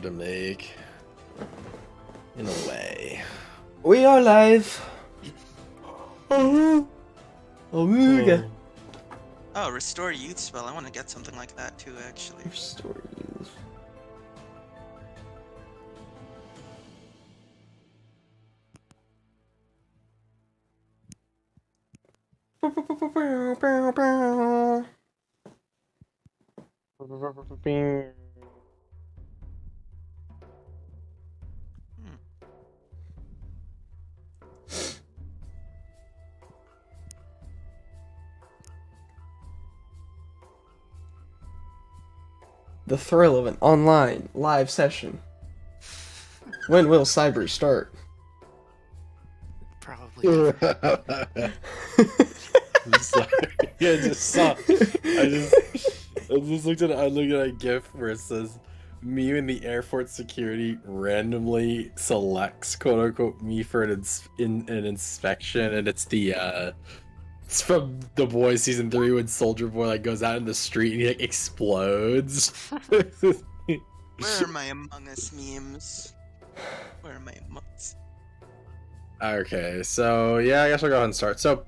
to make. In a way. We are live. Oh, Omega. Oh, restore youth spell. I want to get something like that too, actually. Restore youth. The thrill of an online live session. When will Cyber start? Probably. I'm sorry. I just saw. I just looked at. I looked at a GIF where it says, "Me and the airport security randomly selects quote unquote me for an inspection," and it's the it's from The Boys season 3 when Soldier Boy like goes out in the street and he like explodes. Where are my Among Us memes? Where are my Among Us? Okay, so yeah, I guess I'll go ahead and start. So,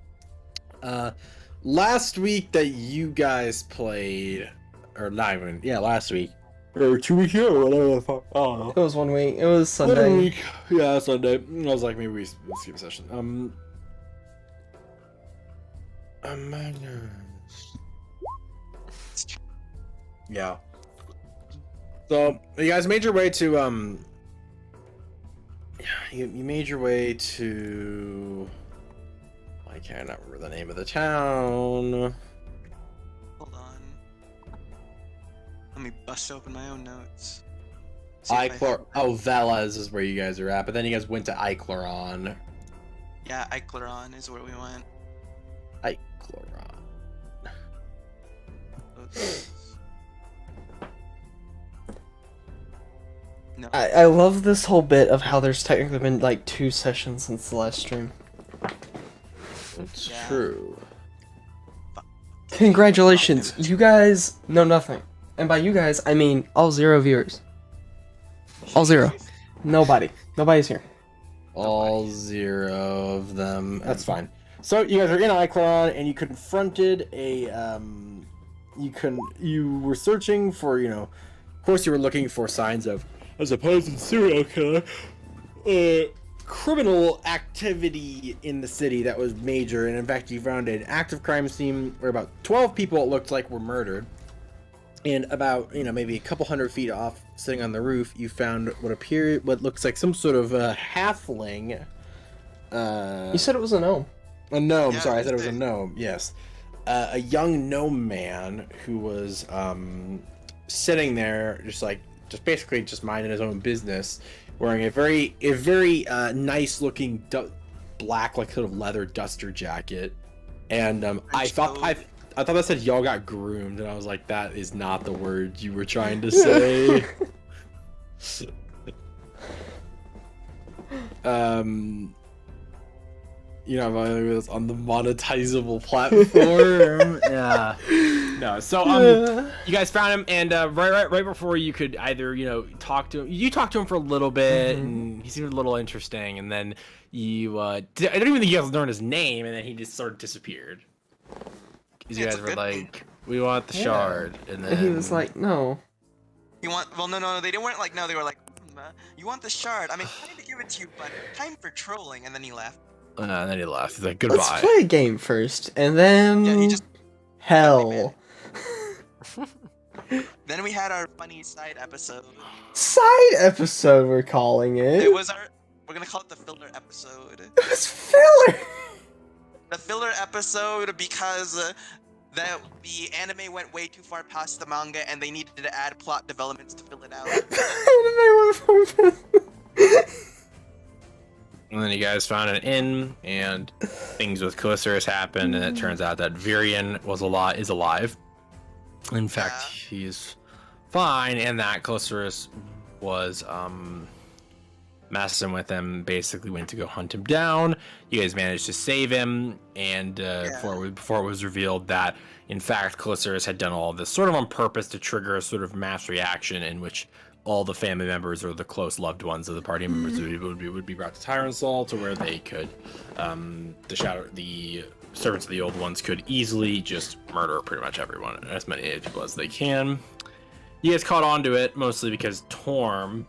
last week that you guys played, or not even, yeah, last week, or 2 weeks ago, or whatever the fuck, I don't know. It was 1 week. It was Sunday. 1 week, yeah, Sunday. I was like, maybe we skip a session. Yeah. So you guys made your way to you made your way to, I cannot remember the name of the town. Hold on. Let me bust open my own notes. See if I have- Velas is where you guys are at, but then you guys went to Icleron. Yeah, Icleron is where we went. Icleron. No. I love this whole bit of how there's technically been like 2 sessions since the last stream. It's Yeah. true. Congratulations, you guys know nothing. And by you guys, I mean all 0 viewers. All 0. Nobody's here. All 0 of them. That's fine. So you guys are in Icleron, and you confronted a you were searching for, of course you were looking for signs of, as opposed to serial killer, criminal activity in the city that was major, and in fact you found an active crime scene where about 12 people it looked like were murdered. And about, maybe a couple hundred feet off, sitting on the roof, you found what looks like some sort of halfling. You said it was a gnome. A gnome, Yeah, sorry, I said it was a it- gnome, yes. A young gnome man who was sitting there, just basically minding his own business, wearing a very nice looking black, like sort of leather duster jacket. And I thought that said y'all got groomed, and I was like, that is not the word you were trying to say. On the monetizable platform. Yeah. No. So you guys found him, and right before you could either talk to him, you talked to him for a little bit, and he seemed a little interesting, and then you I don't even think you guys learned his name, and then he just sort of disappeared. Because you It's guys a were good like, thing. we want the shard, and then And he was like, no. You want? Well, no. They weren't like no. They were like, you want the shard? I mean, trying to give it to you, but time for trolling. And then he left. and then he left. He's like, Let's goodbye. play a game first, and then Yeah, he just. hell. Then we had our funny side episode. Side episode, we're calling it. It was our. We're gonna call it the filler episode. It was filler. The filler episode because the anime went way too far past the manga and they needed to add plot developments to fill it out. And then you guys found an inn, and things with Calycerus happened, and it turns out that Virion is alive. In fact, he's fine, and that Calycerus was messing with him, basically went to go hunt him down. You guys managed to save him, and before it was revealed that, in fact, Calycerus had done all of this sort of on purpose to trigger a sort of mass reaction in which all the family members or the close loved ones of the party members would be brought to Tyrant's Hall, to where they could, the servants of the old ones could easily just murder pretty much everyone, as many people as they can. You guys caught on to it mostly because Torm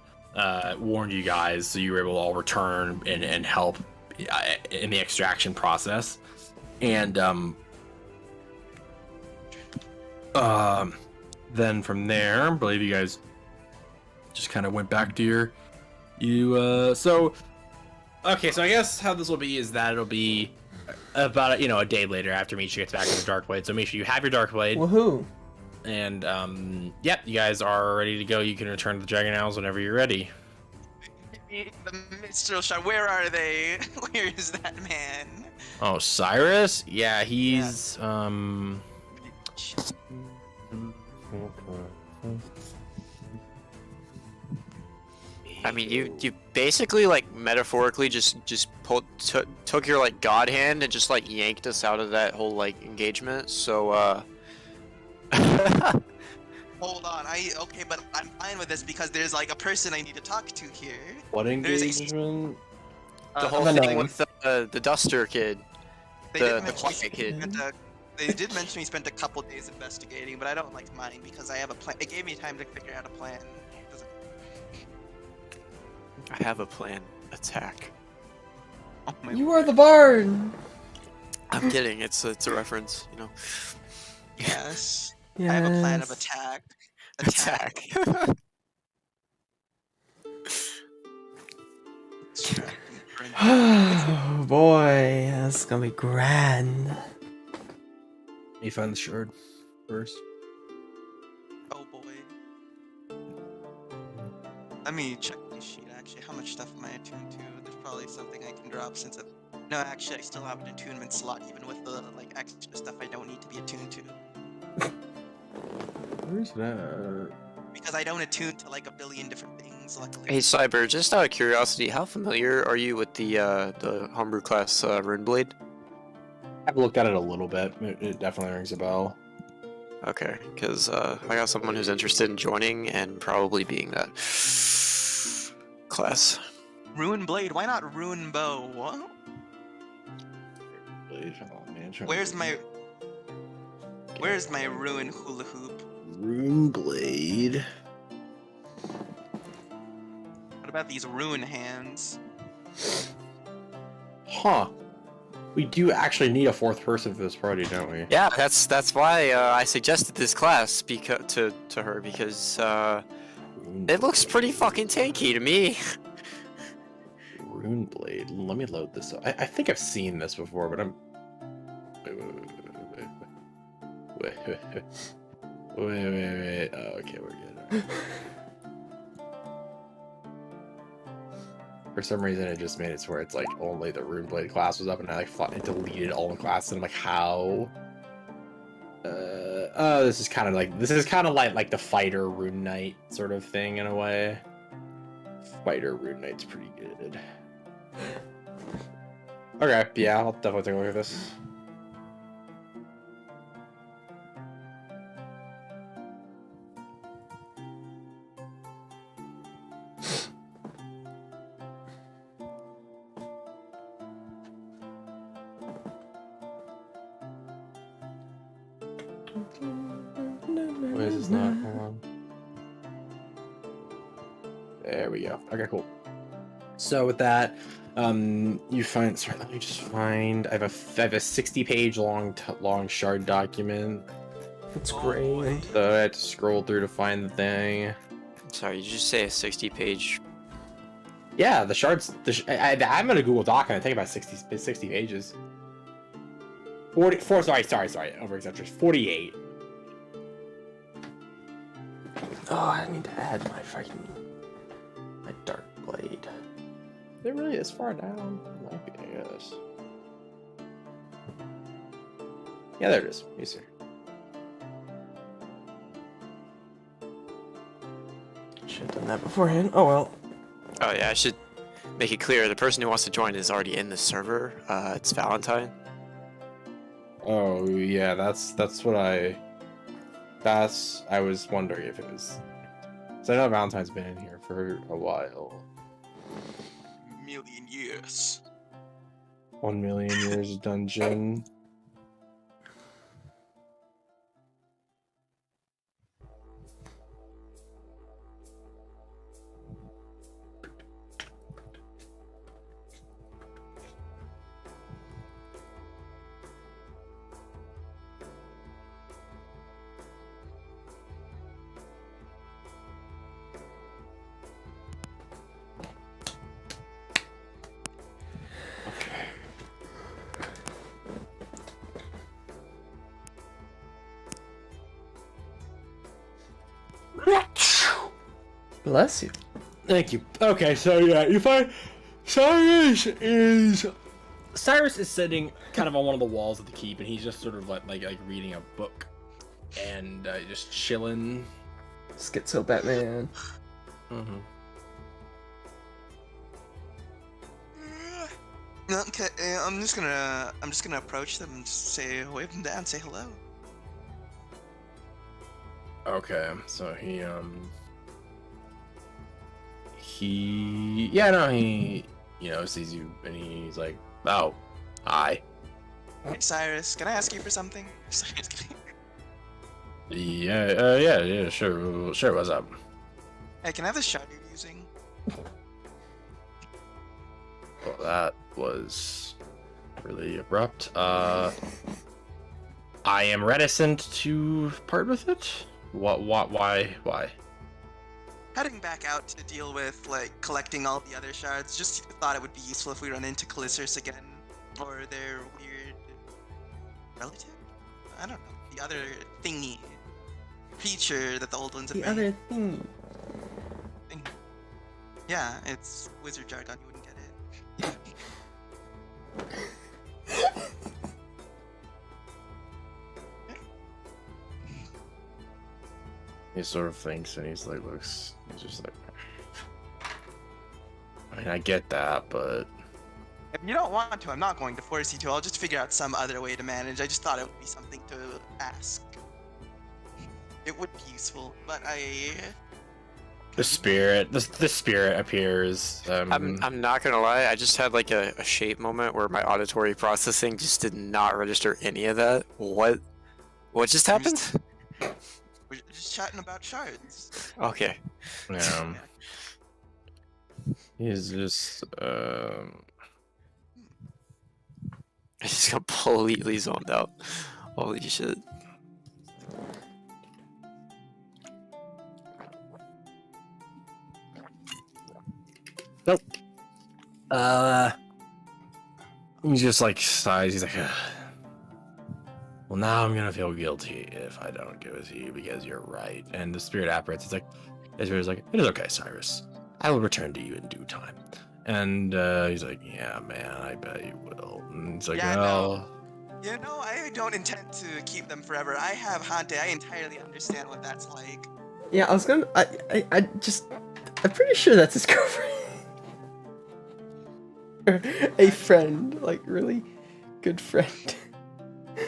warned you guys, so you were able to all return and help in the extraction process. And then from there, I believe you guys just kind of went back to so okay, so I guess how this will be is that it'll be about a day later after Misha gets back to the Darkblade. So Misha, you have your Darkblade. Woohoo! And yep, you guys are ready to go. You can return to the Dragon Isles whenever you're ready. The minstrel shot. Where are they? Where is that man? Oh, Cyrus? Yeah, he's I mean, you basically like metaphorically just took your like god hand and just like yanked us out of that whole like engagement. So Hold on. Okay, but I'm fine with this because there's like a person I need to talk to here. what There's engagement? the whole I know. thing with the Duster kid, They the did mention quiet kid. They did mention he spent a couple days investigating, but I don't like mine because I have a plan. It gave me time to figure out a plan. I have a plan. Attack. Oh my You are the bard. I'm kidding. It's a reference, you know. Yes. Yes. I have a plan of attack. Attack. Oh boy, that's gonna be grand. You find the shard first. Oh boy. Let me check the sheet actually. How much stuff am I attuned to? There's probably something I can drop since it. No, actually, I still have an attunement slot even with the like extra stuff I don't need to be attuned to. Where's that? Because I don't attune to like a billion different things, luckily. Hey Cyber, just out of curiosity, how familiar are you with the homebrew class Runeblade? I've looked at it a little bit. It definitely rings a bell. Okay, because I got someone who's interested in joining and probably being that class. Rune Blade, why not Rune Bow? What? Oh, man, Where's my Rune Hula Hoop? Rune Blade. What about these Rune Hands? Huh. We do actually need a fourth person for this party, don't we? Yeah, that's why I suggested this class to her because it looks pretty fucking tanky to me. Rune Blade. Let me load this up. I think I've seen this before, but I'm. Wait. Oh, okay, we're good. For some reason, it just made it to where it's like only the Rune Blade class was up, and I like it deleted all the classes. And I'm like, how? Oh, this is kind of like the fighter Rune Knight sort of thing in a way. Fighter Rune Knight's pretty good. Okay, yeah, I'll definitely take a look at this. Why is this not? Hold on. There we go. Okay, cool. So with that, you find. Sorry, let me just find. I have a 60-page long shard document. That's Oh, great. boy. So I had to scroll through to find the thing. Sorry, did you just say a 60-page? Yeah, the shards. I'm in a Google Doc and I think about 60 pages. 44. Sorry. Over exaggeration. 48. Oh, I need to add my dark blade. It really is far down. Might be, I guess. Yeah, there it is. You see. Should have done that beforehand. Oh well. Oh yeah, I should make it clear. The person who wants to join is already in the server. It's Valentine. Oh yeah, that's what I was wondering if it was. So I know Valentine's been in here for a while. Million years. 1,000,000 years dungeon. Bless you. Thank you. Okay, so yeah, you find Cyrus is sitting kind of on one of the walls of the keep, and he's just sort of like reading a book and just chilling. Schizo Batman. Mm-hmm. Okay, I'm just gonna approach them and just say, wave them down, say hello. Okay, so he sees you, and he's like, oh, hi. Hey Cyrus, can I ask you for something? Yeah, sure, what's up? Hey, can I have the shot you're using? Well, that was really abrupt. I am reticent to part with it. Why? Heading back out to deal with, like, collecting all the other shards, just thought it would be useful if we run into Calistris again. Or their weird relative? I don't know. The other thingy. Creature that the old ones have The made. other thing. Thing. Yeah, it's wizard jargon, you wouldn't get it. He sort of thinks, and he's just like, I mean, I get that, but If you don't want to, I'm not going to force you to. I'll just figure out some other way to manage. I just thought it would be something to ask. It would be useful, but the spirit appears. I'm not gonna lie, I just had like a shape moment where my auditory processing just did not register any of that. What just happened? We're just chatting about shards. Okay. Yeah. He's just I just completely zoned out. Holy shit. Nope. He just like sighs. He's like, well, now I'm gonna feel guilty if I don't give it to you because you're right. And the spirit apparates. It's like, the spirit's like, it is okay, Cyrus. I will return to you in due time. And he's like, yeah, man, I bet you will. And he's like, Yeah, well, You know, I don't intend to keep them forever. I have Hante. I entirely understand what that's like. Yeah, I was gonna. I'm pretty sure that's his girlfriend. Or a friend, like really good friend.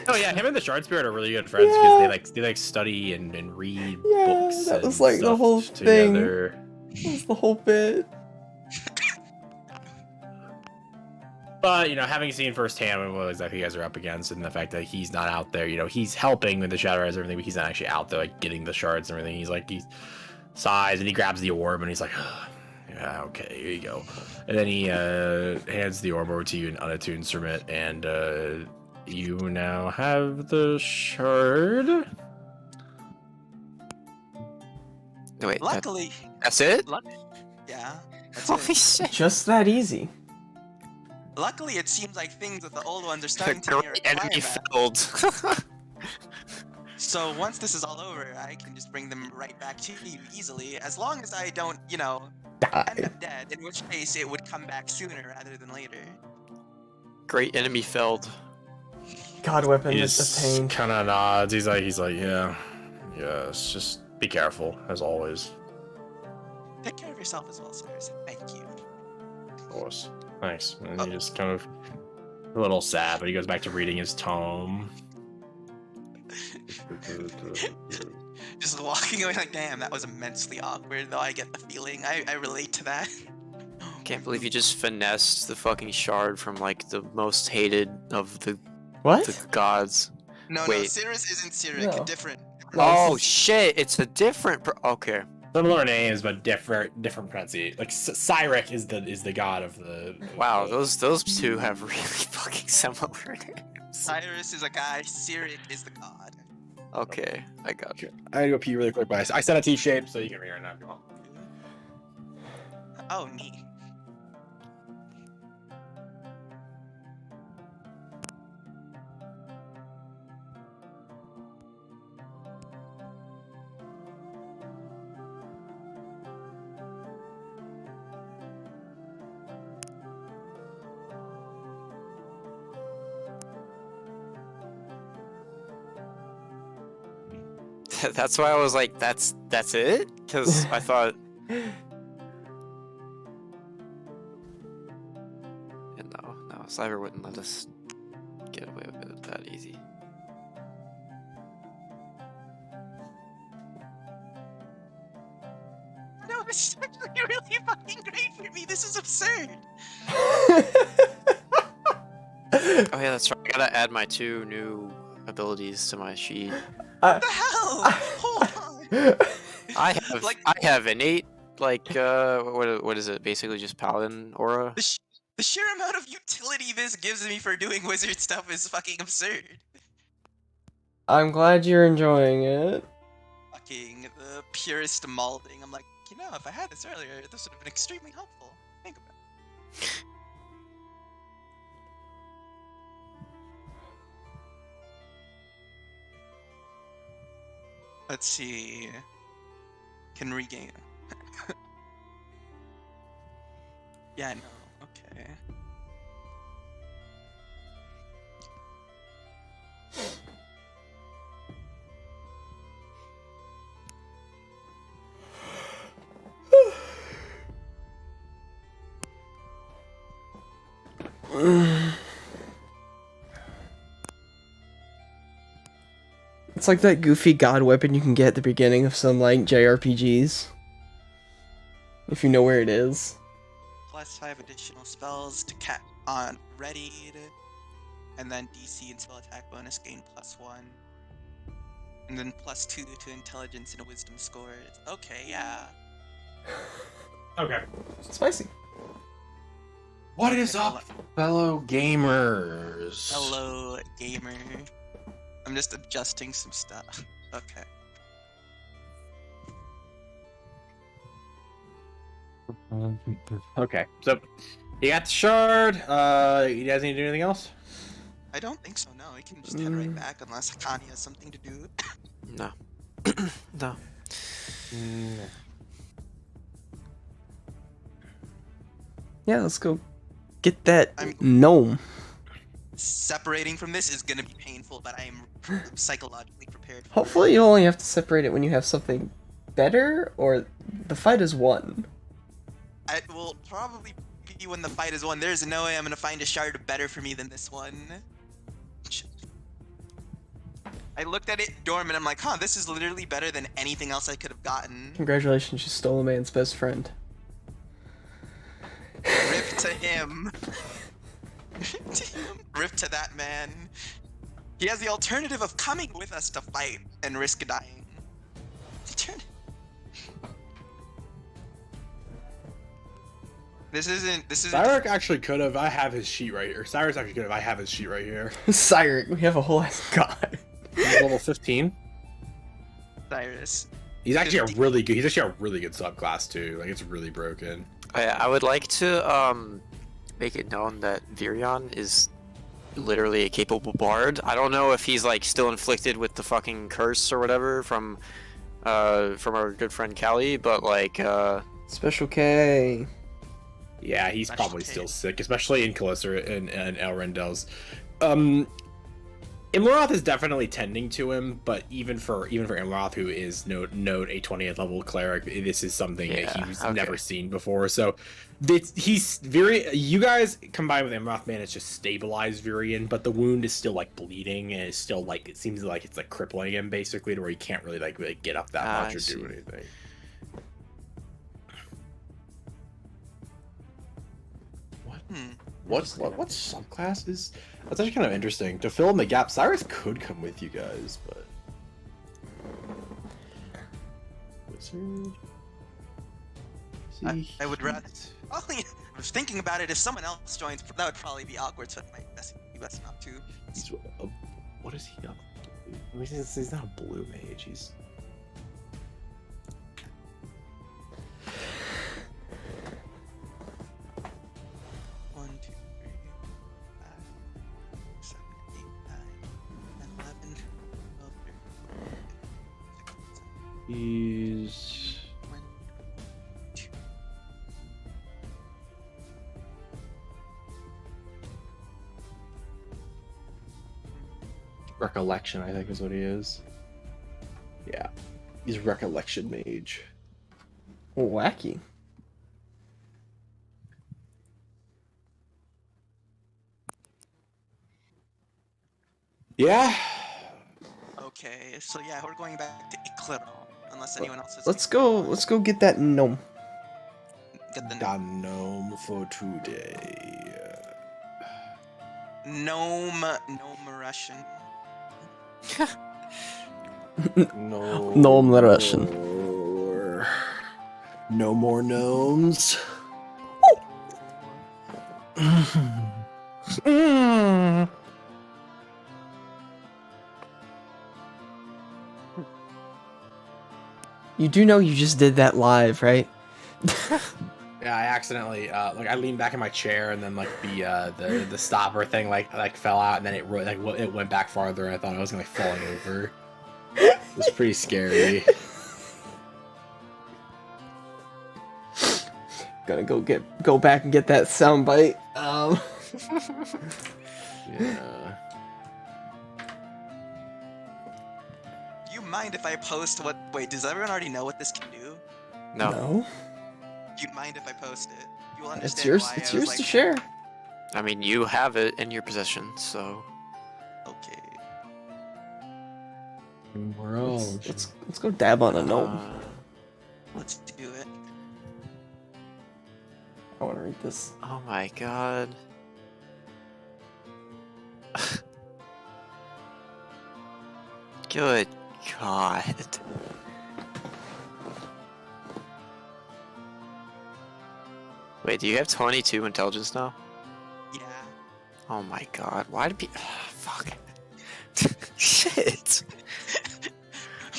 oh yeah, him and the shard spirit are really good friends because they study and read books. That and was like the stuff whole together. thing. That was the whole bit. But, having seen firsthand what exactly you guys are up against and the fact that he's not out there, he's helping with the Shadow Rise and everything, but he's not actually out there, like, getting the shards and everything. He sighs and he grabs the orb and he's like, yeah, okay, here you go. And then he hands the orb over to you in Unattuned Instrument, and you now have the shard. Wait, Luckily, that's it? yeah. That's Holy it. shit. Just that easy. Luckily, it seems like things with the old ones are starting to near a Enemy climax. filled. So once this is all over, I can just bring them right back to you easily, as long as I don't, end Die. up dead, in which case it would come back sooner rather than later. Great enemy felled. God weapon He is just a pain. kind of nods. He's like, yeah, yes, just be careful, as always. Take care of yourself as well, Cyrus. Thank you. Of course. Nice. And he just kind of a little sad, but he goes back to reading his tome. Just walking away like, damn, that was immensely awkward. Though I get the feeling. I relate to that. Can't believe you just finessed the fucking shard from like the most hated of the What? gods. No, Wait. Cirrus isn't Cyric. No. Different. No, Oh this is- shit! It's a different. Okay. Similar names, but different pronunciation. Like Cyric is the god of the. Wow, those two have really fucking similar names. Cyrus is a guy. Cyric is the god. Okay, I got you. I gotta go pee really quick, but I sent a T-shape, so you can read it right now if you want. Oh, neat. That's why I was like, that's it? Because I thought. No, Cyber wouldn't let us get away with it that easy. No, this is actually really fucking great for me. This is absurd. Oh yeah, that's right. I gotta add my 2 new abilities to my sheet. What the hell? Hold on. I have Like- I have innate what is it? Basically just paladin aura. The sheer amount of utility this gives me for doing wizard stuff is fucking absurd. I'm glad you're enjoying it. Fucking the purest molding. I'm like, you know, if I had this earlier, this would have been extremely helpful. Think about it. Let's see. Can regain. Yeah, no. Okay. It's like that goofy god weapon you can get at the beginning of some like JRPGs. If you know where it is. Plus 5 additional spells to cat on readied, and then DC and spell attack bonus gain +1, and then +2 to intelligence and wisdom scores. Okay, yeah. Okay. Spicy. What is up, fellow gamers? Hello, gamer. I'm just adjusting some stuff. Okay. Okay, so you got the shard. You guys need to do anything else? I don't think so, no. We can just head right back unless Akani has something to do. No. No. Yeah, let's go get that I'm- gnome. Separating from this is gonna be painful, but I am psychologically prepared for it. Hopefully you only have to separate it when you have something better, or the fight is won. It will probably be when the fight is won. There's no way I'm gonna find a shard better for me than this one. I looked at it dormant, I'm like, huh, this is literally better than anything else I could have gotten. Congratulations, you stole a man's best friend. Rip to him. Rip to that man. He has the alternative of coming with us to fight and risk dying. This isn't. Cyrus actually could have. I have his sheet right here. Cyrus actually could have. I have his sheet right here. Cyric, we have a whole ass god. He's level 15. Cyrus. He's actually a really good. He's actually a really good subclass too. Like it's really broken. I would like to make it known that Virion is literally a capable bard. I don't know if he's like still inflicted with the fucking curse or whatever from our good friend Callie, but like Special K. Yeah, he's Special probably case. still sick, especially in Callister and Elrendel's. Imlaroth is definitely tending to him, but even for Imlaroth, who is node a 20th level cleric, this is something that he's never seen before. So he's you guys combined with Imlaroth managed to stabilize Virion, but the wound is still like bleeding and it's still like it seems like it's like crippling him basically to where he can't really get up that much or do anything. What subclass is? That's actually kind of interesting. To fill in the gap, Cyrus could come with you guys, but wizard. I would rather. Oh, yeah. I was thinking about it. If someone else joins, that would probably be awkward. So it might be best not to. What is he up? He's not a blue mage. He's. He's recollection, I think is what he is. Yeah, he's recollection mage. Wacky. Yeah. Okay, so yeah, we're going back to Iclero, unless anyone else is. Let's go get that gnome. Get the gnome for today. Gnome Russian. Gnome Russian. No more gnomes. You do know you just did that live, right? Yeah, I accidentally I leaned back in my chair and then the stopper thing like fell out and then it went back farther and I thought I was gonna fall over. It was pretty scary. Gonna go back and get that soundbite. Yeah. Do you mind if I post what? Wait, does everyone already know what this can do? No. Do you mind if I post it? You will understand It's yours. why It's I was yours like, to share. I mean, you have it in your possession, so. Okay. Let's go dab on a gnome. Let's do it. I want to read this. Oh my god. Good god. Wait, do you have 22 intelligence now? Yeah. Oh my god, why did fuck. Shit.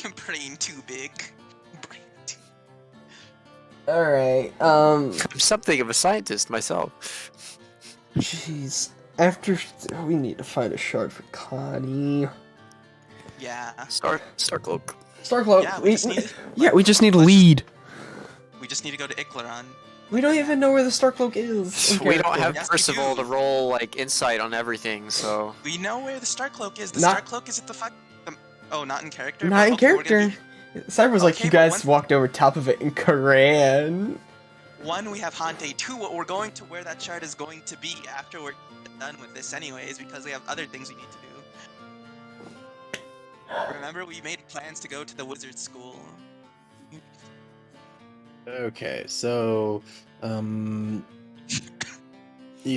I'm brain too big. Alright, I'm something of a scientist myself. Jeez. We need to find a shard for Connie. Yeah. Starcloak. Starcloak. Yeah, we just need a lead. We just need to go to Icleron. We don't even know where the Starcloak is. We don't have Yes, we Percival do. to roll like insight on everything, so. We know where the Starcloak is. The Not- Starcloak is at the oh, not in character? Not in Okay, we're gonna character. Cyber was like, Okay, you but guys walked over top of it in Koran. One, we have Hante. Two, we're going to where that shard is going to be after we're done with this anyways, because we have other things we need to do. Remember, we made plans to go to the wizard school. Okay, so you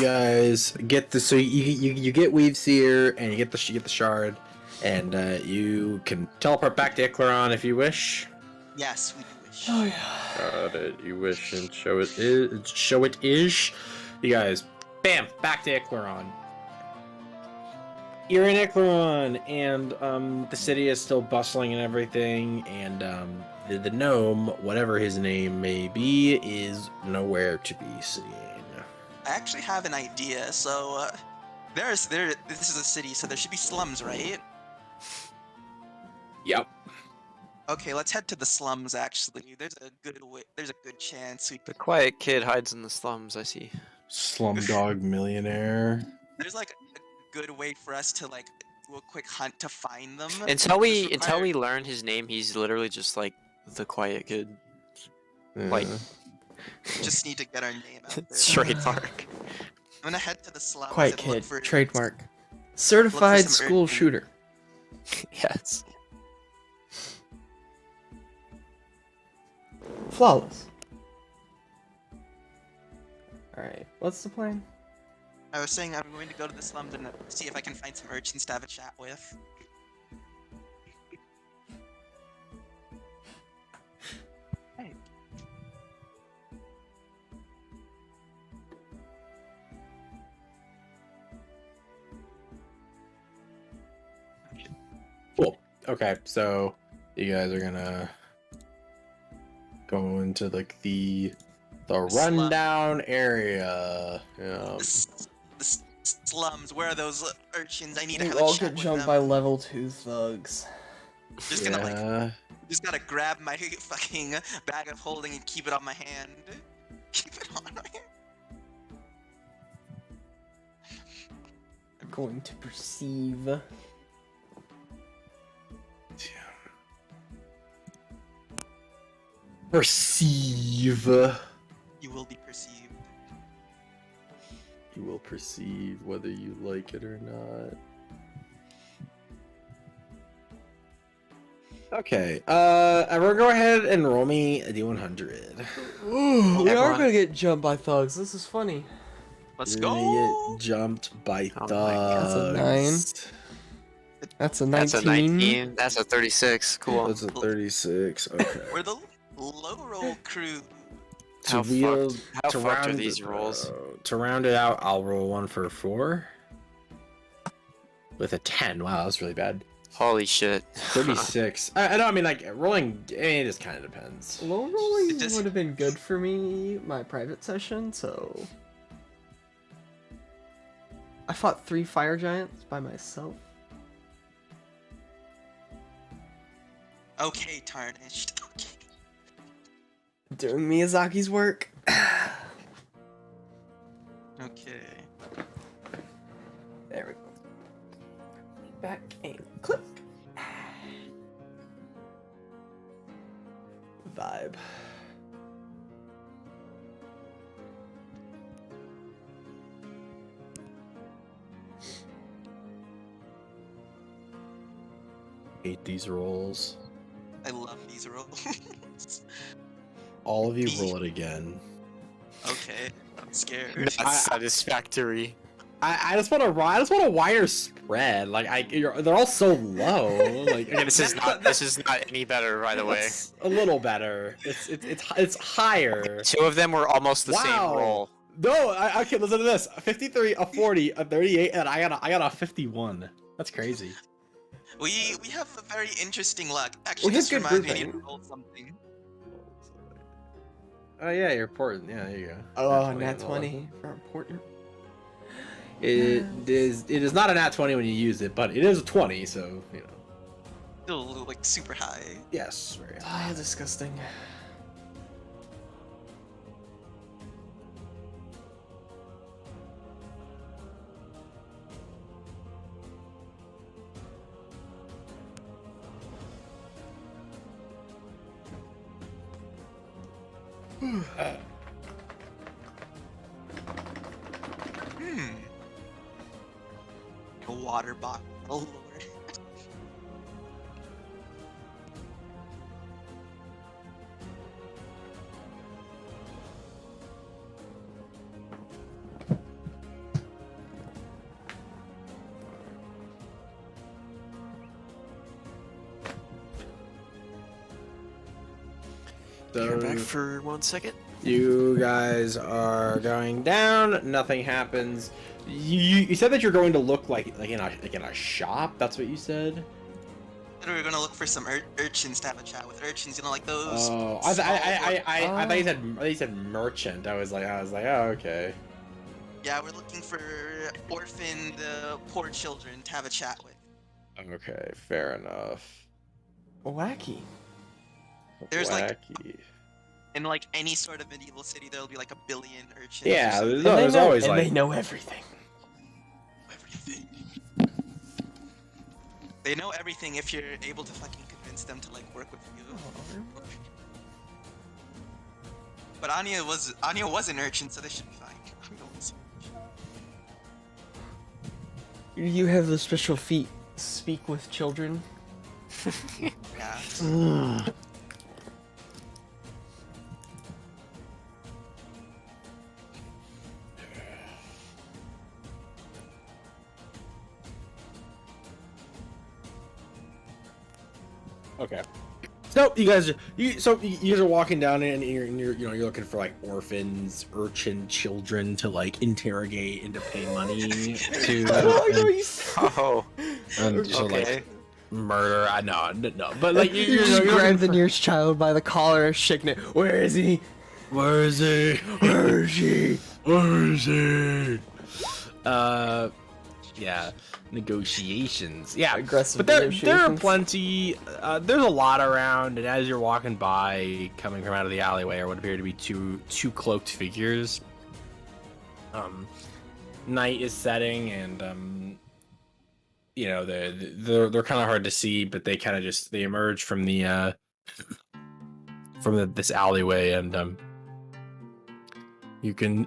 guys get the you get Weaveseer and you get the shard, and you can teleport back to Icleron if you wish. Yes, we wish. Oh yeah. Got it. You wish and show it is. You guys, bam, back to Icleron. You're in Icleron, and the city is still bustling and everything, and the gnome, whatever his name may be, is nowhere to be seen. I actually have an idea. So, this is a city, so there should be slums, right? Yep. Okay, let's head to the slums. Actually, there's a good chance we The quiet kid hides in the slums, I see. Slumdog Millionaire. there's like a good way for us to like do a quick hunt to find them. Until This we required- learn his name, he's literally just like the quiet kid. Like just need to get our name out there. trademark. I'm gonna head to the slums Quiet and look kid. for Trademark. Certified some school urchin. shooter. Yes. Flawless. Alright, what's the plan? I was saying I'm going to go to the slums and see if I can find some urchins to have a chat with. Hey. Cool. Okay, so you guys are gonna go into like the slum. rundown area. Yeah. The slums. Where are those urchins? I need to We have a all chat get with jumped them. by level 2 thugs. Just gonna like, Yeah. just gotta grab my fucking bag of holding and keep it on my hand. Keep it on my hand. I'm going to perceive. Perceive. You will be perceived. You will perceive whether you like it or not. Okay. Everyone go ahead and roll me a D100. Ooh, we are Everyone. gonna get jumped by thugs. This is funny. Let's You're go. gonna get jumped by Oh my thugs. That's a 19. That's a 19. That's a 36. Cool. That's a 36. Okay. We're the low roll crew. How fucked are round these it- rolls? To round it out, I'll roll one for 4. With a 10. Wow, that's really bad. Holy shit. 36. I know, I mean, like, rolling, it just kind of depends. Low rolling It just- would have been good for me, my private session, so... I fought 3 fire giants by myself. Okay, tarnished. Okay. Doing Miyazaki's work. Okay. There we go. Back and click. Vibe. Hate these rolls. I love these rolls. All of you roll it again. Okay, I'm scared. Not satisfactory. I just want a wider spread. Like they're all so low. Like again, This is not any better, by the way. it's a little better. It's higher. 2 of them were almost the same Wow. roll. No, okay. Listen to this: a 53, a 40, a 38, and I got a 51. That's crazy. We have a very interesting luck. Actually, We have this good reminds me I need to grouping. roll something. Oh yeah, you're important. Yeah, there you go. Oh, Nat nat 20 20 for important. It is not a nat 20 when you use it, but it is a 20. So you know. Still like super high. Yes, very high. Ah, disgusting. A water bottle. Oh lord. You're back So for 1 second. you guys are going down. Nothing happens. You said that you're going to look like in a shop. That's what you said. We were gonna look for some urchins to have a chat with. Urchins, you know, like those. Oh, I thought Oh. you said merchant. I was like, oh, okay. Yeah, we're looking for orphaned, poor children to have a chat with. Okay, fair enough. Wacky. There's, like, Wacky. In like any sort of medieval city, there'll be like a billion urchins. Yeah, or there's, something. there's always and like they know everything. Everything. They know everything if you're able to fucking convince them to like work with you. But Anya was an urchin, so they should be fine. Anya was an urchin. You have the special feat, speak with children. Yeah. Okay. So you guys are walking down and you're you're looking for like orphans, urchin children to like interrogate and to pay money to Oh, and to okay. like murder. I know, no, but like You just grab the nearest child by the collar, shaking it. Where is he? Where is he? Where is he? Where is he? Yeah, negotiations. Yeah, Aggressive but there are negotiations. plenty. There's a lot around, and as you're walking by, coming from out of the alleyway, are what appear to be two cloaked figures. Night is setting, and you know they're kind of hard to see, but they kind of they emerge from this alleyway, and you can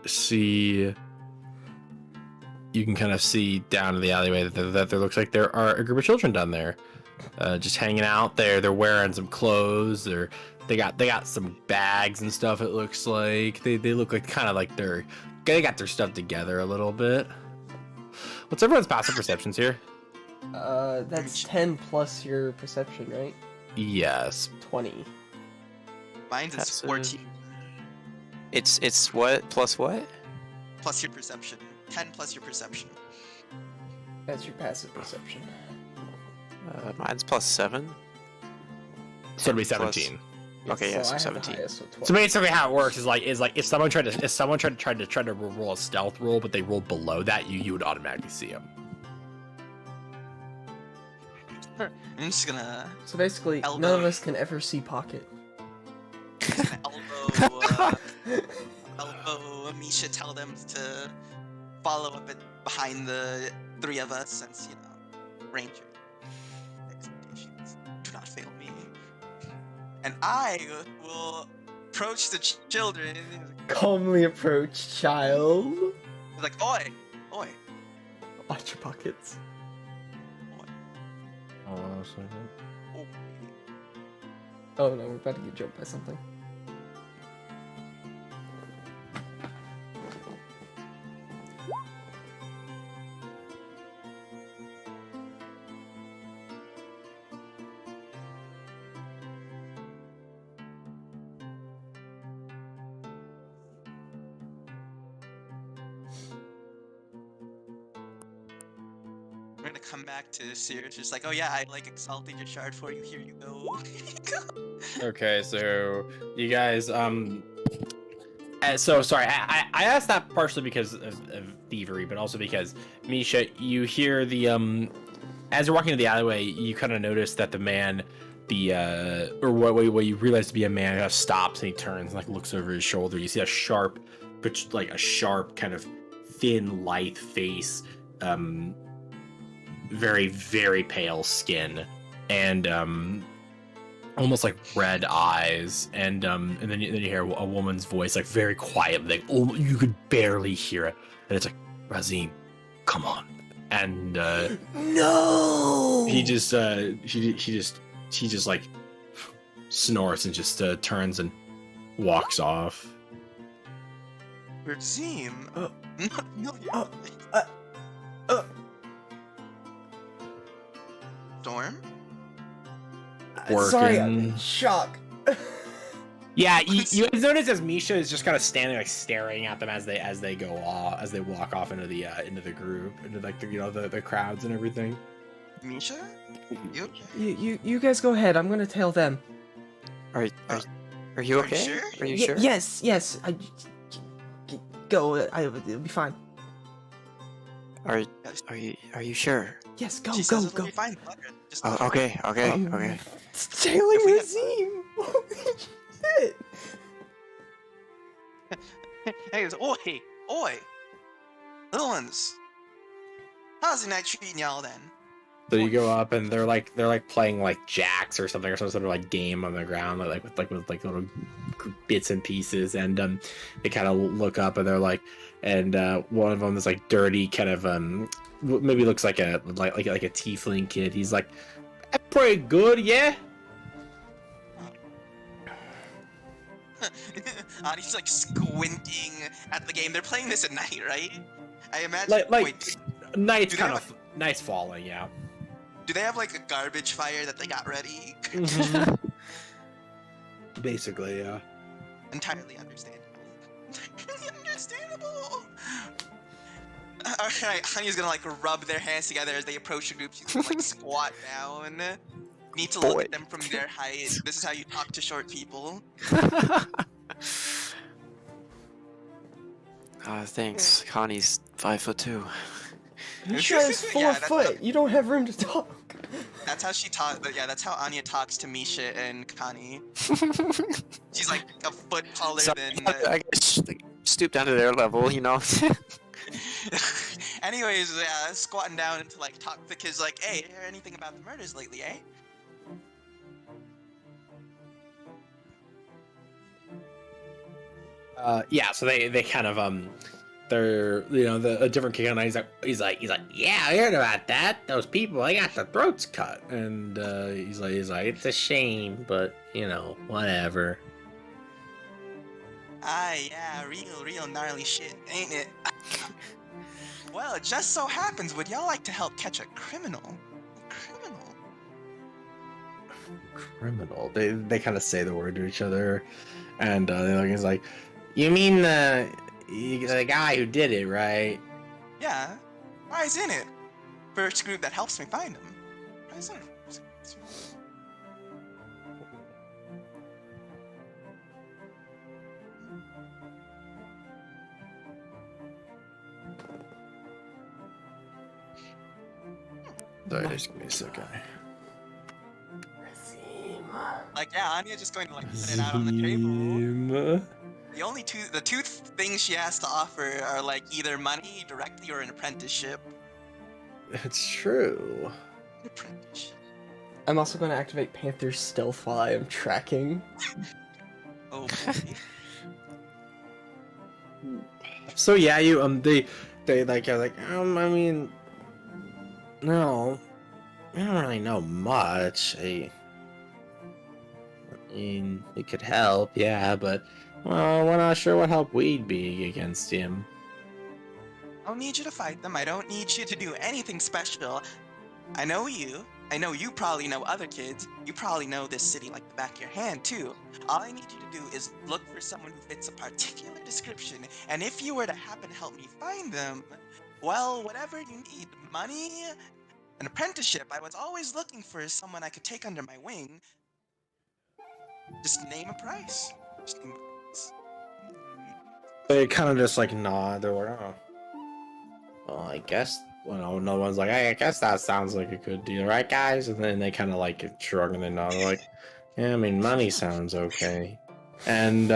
kind of see down in the alleyway that there looks like there are a group of children down there, just hanging out there. They're wearing some clothes. They got some bags and stuff. It looks like they look like kind of like they got their stuff together a little bit. What's everyone's passive perceptions here? That's 10 plus your perception, right? Yes. 20. Mine's is That's 14 It's what plus what? plus your perception. 10 plus your perception. That's your passive perception. Mine's plus 7. So it'll be Plus- 17. Okay, yeah, so I have the 17. highest, so 12. So basically, how it works is like if someone tried to roll a stealth roll, but they rolled below that, you would automatically see them. I'm just gonna So basically, Elbow. none of us can ever see Pocket. elbow Misha, tell them to follow up behind the three of us, since Ranger expectations do not fail me. And I will approach the children. Calmly approach, child. He's like, oi, oi, Watch your pockets. oi, oi. Oh no, we're about to get jumped by something. We're gonna come back to Sears, just like, oh yeah, I like exalted your shard for you. Here you go. Okay, so you guys, so sorry, I asked that partially because of thievery, but also because Misha, you hear as you're walking to the alleyway, you kind of notice that the man, or what you realize to be a man, stops and he turns and like looks over his shoulder. You see a sharp kind of thin, lithe face, very, very pale skin, and almost like red eyes, and then you hear a woman's voice, like very quiet, like you could barely hear it, and it's like, Razim, come on, and No. he just like snorts and just turns and walks off. Razim. Storm? Sorry, Working. I'm in shock. Yeah, you guys notice as Misha is just kind of standing, like staring at them as they go off, as they walk off into the group, into like the crowds and everything. Misha? You? You guys go ahead. I'm gonna tail them. Are you Are you okay? sure? Are you sure? Yes. Go. It'll be fine. Are you sure? Yes. Go. She Go. says it'll Go. be fine. Let her. Just Oh, okay. Tailing Razim. Holy shit. Hey, oi, oi, little ones. How's the night treating y'all then? So you go up and they're like playing like jacks or something or some sort of like game on the ground with little bits and pieces, and they kind of look up and they're like, and one of them is like dirty, kind of maybe looks like a tiefling kid. He's like, "That's pretty good, yeah." Ani's like squinting at the game. They're playing this at night, right? I imagine. Like Wait, night's do they kind have of nice falling, yeah. do they have like a garbage fire that they got ready? Basically, yeah. Entirely understandable. Entirely understandable. Alright, Anya's gonna like rub their hands together as they approach the group. She's gonna like squat down. Need to look at them from their height. This is how you talk to short people. Thanks. Connie's 5'2". You guys full Yeah, of that's foot. You don't have room to talk. That's how she talks. But yeah, that's how Anya talks to Misha and Connie. She's like a foot taller So, than. I guess like, stoop down to their level, you know. Anyways, yeah, squatting down to like talk to the kids. Like, hey, hear anything about the murders lately, eh? Yeah, so they kind of they're a different kid, and he's like yeah, I heard about that. Those people, I got their throats cut, and he's like it's a shame, but whatever. Ah, yeah, real gnarly shit, ain't it? Well, it just so happens, would y'all like to help catch a criminal? Criminal. They kind of say the word to each other, and he's like, you mean the guy who did it, right? Yeah, why's in it? First group that helps me find him. Why's in it? Sorry, just give me a second. Like, yeah, Anya's just going to like put it out on the table. The two things she has to offer are like either money directly or an apprenticeship. It's true. Apprenticeship. I'm also going to activate Panther's stealth while I am tracking. Oh boy. So yeah, they like are like I mean, no, I don't really know much. I mean, it could help, yeah, but well, we're not sure what help we'd be against him. I don't need you to fight them. I don't need you to do anything special. I know you. I know you probably know other kids. You probably know this city like the back of your hand, too. All I need you to do is look for someone who fits a particular description, and if you were to happen to help me find them, well, whatever you need, money, an apprenticeship, I was always looking for someone I could take under my wing. Just name a price. Just name a price. They kind of just like nod. They're like, oh, well, I guess. Well, no one's like, hey, I guess that sounds like a good deal, right, guys? And then they kind of like shrug and they nod. They're like, yeah, I mean, money sounds okay. And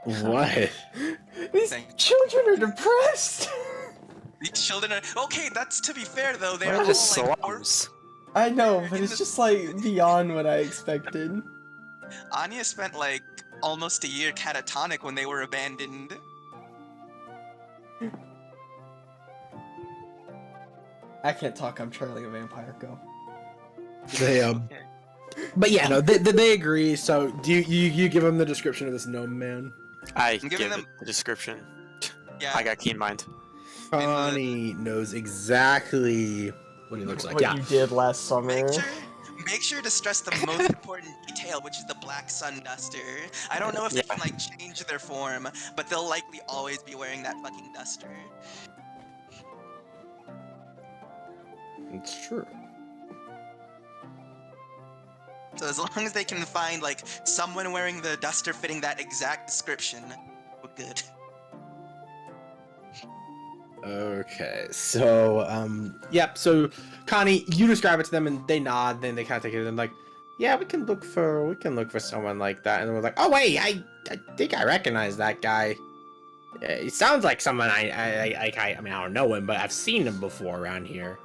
what? These children are depressed. These children are okay. That's to be fair though. They're They're all just like slums. I know, but it's just like beyond what I expected. Anya spent like almost a year catatonic when they were abandoned. I can't talk, I'm Charlie a vampire, go. They but yeah, no, they agree. So do you give them the description of this gnome man? I I'm give giving it them- the description. Yeah. I got keen mind. Connie knows exactly what he looks like. What Yeah. you did last summer. Make sure to stress the most important detail, which is the black sun duster. I don't know if they can like change their form, but they'll likely always be wearing that fucking duster. It's true. So as long as they can find like someone wearing the duster fitting that exact description, we're good. Okay, so yep. So Connie, you describe it to them, and they nod. Then they kind of take it and like, yeah, we can look for someone like that. And we're like, oh wait, I think I recognize that guy. He sounds like someone I mean I don't know him, but I've seen him before around here.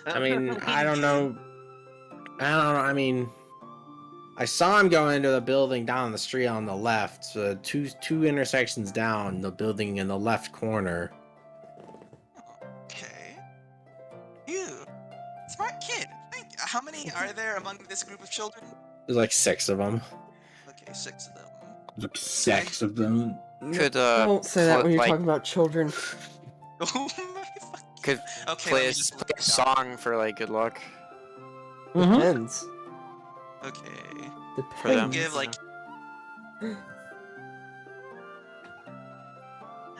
I mean, I don't know. I mean, I saw him go into the building down the street on the left. So two intersections down, the building in the left corner. Okay. You. Smart kid. How many are there among this group of children? There's like 6 of them. Okay, 6 of them. Like 6 of them. Could Don't say that when you're like, talking about children. Oh my fuck. could Okay, play let a, me just play look a this up. song for like good luck. Depends. Okay. For them. Depends. Give like.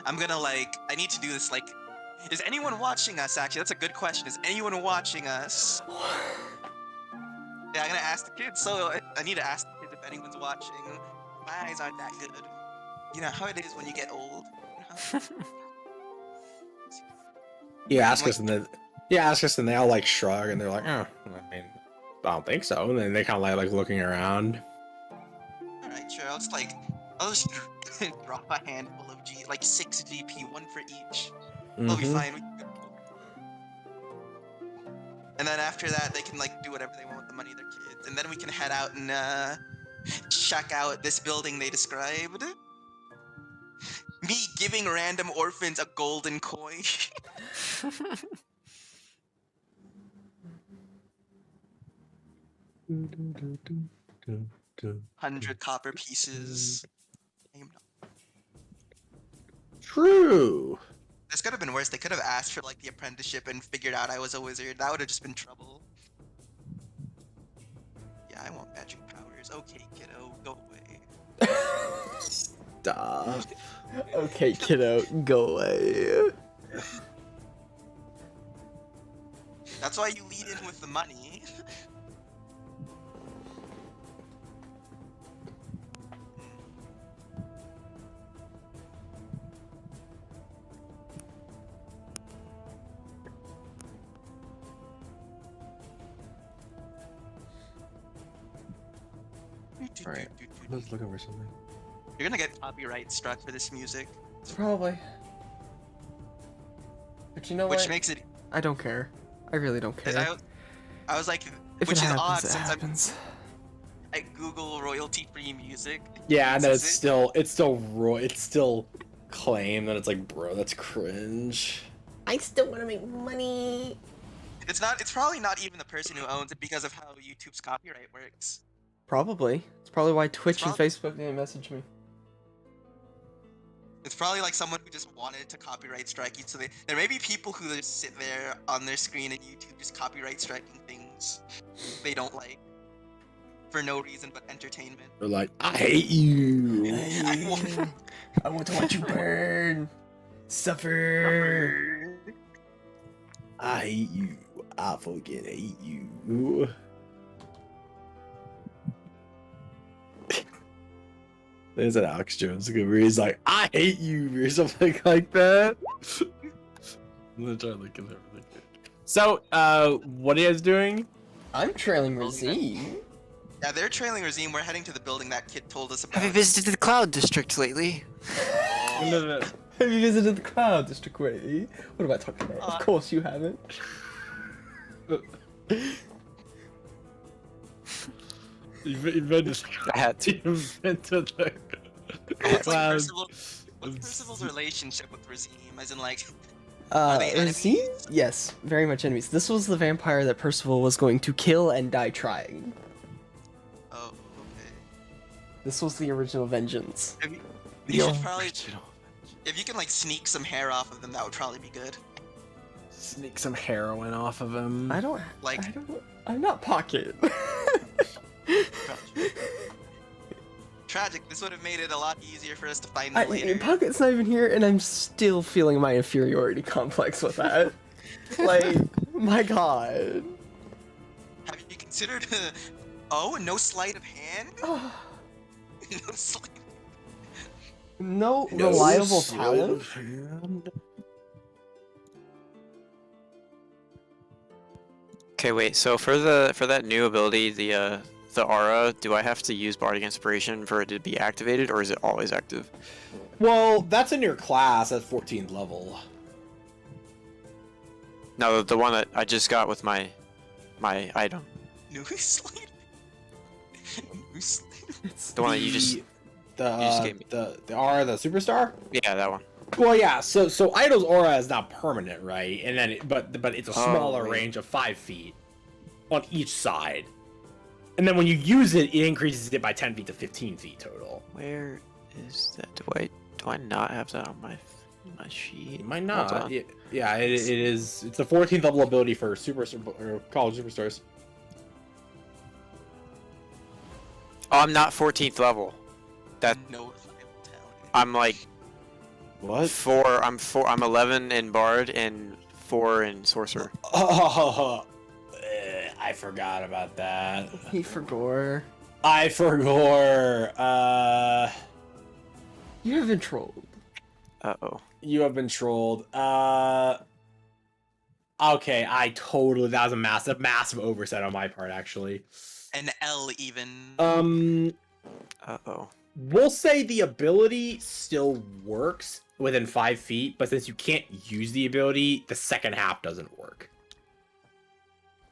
I'm gonna like. I need to do this like. Is anyone watching us? Actually, that's a good question. Is anyone watching us? Yeah, I'm gonna ask the kids. So I need to ask the kids if anyone's watching. My eyes aren't that good. You know how it is when you get old. You know? You ask us, and they all like shrug, and they're like, "Oh, I mean, I don't think so." And then they kind of like looking around. All right, sure. I'll just drop a handful of like 6 GP, 1 for each. They'll be fine. And then after that, they can like do whatever they want with the money. They're kids, and then we can head out and check out this building they described. Me giving random orphans a golden coin. 100 copper pieces. True. This could have been worse. They could have asked for like the apprenticeship and figured out I was a wizard. That would have just been trouble. Yeah, I want magic powers. Okay, kiddo, go away. Stop. Okay, kiddo, go away. That's why you lead in with the money. Alright, let's look over something. You're gonna get copyright struck for this music, Probably. But you know which what? makes it. I don't care. I really don't care. I was like, If which it is happens, odd it since happens. I Google royalty-free music. Yeah, and then Is it? it's still claimed that it's like, bro, that's cringe. I still want to make money. It's not. It's probably not even the person who owns it because of how YouTube's copyright works. Probably. It's probably why Twitch and prob- Facebook didn't message me. It's probably like someone who just wanted to copyright strike you. So there may be people who just sit there on their screen in YouTube just copyright striking things they don't like for no reason but entertainment. They're like, I hate you. I want to watch you burn. Suffer. I hate you. I fucking hate you. There's an Alex Jones where he's like, I hate you, or something like that. I'm gonna try to look at everything. So, what are you guys doing? I'm trailing Razine. Yeah, they're trailing Razine. We're heading to the building that kid told us about. Have you visited the Cloud District lately? Have you visited the Cloud District lately? What am I talking about? Of course you haven't. You've been to I had to. you've been to the What's cloud. Percival's relationship with Razine? As in, like, are they Razine? enemies? Yes, very much enemies. This was the vampire that Percival was going to kill and die trying. Oh, okay. This was the original vengeance. You should probably, if you can like sneak some hair off of them, that would probably be good. Sneak some heroin off of him. I'm not Pocket. Tragic. This would have made it a lot easier for us to find them later. Pocket's not even here, and I'm still feeling my inferiority complex with that. Like, my god. Have you considered? Oh, no sleight of hand. No sleight. No reliable sleight talent. of hand. Okay, wait. So for that new ability, the aura, do I have to use Bardic Inspiration for it to be activated, or is it always active? Well, that's in your class at 14th level. No, the one that I just got with my item. New slate. New slate. It's The one that you just gave me. the aura, the superstar. Yeah, that one. Well, yeah. So Idol's aura is not permanent, right? And then, but it's a smaller wait. range of 5 feet on each side. And then when you use it, it increases it by 10 feet to 15 feet total. Where is that? Do I not have that on my sheet? It might Hold not. on. Yeah, it is. It's the 14th level ability for college superstars. Oh, I'm not 14th level. That No reliable talent. I'm like What? 4. I'm 11 in Bard and 4 in Sorcerer. Oh, I forgot about that. He forgot. I forgot. You have been trolled. Uh-oh. You have been trolled. Okay, that was a massive oversight on my part, actually. An L even. Uh-oh. We'll say the ability still works within 5 feet, but since you can't use the ability, the second half doesn't work.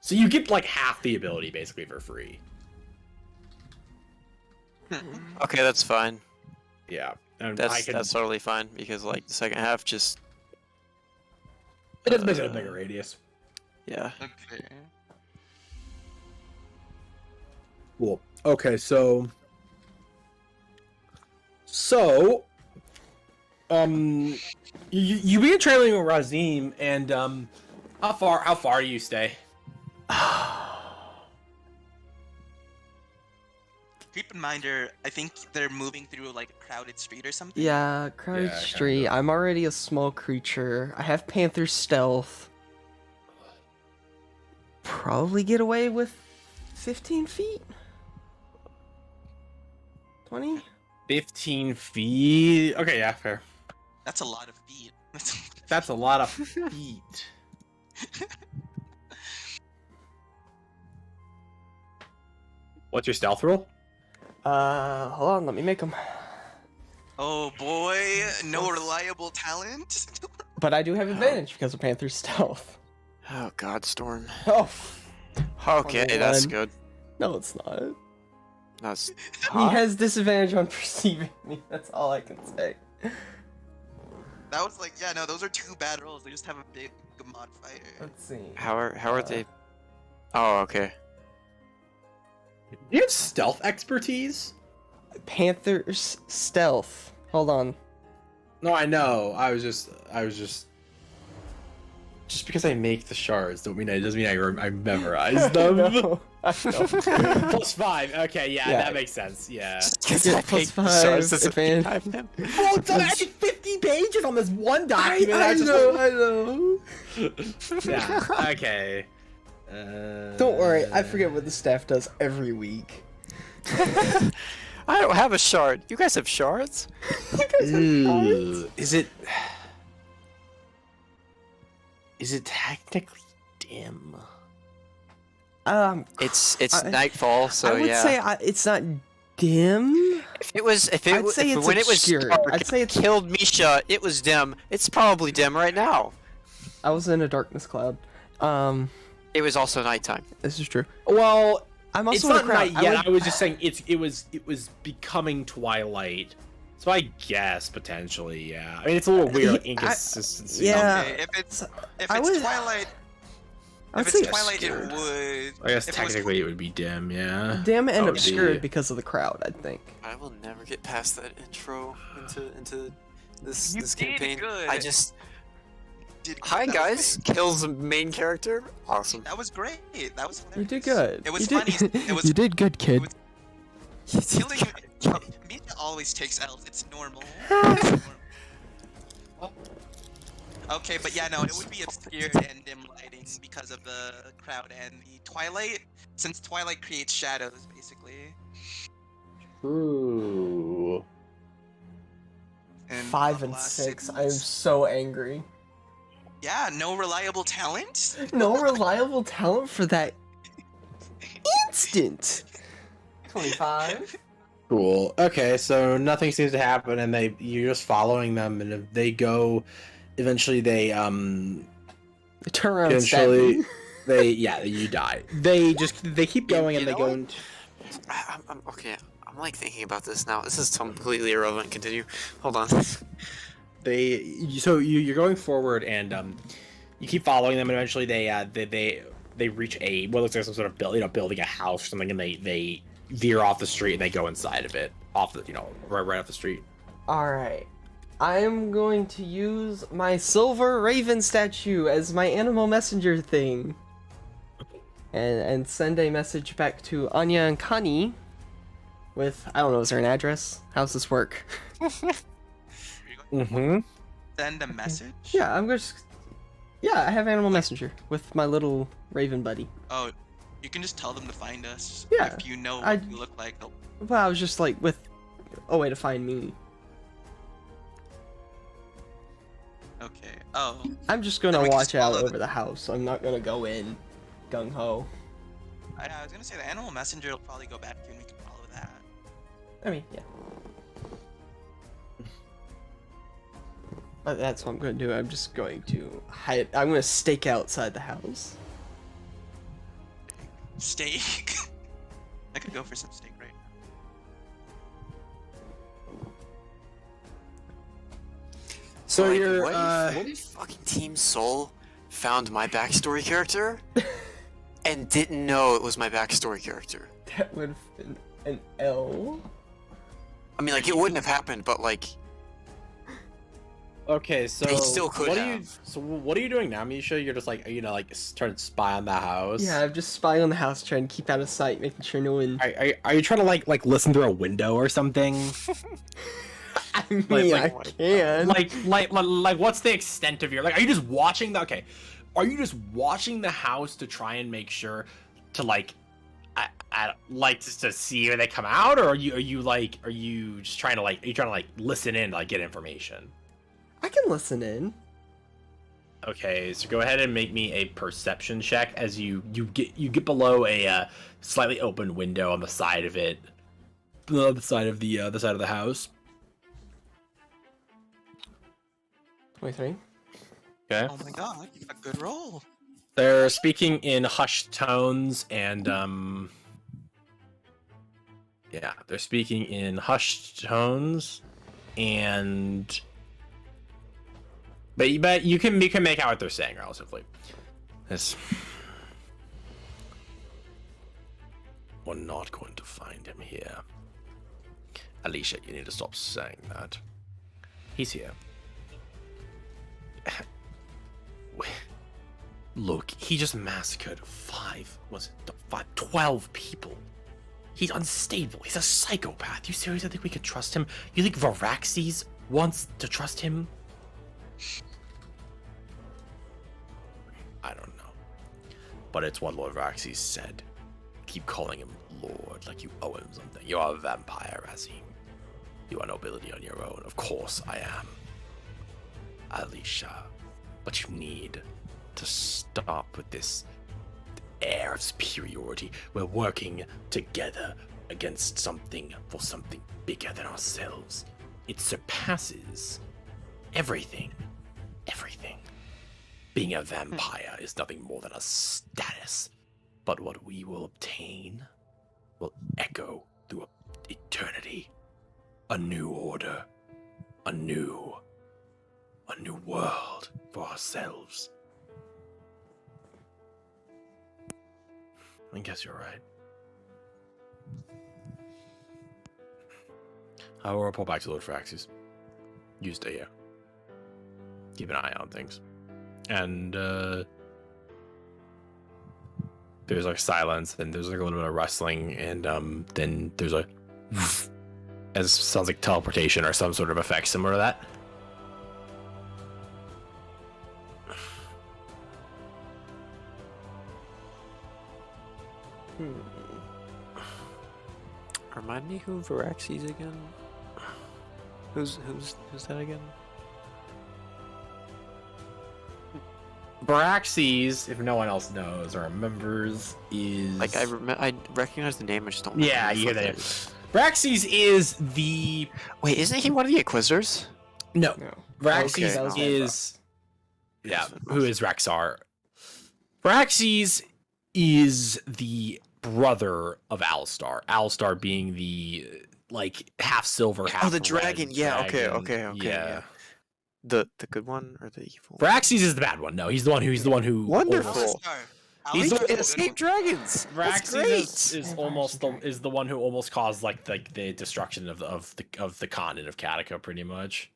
So you get like half the ability basically for free. Okay, that's fine. Yeah, and That's totally fine because like the second half just it does make it a bigger radius. yeah. Okay. Cool. Okay, so you begin trailing with Razim, and how far do you stay? Keep in mind, I think they're moving through like a crowded street or something. Yeah, crowded Yeah, street. kinda. I'm already a small creature. I have Panther stealth. Probably get away with 15 feet? 20? 15 feet. Okay, yeah, fair. That's a lot of feet. That's a lot of feet. What's your stealth roll? Hold on, let me make them. Oh boy, no reliable talent. But I do have advantage because of Panther stealth. Oh God, Storm. Oh, Okay, that's 21. good. no, it's not. That's He has disadvantage on perceiving me. That's all I can say. That was like, yeah, no, those are 2 bad rolls. They just have a big modifier. Let's see. how are they? Oh, okay. You have stealth expertise? Panther's stealth. Hold on. No, I know. I was just because I make the shards doesn't mean I memorize them. No, I know. +5. Okay, yeah, Yeah. that makes sense. Yeah. Yeah, +5 advantage. Well, it's on actually 50 pages on this one document. I know. Yeah. Okay. Don't worry, I forget what the staff does every week. I don't have a shard. You guys have shards? Is it technically dim? It's I- nightfall, so I would yeah. say it's not dim. If it was, I'd say it's when it was obscured. dark, I'd say it's- killed Misha, it was dim. It's probably dim right now. I was in a darkness cloud. It was also nighttime. This is true. Well, I'm it's also in a not crowd. night yet. I was just saying it was becoming twilight. So I guess potentially, yeah. I mean, it's a little weird inconsistency. yeah. Okay, if it's I would- Twilight, I'd if say it's Twilight, it obscured. would. I guess if it was- technically it would be dim, yeah. dim and Oh, obscured yeah. because of the crowd, I think. I will never get past that intro into this You this did campaign. good. I just Did good, hi that was guys, great. kills the main character. Awesome. That was great. That was You hilarious. did good. It was you funny. Did, It was you did good, kid. was- killing. Misha always takes L's. It's normal. Okay, but yeah, no, it would be obscured and dim lighting because of the crowd and the twilight, since twilight creates shadows, basically. Ooh. And 5 blah, and blah, 6. I am signals. so angry. Yeah, no reliable talent. No reliable talent for that instant. 25. Cool. Okay, so nothing seems to happen, and you're just following them, and if they go, eventually they Turn around and stab me. Eventually, you die. They keep going and You they know go what? into. I'm okay. I'm like thinking about this now. This is completely irrelevant. Continue. Hold on. You're going forward and you keep following them and eventually they reach what looks like some sort of building a house or something and they veer off the street and they go inside of it off the right off the street. All right. I'm going to use my silver raven statue as my animal messenger thing. And send a message back to Anya and Connie with, I don't know, is there an address? How's this work? Mm-hmm. Send a message? Yeah, I have animal messenger with my little raven buddy. Oh, you can just tell them to find us. Yeah, If you know what we look like, they'll... Well, I was just like with a way to find me. Okay. Oh. I'm just gonna watch out over the house. I'm not gonna go in gung ho. I was gonna say the animal messenger will probably go back to you and we can follow that. I mean, yeah. But that's what I'm gonna do. I'm just going to hide. I'm gonna stake outside the house. Steak? I could go for some steak right now. So like, you're what if fucking Team Soul found my backstory character and didn't know it was my backstory character? That would have been an L. I mean, like, it wouldn't have happened, but like, okay. So they still could have. What are you doing now, Misha? You're just like trying to spy on the house. Yeah, I'm just spying on the house, trying to keep out of sight, making sure no one. Are you trying to like listen through a window or something? I mean, I can. Like, what's the extent of your are you just watching the? Okay, are you just watching the house to try and make sure to just to see when they come out, or are you just trying to listen in to get information? I can listen in. Okay, so go ahead and make me a perception check as you get below a slightly open window on the side of it, the side of the house. 23. Okay. Oh my god, a good roll. They're speaking in hushed tones and yeah, they're speaking in hushed tones and but you can make out what they're saying relatively. This we're not going to find him here. Alicia, you need to stop saying that. He's here. Look, he just massacred 12 people. He's unstable. He's a psychopath. You seriously think we could trust him? You think Varaxes wants to trust him? I don't know. But it's what Lord Varaxes said. Keep calling him Lord like you owe him something. You are a vampire, Razim. You are nobility on your own. Of course I am. Alicia. But you need to stop with this air of superiority. We're working together against something for something bigger than ourselves. It surpasses everything. Everything. Being a vampire is nothing more than a status. But what we will obtain will echo through eternity. A new order. A new world for ourselves. I guess you're right. I will report back to Lord Varaxes. You stay here. Keep an eye on things. And there's silence, then there's a little bit of rustling, and then there's a as sounds like teleportation or some sort of effect similar to that. Remind me who Varaxes again? Who's that again? Varaxes, if no one else knows or remembers, is Like I recognize the name, I just don't. Yeah, you hear the name. Varaxes is the Wait, isn't he one of the Inquisitors? no. No. Varaxes Okay. is who is Rexar? Varaxes is the brother of Alistar. Alistar being the like half silver, half the red dragon. Yeah. Okay. dragon. Yeah. The good one or the evil? Varaxes is the bad one. No, he's the one who Wonderful. Alistar. He's the Alistar's one- the Escape good one. dragons. That's Varaxes great. is almost the one who almost caused like the destruction of the continent of Katika, pretty much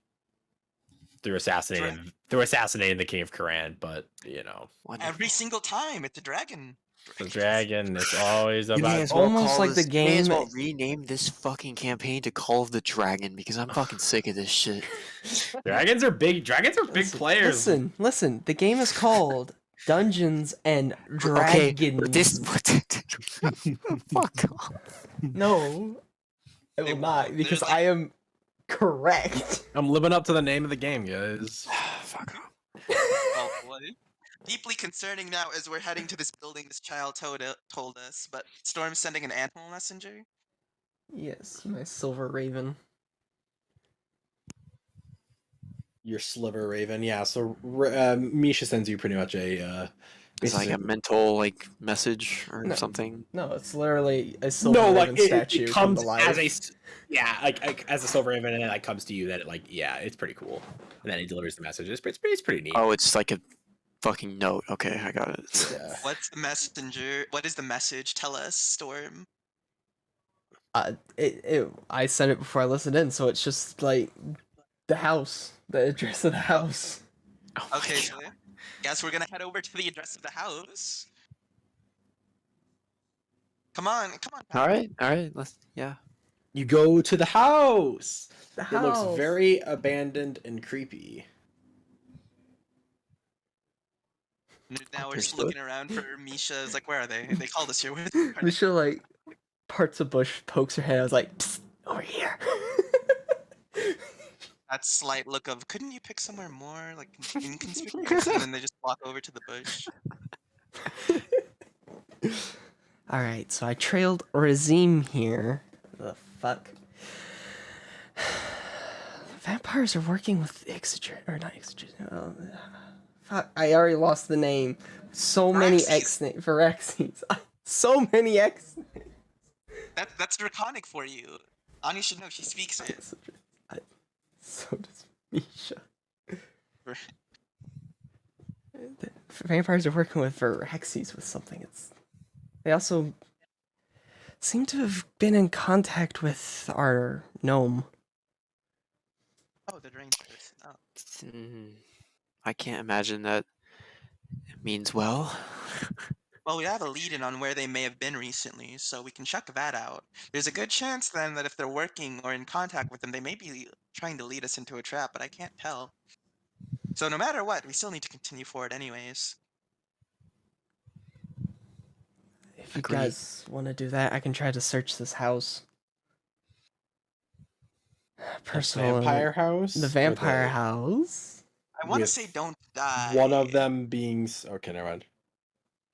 through assassinating the king of Karan. But you know, Every single time, it's a dragon. the dragon is always You may about. as well Almost call like the this, you may as game- well rename this fucking campaign to Call of the Dragon because I'm fucking sick of this shit. Dragons are big players. Listen. The game is called Dungeons and Okay, Dragons. this fuck off. No, I They will not won't. because There's, I am correct. I'm living up to the name of the game, guys. Fuck off. Oh boy. Deeply concerning now as we're heading to this building this child told us, but Storm's sending an animal messenger? Yes, my silver raven. Your sliver raven, yeah. So Misha sends you pretty much a. It's like a mental like message or No. something. No, it's literally a silver no, like raven statue it come comes to life. as like as a silver raven, and it like comes to you. That it's pretty cool. And then he delivers the message. It's pretty neat. Oh, it's like a fucking note. Okay, I got it. Yeah. What's the messenger? What is the message? Tell us, Storm. I sent it before I listened in, so it's just like the house, the address of the house. Oh my Okay, God. so guess we're gonna head over to the address of the house. Come on. All right. Yeah. You go to the house. The It house. looks very abandoned and creepy. Now we're just Understood. looking around for Misha's. Like, where are they? They called us here. Where Misha like parts a bush, pokes her head. I was like, psst, over here. That slight look of, couldn't you pick somewhere more like inconspicuous? And then they just walk over to the bush. All right, so I trailed Razim here. The fuck. Vampires are working with Exogen, or not Exogen. Fuck, I already lost the name. So many Varaxes. X names. Varaxes. So many X names. That's draconic for you. Anya should know. She speaks it. So does Misha. The vampires are working with Varaxes with something. They also seem to have been in contact with our gnome. Oh, the drain person. Oh. I can't imagine that it means well. Well, we have a lead-in on where they may have been recently, so we can check that out. There's a good chance then that if they're working or in contact with them, they may be trying to lead us into a trap, but I can't tell. So no matter what, we still need to continue forward anyways. If you Agreed. guys want to do that, I can try to search this house. Personal Vampire house. The Or vampire house. I want to With say don't die. One of them being okay. Never mind.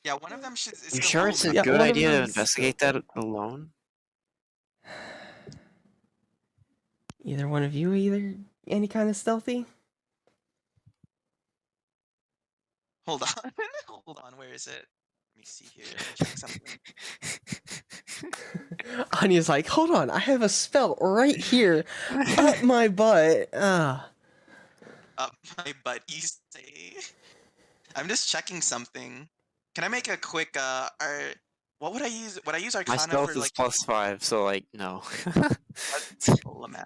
Yeah, one of them should. Is You still sure it's a alive. Yeah, good one of idea to them's investigate that alone? Either one of you, any kind of stealthy? Hold on. Hold on. Where is it? Let me see here. Let me check something. Anya's like, hold on, I have a spell right here up my butt. Up my butt, you say. I'm just checking something. Can I make a quick what would I use? Would I use My Arcana stealth for is like +5, so like no. Lamar?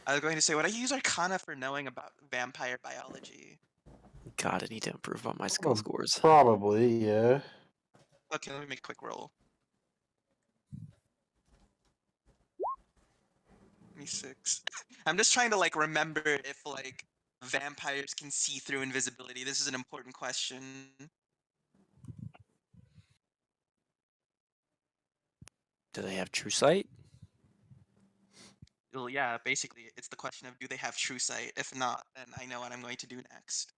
I was going to say, would I use Arcana for knowing about vampire biology? God, I need to improve on my skill scores. Probably, yeah. Okay, let me make a quick roll. Me 6. I'm just trying to like remember if like vampires can see through invisibility. This is an important question. Do they have true sight? Well, yeah, basically, it's the question of do they have true sight? If not, then I know what I'm going to do next.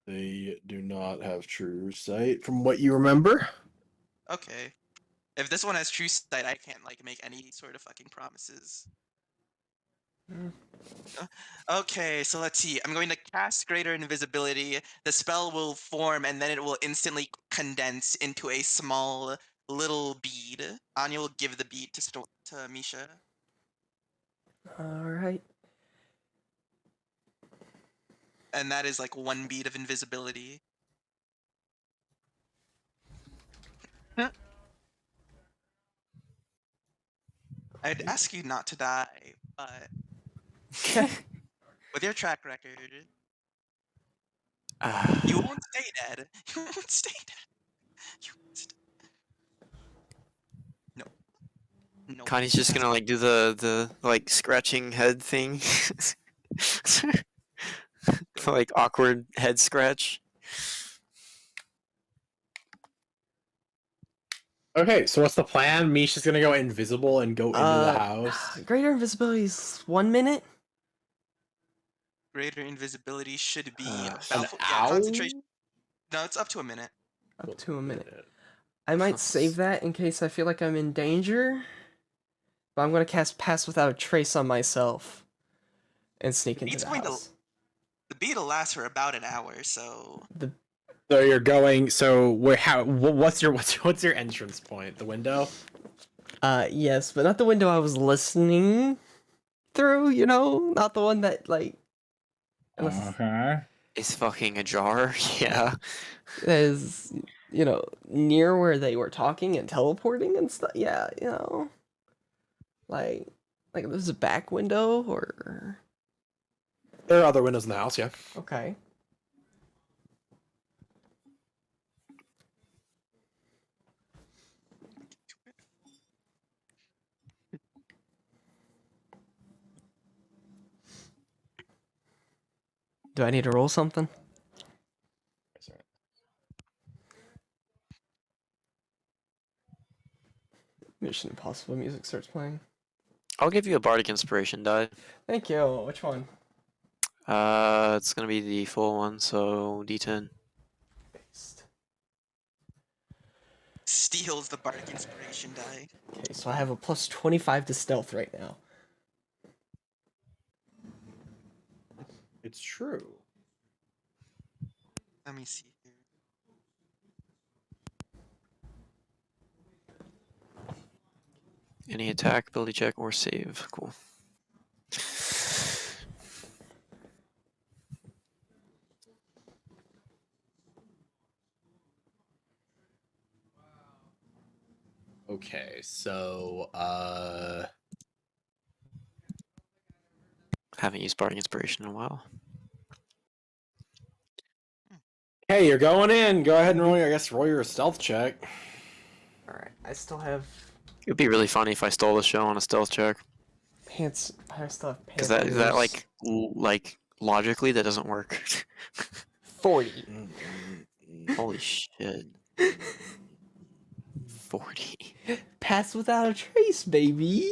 They do not have true sight, from what you remember. Okay. If this one has true sight, I can't like make any sort of fucking promises. Okay, so let's see. I'm going to cast Greater Invisibility. The spell will form, and then it will instantly condense into a small little bead. Anya will give the bead to Misha. Alright. And that is like 1 bead of invisibility. I'd ask you not to die, but with your track record, you won't stay dead. You won't stay dead. You won't stay... No. No. Connie's just gonna like do the like scratching head thing. Like awkward head scratch. Okay, so what's the plan? Misha's gonna go invisible and go into the house. Greater invisibility is 1 minute. Greater invisibility should be An about hour? concentration. No, it's up to a minute. Up to a minute. I might save that in case I feel like I'm in danger. But I'm gonna cast Pass Without a Trace on myself. And sneak into It's the going to- house. The bead will last for about an hour, so So you're going. So what's your entrance point? The window. Yes, but not the window I was listening through, you know? Not the one that, like... Unless Okay. Is fucking ajar. Yeah. is, you know, near where they were talking and teleporting and stuff. Yeah, you know. Like there's a back window, or... There are other windows in the house. Yeah. Okay. Do I need to roll something? Mission Impossible music starts playing. I'll give you a bardic inspiration die. Thank you. Which one? It's gonna be the full one, so D10. Based. steals the bardic inspiration die. Okay, so I have a plus 25 to stealth right now. It's true. Let me see here. Any attack, ability check, or save. Cool. Okay, so Haven't used bardic inspiration in a while. hey, you're going in. Go ahead and roll your stealth check. Alright, I still have It would be really funny if I stole the show on a stealth check. pants. I still have pants. Because that like logically that doesn't work. 40. Holy shit. 40. Pass without a trace, baby.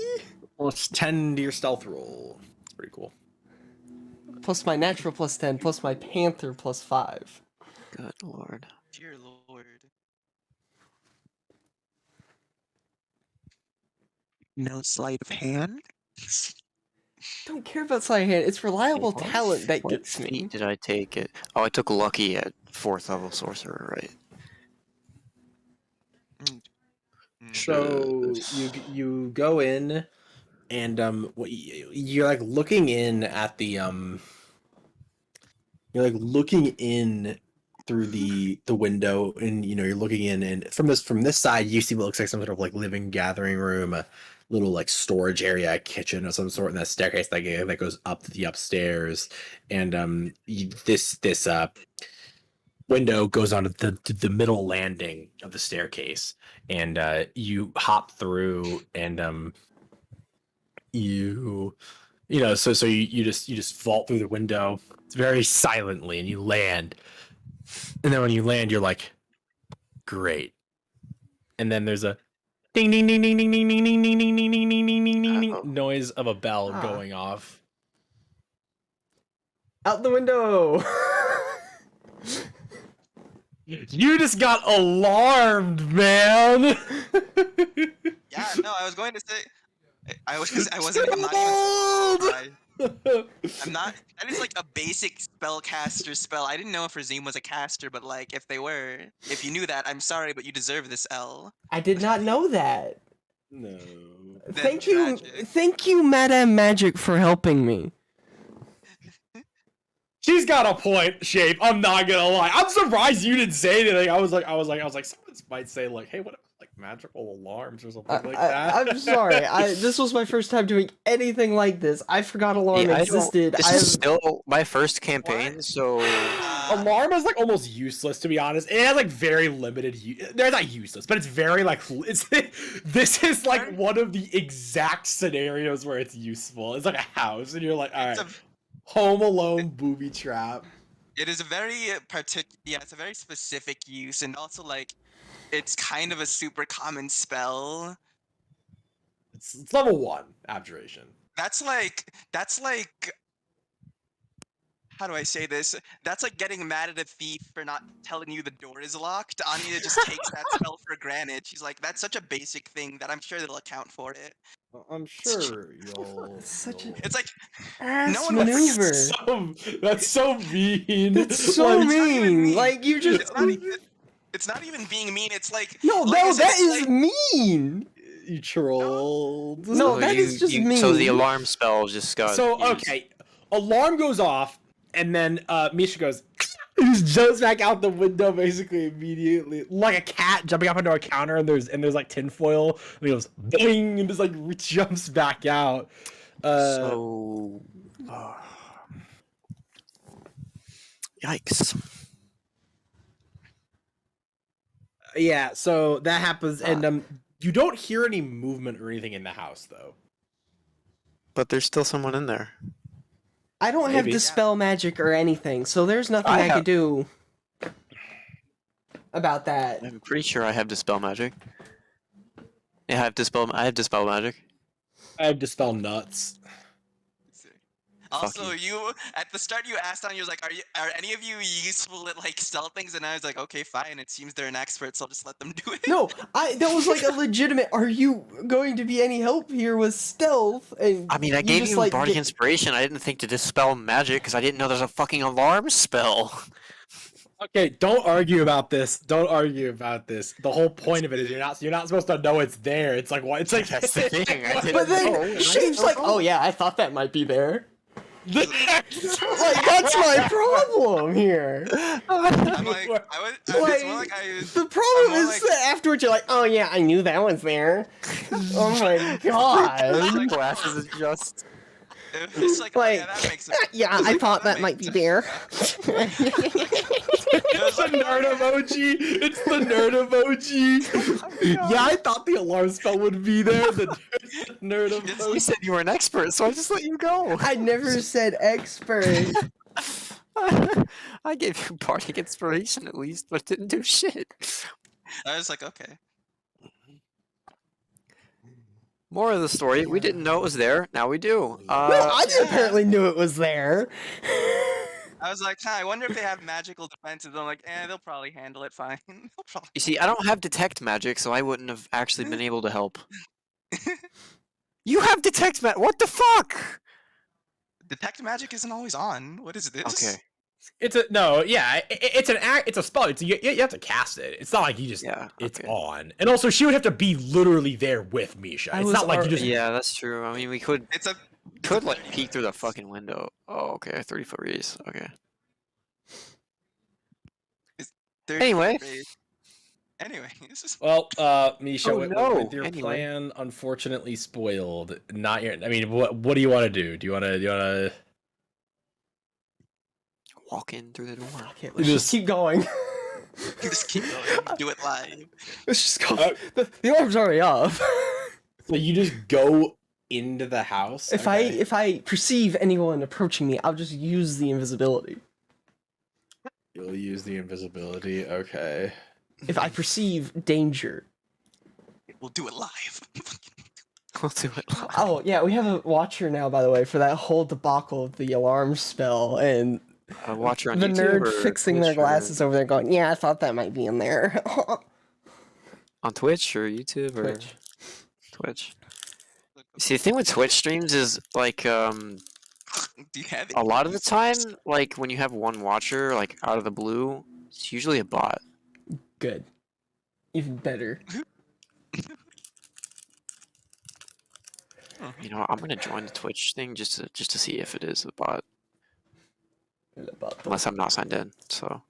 Well, it's 10 to your stealth roll. It's pretty cool. Plus my natural plus 10, plus my panther plus 5. Good lord. Dear Lord. No sleight of hand? Don't care about sleight of hand. It's reliable What talent that what gets me. feat did I take it? Oh, I took lucky at 4th level sorcerer, right? So you go in, and you're like looking in at the you're like looking in through the window, and you're looking in, and from this side you see what looks like some sort of like living gathering room, a little like storage area, a kitchen of some sort, and that staircase that goes up to the upstairs, and this window goes onto the middle landing of the staircase, and you hop through, and you just vault through the window very silently, and you land. And then when you land, you're like, great. And then there's a ding ding ding ding ding ding ding ding ding ding ding ding ding ding ding ding ding noise of a bell going off. Out the window! You just got alarmed, man. Yeah, no, I was going to say. I wasn't. I'm not even. I'm not. That is like a basic spellcaster spell. I didn't know if Razim was a caster, but like if they were, if you knew that, I'm sorry, but you deserve this L. I did not know that. No. Then tragic. Thank you, Madame Magic, for helping me. She's got a point, Shape. I'm not gonna lie. I'm surprised you didn't say anything. I was like, someone might say like, hey, what like magical alarms or something like that. I'm sorry. This was my first time doing anything like this. I forgot alarm existed. This is still my first campaign, so alarm is like almost useless, to be honest. It has like very limited. They're not useless, but it's very like it's. This is like one of the exact scenarios where it's useful. It's like a house, and you're like, all right. Home Alone booby trap. It is a very it's a very specific use, and also like, it's kind of a super common spell. It's level 1 abjuration. That's like, how do I say this? That's like getting mad at a thief for not telling you the door is locked. Anya just takes that spell for granted. She's like, that's such a basic thing that I'm sure they'll account for it. I'm sure you'll. It's like ass no one maneuver. That's so mean. That's so mean. Like you just. It's not even being mean. It's like no, that is mean. You trolled. No, that is just mean. So the alarm spell just got. So okay, alarm goes off, and then Misha goes. He just jumps back out the window basically immediately, like a cat jumping up onto a counter, and there's like tinfoil, and he goes bing, and just like jumps back out. Yikes. Yeah, so that happens, and you don't hear any movement or anything in the house though. But there's still someone in there. I don't have dispel magic or anything, so there's nothing I could do about that. I'm pretty sure I have dispel magic. Yeah, I have dispel magic. I have dispel nuts. Also, you at the start you asked on, you was like, are any of you useful at like stealth things? And I was like, okay, fine. It seems they're an expert, so I'll just let them do it. No, that was like a legitimate. Are you going to be any help here with stealth? And I mean, I gave you bardic inspiration. I didn't think to dispel magic because I didn't know there's a fucking alarm spell. Okay, don't argue about this. Don't argue about this. The whole point of it is you're not supposed to know it's there. It's like what? It's like that's the thing. But then Shane's like, oh yeah, I thought that might be there. Like that's my problem here. I'm like, the problem is that afterwards you're like, oh yeah, I knew that was there. Oh my god. Glasses is just. It's like, oh, yeah, that makes sense. Yeah, I thought that might be there. It's the nerd emoji. It's the nerd emoji. Oh, yeah, I thought the alarm spell would be there. The nerd emoji. You said you were an expert, so I just let you go. I never said expert. I gave you bardic inspiration at least, but it didn't do shit. I was like, okay. More of the story. We didn't know it was there. Now we do. Well, I apparently knew it was there. I was like, I wonder if they have magical defenses. I'm like, they'll probably handle it fine. You see, I don't have detect magic, so I wouldn't have actually been able to help. You have detect magic. What the fuck? Detect magic isn't always on. What is this? Okay. It's a spell. You have to cast it. It's not like you just it's on. And also, she would have to be literally there with Misha. It's not like you just. Yeah, that's true. I mean, we could. Could like peek through the fucking window. Oh, okay, 30-foot radius. Okay. Anyway. Well, Misha, with your Anyway. plan unfortunately spoiled. Not your. I mean, what do you want to do? Do you want to? Walk in through the door. Okay, let's just keep going. Just keep going. Do it live. Let's just go. The alarm's already off. So you just go into the house? If I perceive anyone approaching me, I'll just use the invisibility. You'll use the invisibility, okay. If I perceive danger. We'll do it live. We'll do it live. Oh, yeah, we have a watcher now, by the way, for that whole debacle of the alarm spell, and watcher on the YouTube nerd fixing their glasses over there going, yeah, I thought that might be in there. On Twitch or YouTube or Twitch. See, the thing with Twitch streams is like Do you have A any lot of the users? time, like when you have one watcher, like out of the blue, it's usually a bot. Good. Even better. You know, I'm gonna join the Twitch thing just to see if it is a bot, unless I'm not signed in. So,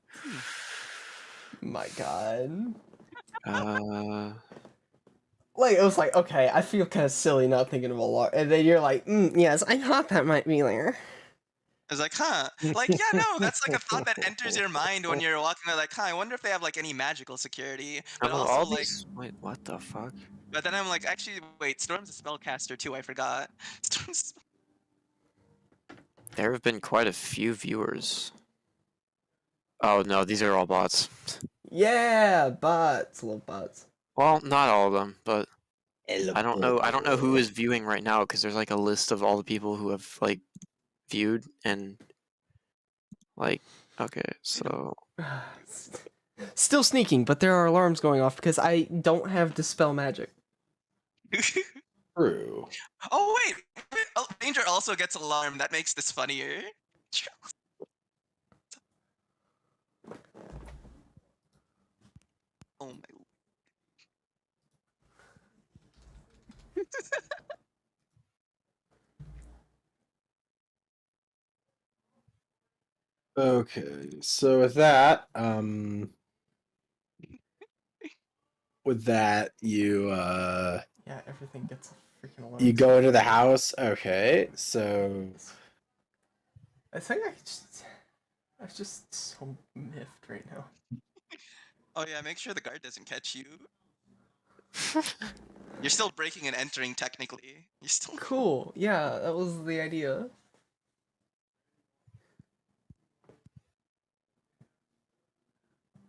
My God. uh, Like, it was like, okay, I feel kind of silly not thinking of a lot. And then you're like, yes, I thought that might be there. I was like, huh. Like, yeah, no, that's like a thought that enters your mind when you're walking around, like, huh, I wonder if they have like any magical security. But some of also all like, these. Wait, what the fuck? but then I'm like, actually, wait, Storm's a spellcaster too. I forgot. Storm's. There have been quite a few viewers. Oh no, these are all bots. Yeah, bots. Love bots. Well, not all of them, but El I don't know. I don't know who Bobo. is viewing right now because there's like a list of all the people who have like viewed and like. Okay, so Still sneaking, but there are alarms going off because I don't have Dispel Magic. True. Oh wait, oh, Danger also gets alarmed. That makes this funnier. Oh my. Okay, so with that you Yeah, everything gets a freaking alarm. you go into the house. Okay, so I think I'm just so miffed right now. Oh yeah, make sure the guard doesn't catch you. You're still breaking and entering technically. You're still. Cool. Yeah, that was the idea.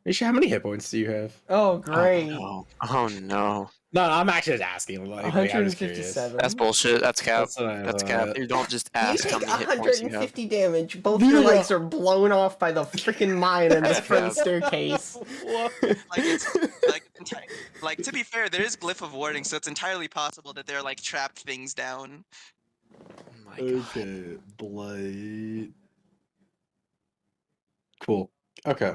Misha, how many hit points do you have? Oh, oh great. no, oh no, No, I'm actually just asking. Like, I'm just curious. 157. that's bullshit. That's cap. That's what I That's cap. thought. You don't just You ask how take many hit points you have. 150 damage. Both Dude, your yeah. legs are blown off by the freaking mine in the That's front cap. staircase. Like it's like like to be fair, there is glyph of warding, so it's entirely possible that they're like trapped things down. Oh my god. Okay, Blight. Cool. Okay.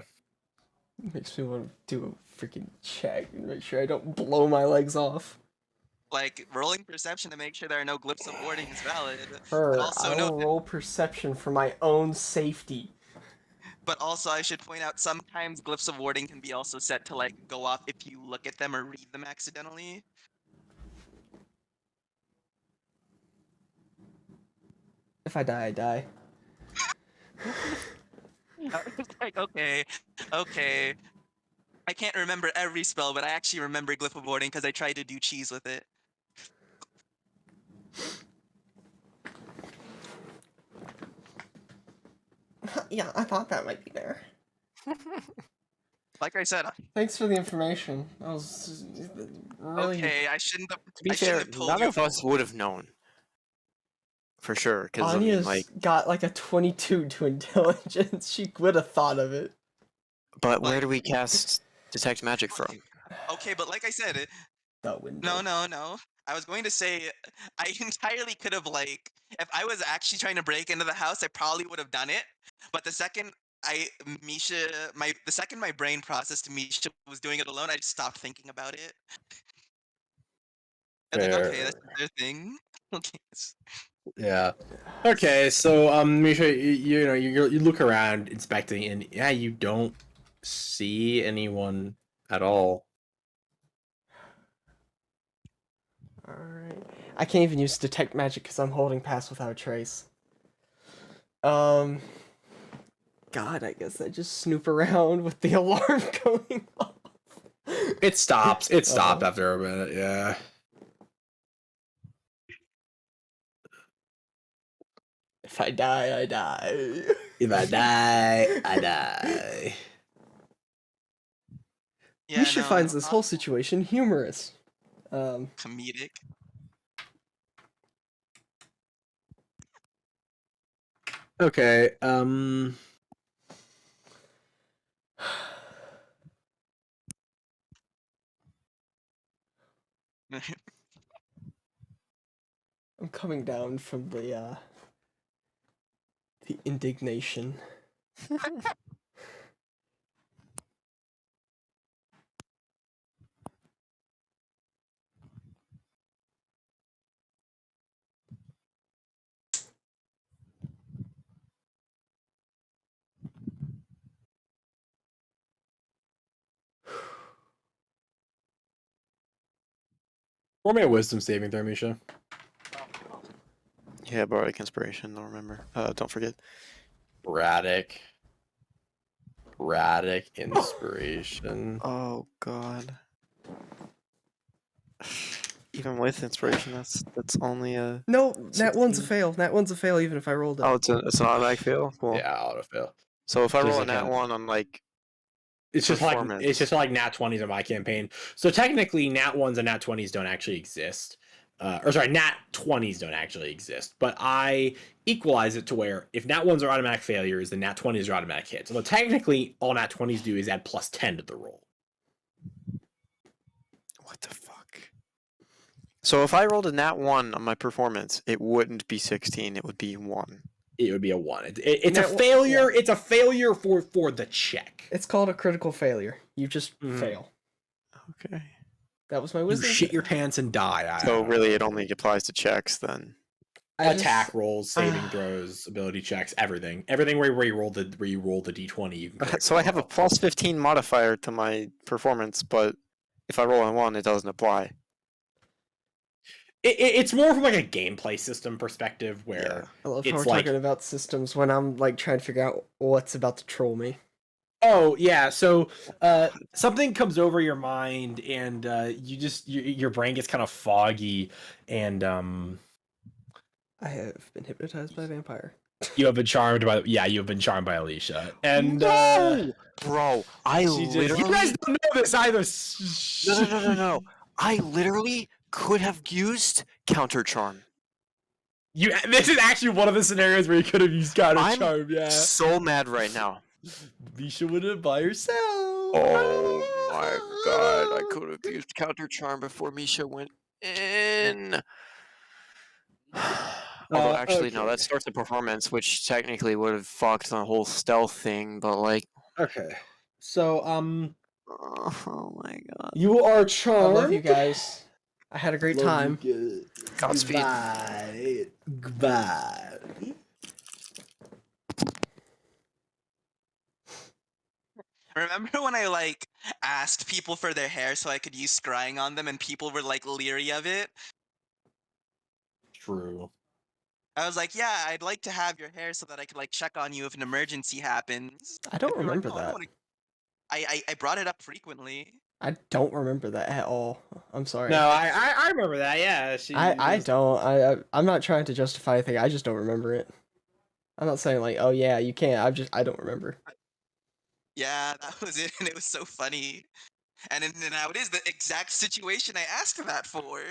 Makes me want to do a freaking check and make sure I don't blow my legs off. Like rolling perception to make sure there are no glyphs of warding is valid. Her, Also I note will that- roll perception for my own safety. But also I should point out sometimes glyphs of warding can be also set to like go off if you look at them or read them accidentally. If I die, I die. I was like, okay. I can't remember every spell, but I actually remember glyph of warding because I tried to do cheese with it. Yeah, I thought that might be there. Like I said, Thanks for the information. That was really... okay, I shouldn't have. To be I shouldn't fair, have told none you. of us would have known. For sure, because I Anya's mean, like, got like a 22 to intelligence. She would have thought of it. but where do we cast detect magic from? Okay, but like I said, That window. no. I was going to say I entirely could have like if I was actually trying to break into the house, I probably would have done it. But the second the second my brain processed Misha was doing it alone, I just stopped thinking about it. I was like, okay, Fair. that's their thing. Okay. Yeah. Okay, so Misha, you know, you look around inspecting, and yeah, you don't see anyone at all. Alright. I can't even use detect magic because I'm holding pass without a trace. God, I guess I just snoop around with the alarm going off. It stops. It stopped Uh-huh. after a minute. Yeah. If I die, I die. If I die, I die. Yeah, Misha no, finds this whole situation humorous. comedic. Okay. I'm coming down from the The indignation. Roll me a wisdom saving throw, Misha. Yeah, bardic inspiration. Don't remember. Don't forget. Radic inspiration. Oh God. Even with inspiration, that's only a. No, that one's a 16. fail. That one's a fail even if I rolled it. Oh, it's an automatic fail. Cool. Yeah, auto fail. So if I Just roll a like nat a- one on like It's just like performance. nat 20s in my campaign. So technically, nat 1s and nat 20s don't actually exist. Or sorry, nat 20s don't actually exist. But I equalize it to where if nat 1s are automatic failures, then nat 20s are automatic hits. So technically, all nat 20s do is add plus 10 to the roll. What the fuck? So if I rolled a nat 1 on my performance, it wouldn't be 16. It would be 1. It would be a 1. It's a Nat one- failure. It's a failure for the check. It's called a critical failure. You just Mhm. fail. Okay. That was my You wisdom. shit your pants and die. So really, it only applies to checks then. Attack rolls, saving throws, ability checks, everything. Everything where you roll the d20, you can correct So I have a roll. plus 15 modifier to my performance, but if I roll a 1, it doesn't apply. It's more from like a gameplay system perspective where I love how it's we're like, talking about systems when I'm like trying to figure out what's about to troll me. oh yeah, so something comes over your mind and your brain gets kind of foggy and I have been hypnotized by a vampire. you've been charmed by Alicia and No! Bro, I she just, literally. you guys don't know this either. No. I literally could have used counter charm. This is actually one of the scenarios where you could have used counter I'm charm. Yeah, so mad right now. Misha would have by herself. Oh my god, I could have used counter charm before Misha went in. Although actually no, that okay. starts the performance, which technically would have fucked the whole stealth thing, but like Okay. So oh my god. you are I charmed. love you guys. I had a great time. Godspeed. Goodbye. Remember when I like asked people for their hair so I could use scrying on them and people were like leery of it? True. I was like, yeah, I'd like to have your hair so that I could like check on you if an emergency happens. I don't And they were like, remember "No, I don't that. wanna-" I brought it up frequently. I don't remember that at all. I'm sorry. No, I remember that. Yeah, I don't. I'm not trying to justify anything. I just don't remember it. I'm not saying like, oh yeah, you can't. I don't remember. Yeah, that was it, and it was so funny. And then now it is the exact situation I asked that for.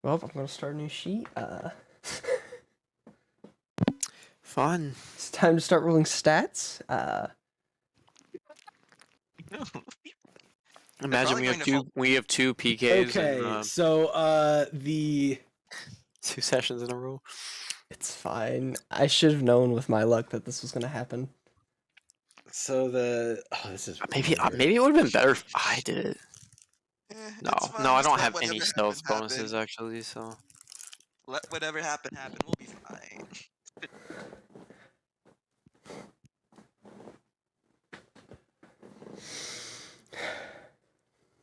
Well, I'm gonna start a new sheet. Fun. It's time to start rolling stats. Imagine probably we have two PKs Okay, and so the 2 sessions in a row. It's fine. I should have known with my luck that this was gonna happen. this is Maybe weird. maybe it would have been better if I did it. No, it's fine, no, I just don't let have whatever any happen, stealth happen. bonuses actually, so Let whatever happen, we'll be fine.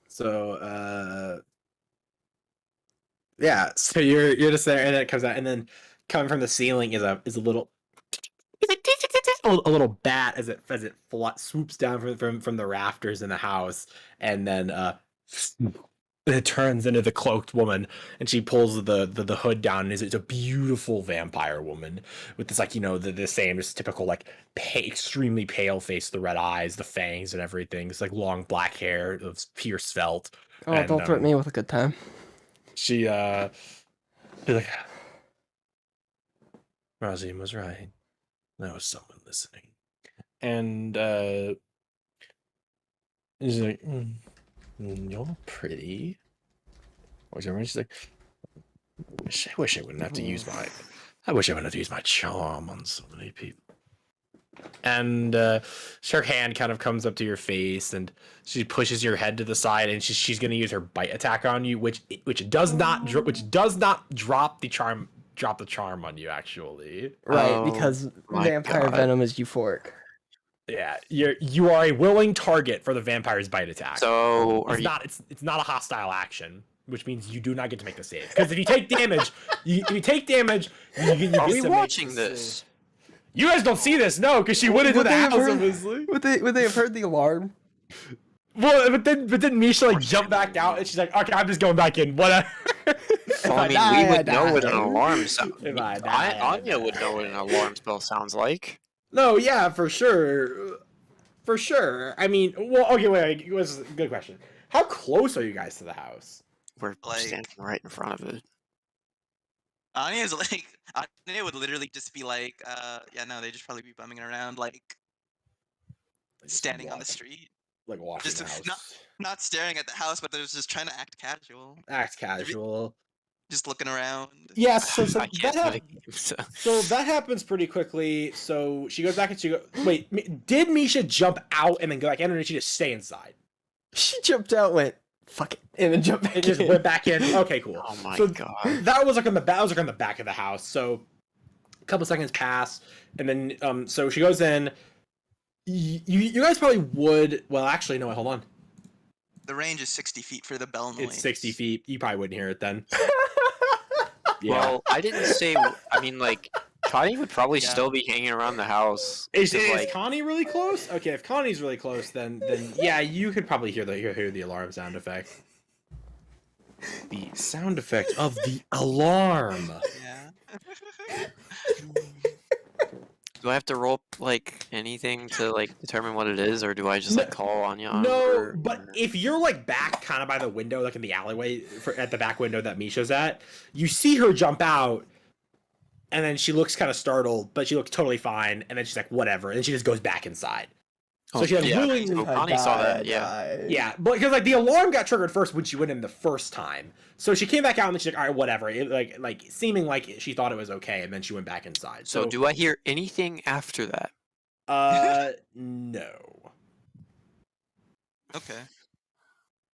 So yeah, so you're just there, and then it comes out, and then coming from the ceiling is a little a little bat as it swoops down from the rafters in the house, and then it turns into the cloaked woman, and she pulls the hood down, and it's a beautiful vampire woman with this, like, the same just typical, like, extremely pale face, the red eyes, the fangs and everything. It's like long black hair of pierced felt. Oh, And, don't threaten me with a good time. she's like, Razim was right. There was someone listening. And he's like, you're pretty. She's like, I wish I wouldn't have to use my. I wish I wouldn't have to use my charm on so many people. And her hand kind of comes up to your face, and she pushes your head to the side, and she's going to use her bite attack on you, which does not drop the charm on you actually. Right, Oh because my vampire God. venom is euphoric. Yeah, you are a willing target for the vampire's bite attack. So are it's you? it's not a hostile action, which means you do not get to make the save. Because if you take damage, you get to Are we make watching the this? save. You guys don't see this, no, because she went into Would the they have house. heard- Obviously. Would they have heard the alarm? Well, but then Misha like jumped back out, and she's like, "Okay, I'm just going back in. Whatever." Well, I mean, die, we would I know what die. an alarm sound. If I die, I Anya would know what an alarm spell sounds like. No, yeah, for sure, for sure. I mean, well, okay, wait. It was a good question. How close are you guys to the house? We're Like- standing right in front of it. Anya's like, Anya would literally just be like, yeah, no, they just probably be bumming around, like Just standing on the watch- street, like watching just the house. not staring at the house, but they're just trying to act casual, Act casual. just looking around. Yeah, so I can't play the game, so. So that happens pretty quickly. So she goes back and she goes, wait, did Misha jump out and then go back in, or did she just stay inside? She jumped out, went fuck it, and then jumped back It just in. went back in. Okay, cool. Oh my So God. that was like on the back of the house. So a couple seconds pass, and then so she goes in. You guys probably would. Well, actually, no. Wait, hold on. The range is 60 feet for the bell noise. It's 60 feet. You probably wouldn't hear it then. Yeah. Well, I didn't say. I mean, like, Connie would probably Yeah. still be hanging around the house. Is like, Connie really close? Okay, if Connie's really close, then yeah, you could probably hear the alarm sound effect. The sound effect of the alarm. Yeah. do I have to roll like anything to like determine what it is, or do I just like call Anya on No, her, but or- if you're like back kind of by the window, like in the alleyway at the back window that Misha's at, you see her jump out, and then she looks kind of startled, but she looks totally fine, and then she's like, whatever, and she just goes back inside. So Oh, she like, yeah, willingly, so Connie saw that, yeah. yeah, but because like the alarm got triggered first when she went in the first time, so she came back out and then she's like, all right, whatever, like seeming like she thought it was okay, and then she went back inside. So do I hear anything after that? No. Okay.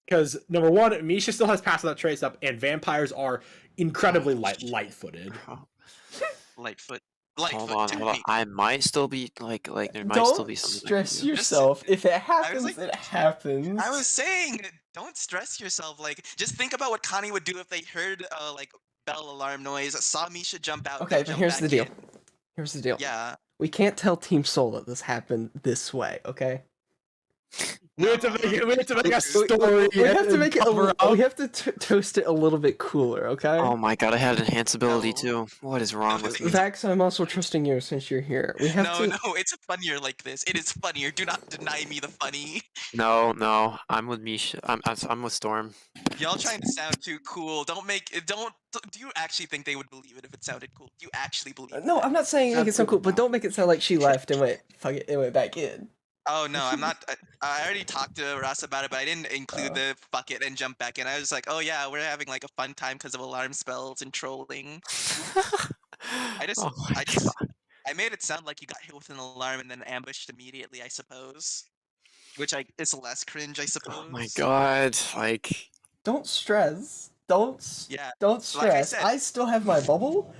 Because number one, Misha still has pass without trace up, and vampires are incredibly light-footed. Lightfoot. Hold Lightfoot. on. I might still be like there might still be Don't something. stress I can do. yourself. If it happens, like- it happens. I was saying, don't stress yourself. Like, just think about what Connie would do if they heard like bell alarm noise, saw Misha jump out. Okay, then but jump here's back the deal. in. Here's the deal. Yeah. We can't tell Team Soul that this happened this way, okay? We have to make it. We have to make a We story. have to make it. cover up. We have to toast it a little bit cooler, okay? Oh my God! I had enhanceability No. too. What is wrong with me? Vax, I'm also trusting you since you're here. We have No, to. no, it's funnier like this. It is funnier. Do not deny me the funny. No, I'm with Misha. I'm with Storm. Y'all trying to sound too cool. Don't make it. Don't. Do you actually think they would believe it if it sounded cool? Do you actually believe it? No, I'm not saying make it sound cool, but don't make it sound like she left and went fuck it and went back in. Oh no, I'm not. I already talked to Russ about it, but I didn't include the fuck it and jump back in. I was like, oh yeah, we're having like a fun time because of alarm spells and trolling. I just, Oh my I just, I made it sound like you got hit with an alarm and then ambushed immediately. I suppose, which is less cringe, I suppose. Oh my God! Like, Don't stress. Don't Yeah. don't Like I stress. said- I still have my bubble.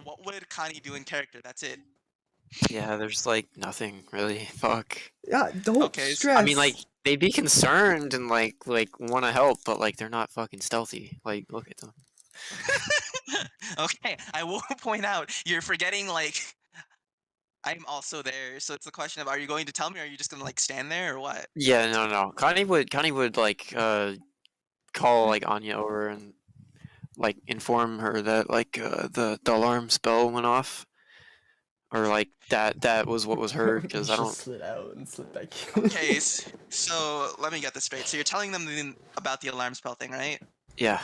What would Connie do in character? That's it. yeah, there's like nothing really. Fuck. Yeah, don't Okay, so- stress. I mean, like they'd be concerned and like want to help, but like they're not fucking stealthy. Like, look at them. Okay, I will point out you're forgetting like I'm also there, so it's the question of are you going to tell me or are you just gonna like stand there or what? Yeah, no. Connie would like call like Anya over and like inform her that like the alarm spell went off, or like that was what was heard because I She don't. slid out and slid back in. Okay, so let me get this straight. So you're telling them about the alarm spell thing, right? Yeah.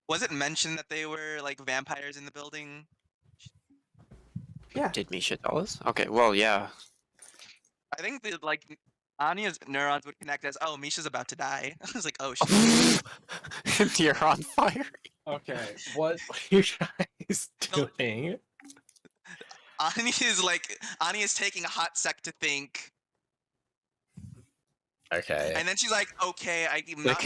Was it mentioned that they were like vampires in the building? Yeah. Did Misha tell us? Okay. Well, yeah. I think that like Anya's neurons would connect as, oh, Misha's about to die. I was like, oh shit. You're on fire. Okay, what are you guys doing? Anya's taking a hot sec to think. Okay. And then she's like, okay, I'm not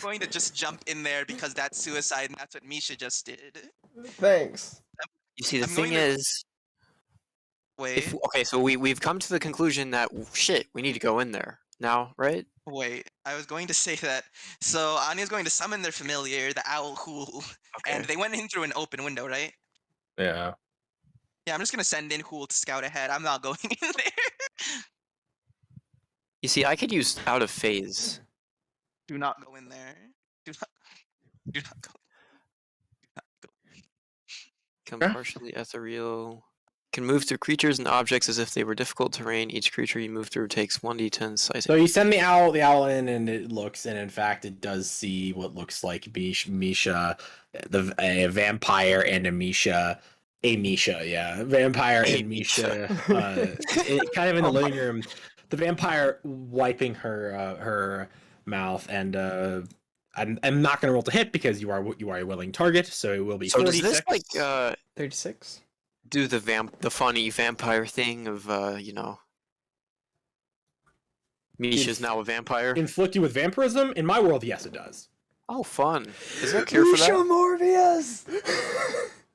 going to just jump in there because that's suicide and that's what Misha just did. Thanks. You see, the I'm thing going to- is, Wait, okay, so we've come to the conclusion that shit, we need to go in there now, right? wait. I was going to say that. So Anya's going to summon their familiar, the owl Hool, and Okay. they went in through an open window, right? Yeah. Yeah, I'm just gonna send in Hool to scout ahead. I'm not going in there. You see, I could use out of phase. Do not go in there. Do not go. Do not go. Become Yeah. partially ethereal. Can move through creatures and objects as if they were difficult terrain. Each creature you move through takes 1d10 sight. So you send the owl in, and it looks, and in fact, it does see what looks like Misha, a vampire, and a Misha, yeah, vampire A and Misha, kind of in the living room. The vampire wiping her mouth, and I'm not going to roll to hit because you are a willing target, so it will be. So 46. does this like 36. do the funny vampire thing of Misha's now a vampire? inflict you with vampirism? In my world, yes, it does. Oh, fun! Is there a cure for that? Morbius!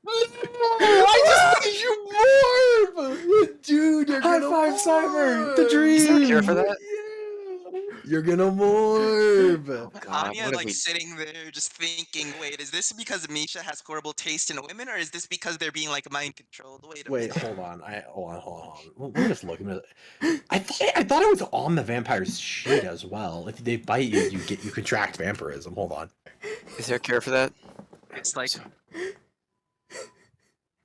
I just made you morph! Dude, you're High gonna five, Cyber! The morph! dream! Is there a cure for that? You're gonna morph! God, Anya what have we- sitting there just thinking, wait, is this because Misha has horrible taste in women, or is this because they're being like mind controlled? Wait a Wait, minute. hold on. Hold on. Let me just look. I thought it was on the vampire's sheet as well. If they bite you, you contract vampirism. Hold on. Is there a cure for that? It's like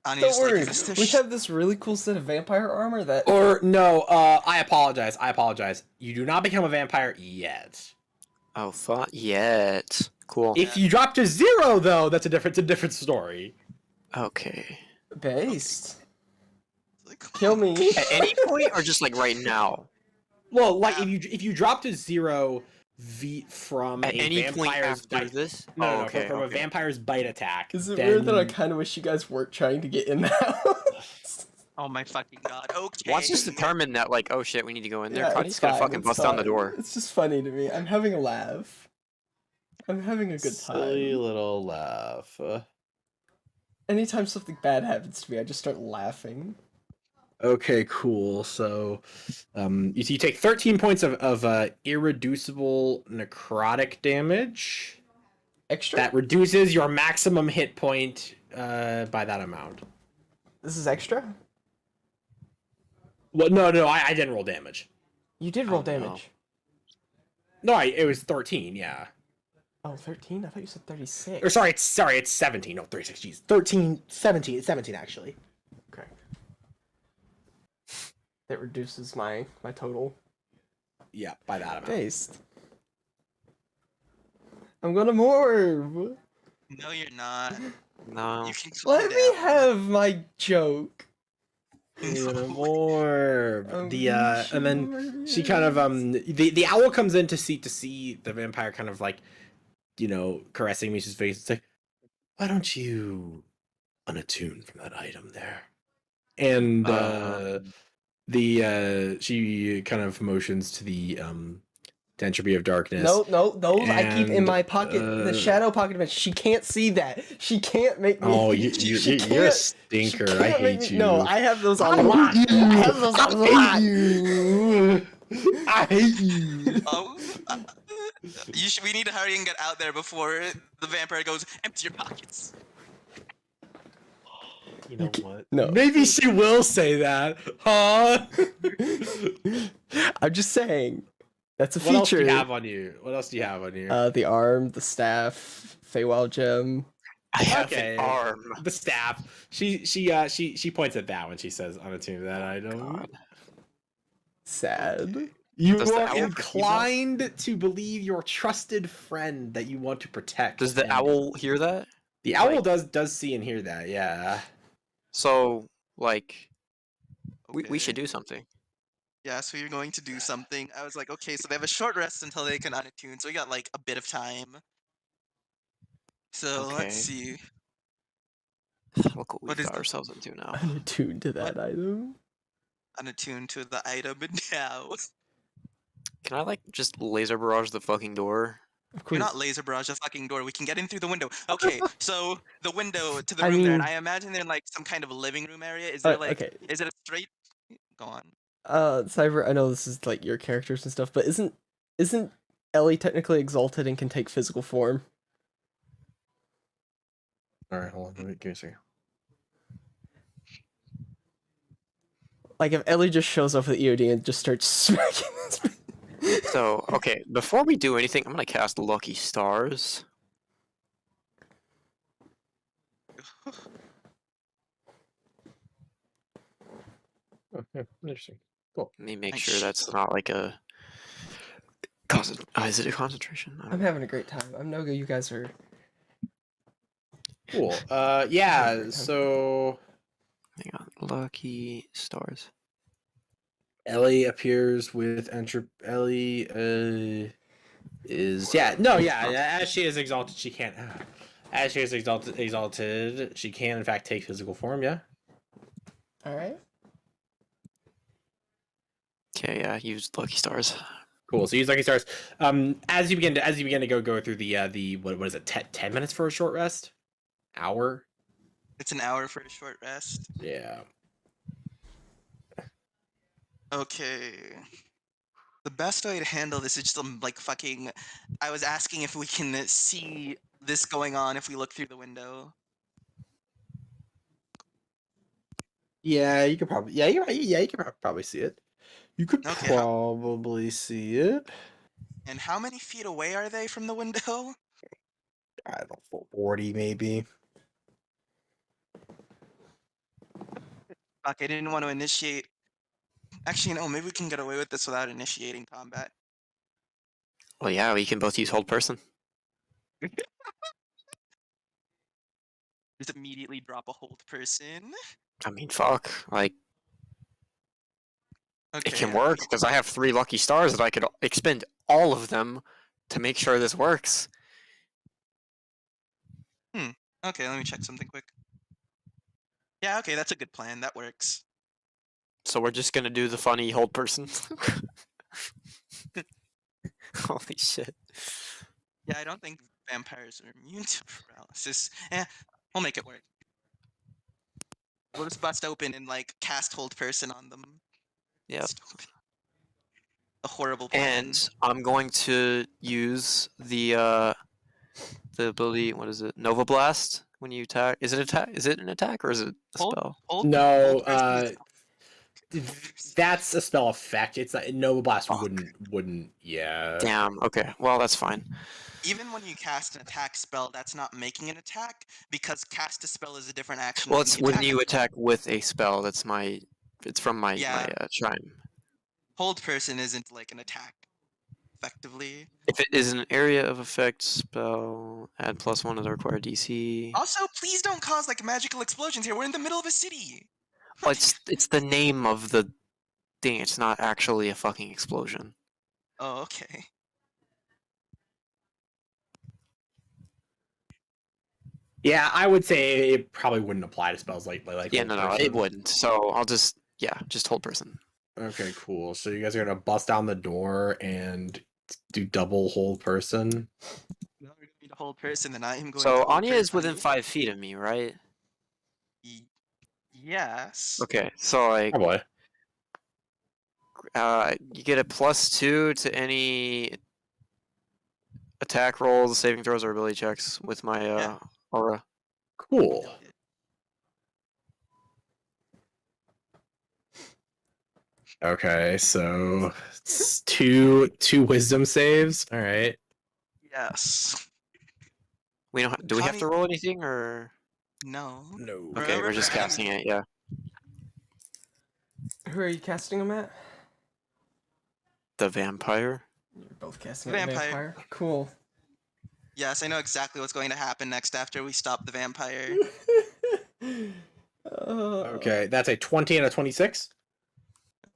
Don't Anya's worry, like, is this we have this really cool set of vampire armor that... Or no, I apologize. You do not become a vampire yet. Oh, fuck. Yet. Cool. If you drop to 0, though, that's a different story. Okay. Based. like, Kill me. At any point, or just like right now? Well, like if you drop to 0 from At a any point vampire's after bite, this? no, Oh, okay. from a okay. vampire's bite attack. Is it then... weird that I kind of wish you guys weren't trying to get in the house? oh my fucking god. Okay. Let's just determine that, like, oh shit, we need to go in there. Yeah, Connie's it's gonna fine, fucking it's bust down the fine. door. It's just funny to me. I'm having a laugh. I'm having a good Silly time. little laugh. Anytime something bad happens to me, I just start laughing. Okay, cool. So, you take 13 points of irreducible necrotic damage. Extra? That reduces your maximum hit point by that amount. This is extra? Well, no, I didn't roll damage. You did roll Oh, no. damage. No, it was 13. Yeah. Oh, 13? I thought you said 36. Or sorry, it's 17. No, 36. Jeez, 13, 17. It's 17 actually. Okay. That reduces my total. Yeah, by that amount. Based. I'm gonna morph. No, you're not. No. You can calm Let me down. have my joke. More the and then she kind of the owl comes in to see the vampire kind of like, caressing Misha's face. It's like, why don't you unattune from that item there? And she kind of motions to the entropy of darkness. No, those I keep in And, my pocket. The shadow pocket of it. She can't see that. She can't make me. Oh, she you're a can't- stinker. she I can't make hate me- you. No, I have those a lot. I have those a lot. you. I hate you. We need to hurry and get out there before the vampire goes, empty your pockets. You know what? No. Maybe she will say that, huh? I'm just saying. That's a What else do feature. you have on you? The arm, the staff, Feywild gem. I have Okay. an arm. The staff. She points at that when she says unattune that item. God. Sad. You Does the are owl inclined to believe your trusted friend that you want to protect. Does the and owl hear that? The owl like- does see and hear that. Yeah. So, like, we Okay. should do something. Yeah, so you're going to do something. I was like, okay, so they have a short rest until they can unattune, so we got like a bit of time. So let's Okay. see. Look what What we've is got the ourselves into now. Unattuned to that item. unattune to the item now? Can I like just laser barrage the fucking door? Of Do course. not laser barrage the fucking door. We can get in through the window. Okay, so the window to the I room there, and mean- I imagine they're in like some kind of a living room area. Is there like, Okay. is it a straight? Go on. Cyber, I know this is like your characters and stuff, but isn't Ellie technically exalted and can take physical form? All right, hold on. Give me a second. Like if Ellie just shows up with EOD and just starts smacking this. So, okay, before we do anything, I'm gonna cast Lucky Stars. Oh, yeah, interesting. Cool. Let me make Nice. sure that's not like a. Is it a concentration? I I'm don't know. having a great time. I know you guys are. Cool. Okay, Yeah. time. So Hang on. Lucky Stars. Ellie appears with Ellie is as she is exalted, she can't. As she is exalted, she can in fact take physical form. Yeah. All right. Okay, yeah, use Lucky Stars. Cool. So use Lucky Stars. As you begin to go through the what is it? 10 minutes for a short rest? Hour? It's an hour for a short rest. Yeah. Okay. The best way to handle this is just like fucking. I was asking if we can see this going on if we look through the window. Yeah, you could probably you could probably see it. You could Okay, probably see it. And how many feet away are they from the window? I don't know, 40 maybe. Fuck, I didn't want to initiate. Actually, no, maybe we can get away with this without initiating combat. Well, yeah, we can both use Hold Person. Just immediately drop a hold person. I mean, fuck. Like, Okay. it can work because I have 3 Lucky Stars that I could expend all of them to make sure this works. Okay, let me check something quick. Yeah, okay, that's a good plan. That works. So we're just gonna do the funny Hold Person. Holy shit. Yeah, I don't think vampires are immune to paralysis. We'll make it work. We'll just bust open and like cast hold person on them. Yep. Bust open. A horrible plan. And I'm going to use the ability. What is it? Nova Blast. When you attack, is it attack? Is it an attack or is it a spell? No, hold person that's a spell effect. It's like Nova Blast Fuck. wouldn't yeah. Damn. Okay. Well, that's fine. Even when you cast an attack spell, that's not making an attack because cast a spell is a different action. Well, from it's the when attack. you attack with a spell. That's my. It's from my shrine. Hold person isn't like an attack, effectively. If it is an area of effect spell, add +1 to the required DC. Also, please don't cause like magical explosions here. We're in the middle of a city. Well, it's the name of the thing. It's not actually a fucking explosion. Oh, okay. Yeah, I would say it probably wouldn't apply to spells like Yeah, Hold no, Person. it wouldn't. So I'll just Hold Person. Okay, cool. So you guys are gonna bust down the door and do double Hold Person. No, we're gonna need a hold person, then I am going. So to hold Anya is person within you. 5 feet of me, right? Yes. Okay, so like, Probably. you get a +2 to any attack rolls, saving throws, or ability checks with my Yeah. aura. Cool. Okay, so it's two wisdom saves. All right. Yes. We don't. Do we have to Connie- roll anything or? No. No. Okay, Remember we're just Connie- casting it. Yeah. Who are you casting them at? The vampire. You're both casting at Vampire. vampire. Cool. Yes, I know exactly what's going to happen next after we stop the vampire. Okay, that's a 20 and a 26.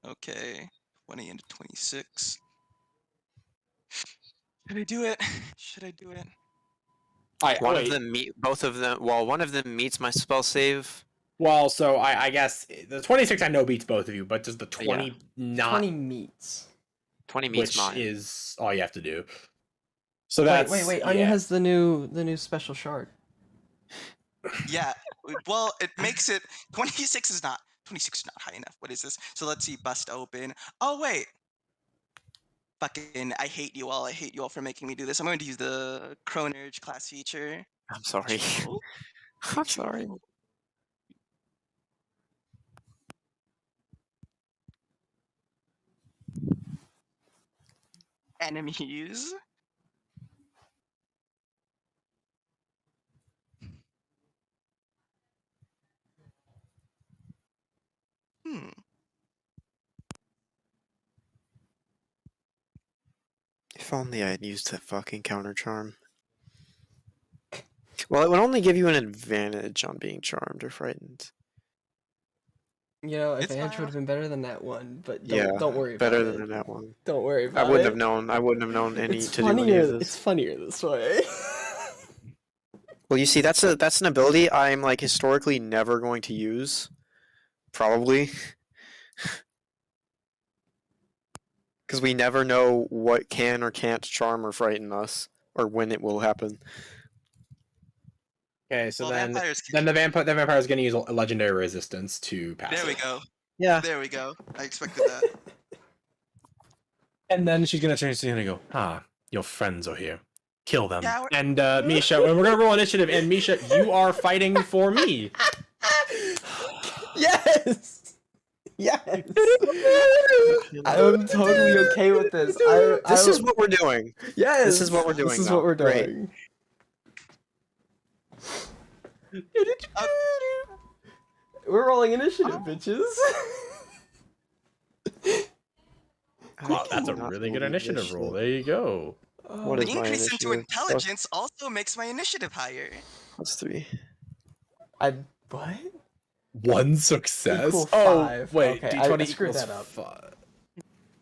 Okay. 20 into 26. Should I do it? Should I do it? One wait. of them meet both of them. Well, one of them meets my spell save. Well, so I guess the 26 I know beats both of you, but does the 20 not? 20 meets. 20 meets Which mine. is all you have to do. So that's Wait. Anya has the new special shard. Yeah. Well, it makes it 26 is not high enough. What is this? So let's see. Bust open. Oh wait. Fucking, I hate you all. I hate you all for making me do this. I'm going to use the Chronerge class feature. I'm sorry. Chill. I'm sorry. Enemies. Hmm. If only I had used that fucking counter charm. Well, it would only give you an advantage on being charmed or frightened. You know, It's advantage fine. would have been better than that one, but Yeah, don't worry about better it. than that one. Don't worry I about wouldn't it. have known. I wouldn't have known any It's to do any funnier. of this. It's funnier this way. Well, you see, that's an ability I'm like historically never going to use. Probably. Because we never know what can or can't charm or frighten us, or when it will happen. Okay, so Well, then vampires the vampire is going to use a legendary resistance to pass. There we it. go. Yeah. There we go. I expected that. And then she's going to turn to you and go, your friends are here. Kill them. Yeah, and Misha, and we're going to roll initiative, and Misha, you are fighting for me. Yes. Yes. I'm totally okay with this. This is what we're doing. Yes. This is what we're doing. This is now. what we're Great. doing. We're rolling initiative, bitches. Wow, that's a cannot really good believe this initiative roll. shit. There you go. What is The my increase into initiative? intelligence also makes my initiative higher. That's 3. What? One success? Equal Oh, 5. wait. Okay, D20 I screwed equals that up. 5.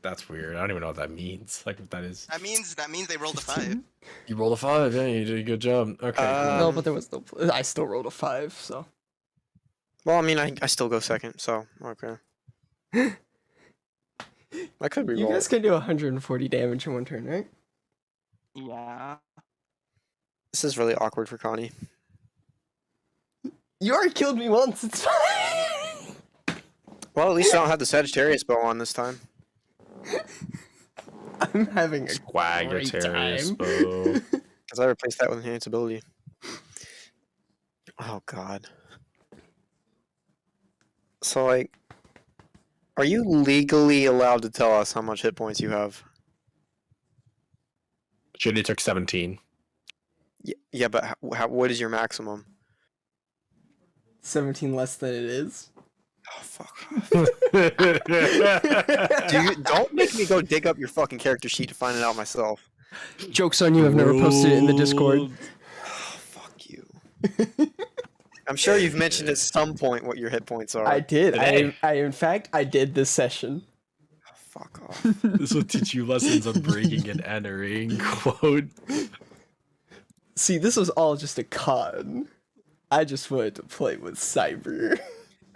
That's weird. I don't even know what that means. Like, what that is. That means they rolled a 5. You rolled a 5. Yeah, you did a good job. Okay. No, but there was no. I still rolled a 5, so. Well, I mean, I still go second, so okay. I could be You wrong. guys can do 140 damage in one turn, right? Yeah. This is really awkward for Connie. You already killed me once. It's fine. Well, at least I don't have the Sagittarius bow on this time. I'm having a Squagatarius great bow. time. Because I replaced that with enhanced ability. Oh, God. So, like, are you legally allowed to tell us how much hit points you have? Judy took 17. Yeah, but what is your maximum? 17 less than it is. Oh, fuck off. Don't make me go dig up your fucking character sheet to find it out myself. Joke's on you, I've never posted it in the Discord. Oh, fuck you. I'm sure you've mentioned at some point what your hit points are. I did. Today. I in fact, I did this session. Oh, fuck off. This will teach you lessons on breaking and entering. Quote. See, this was all just a con. I just wanted to play with Cyber.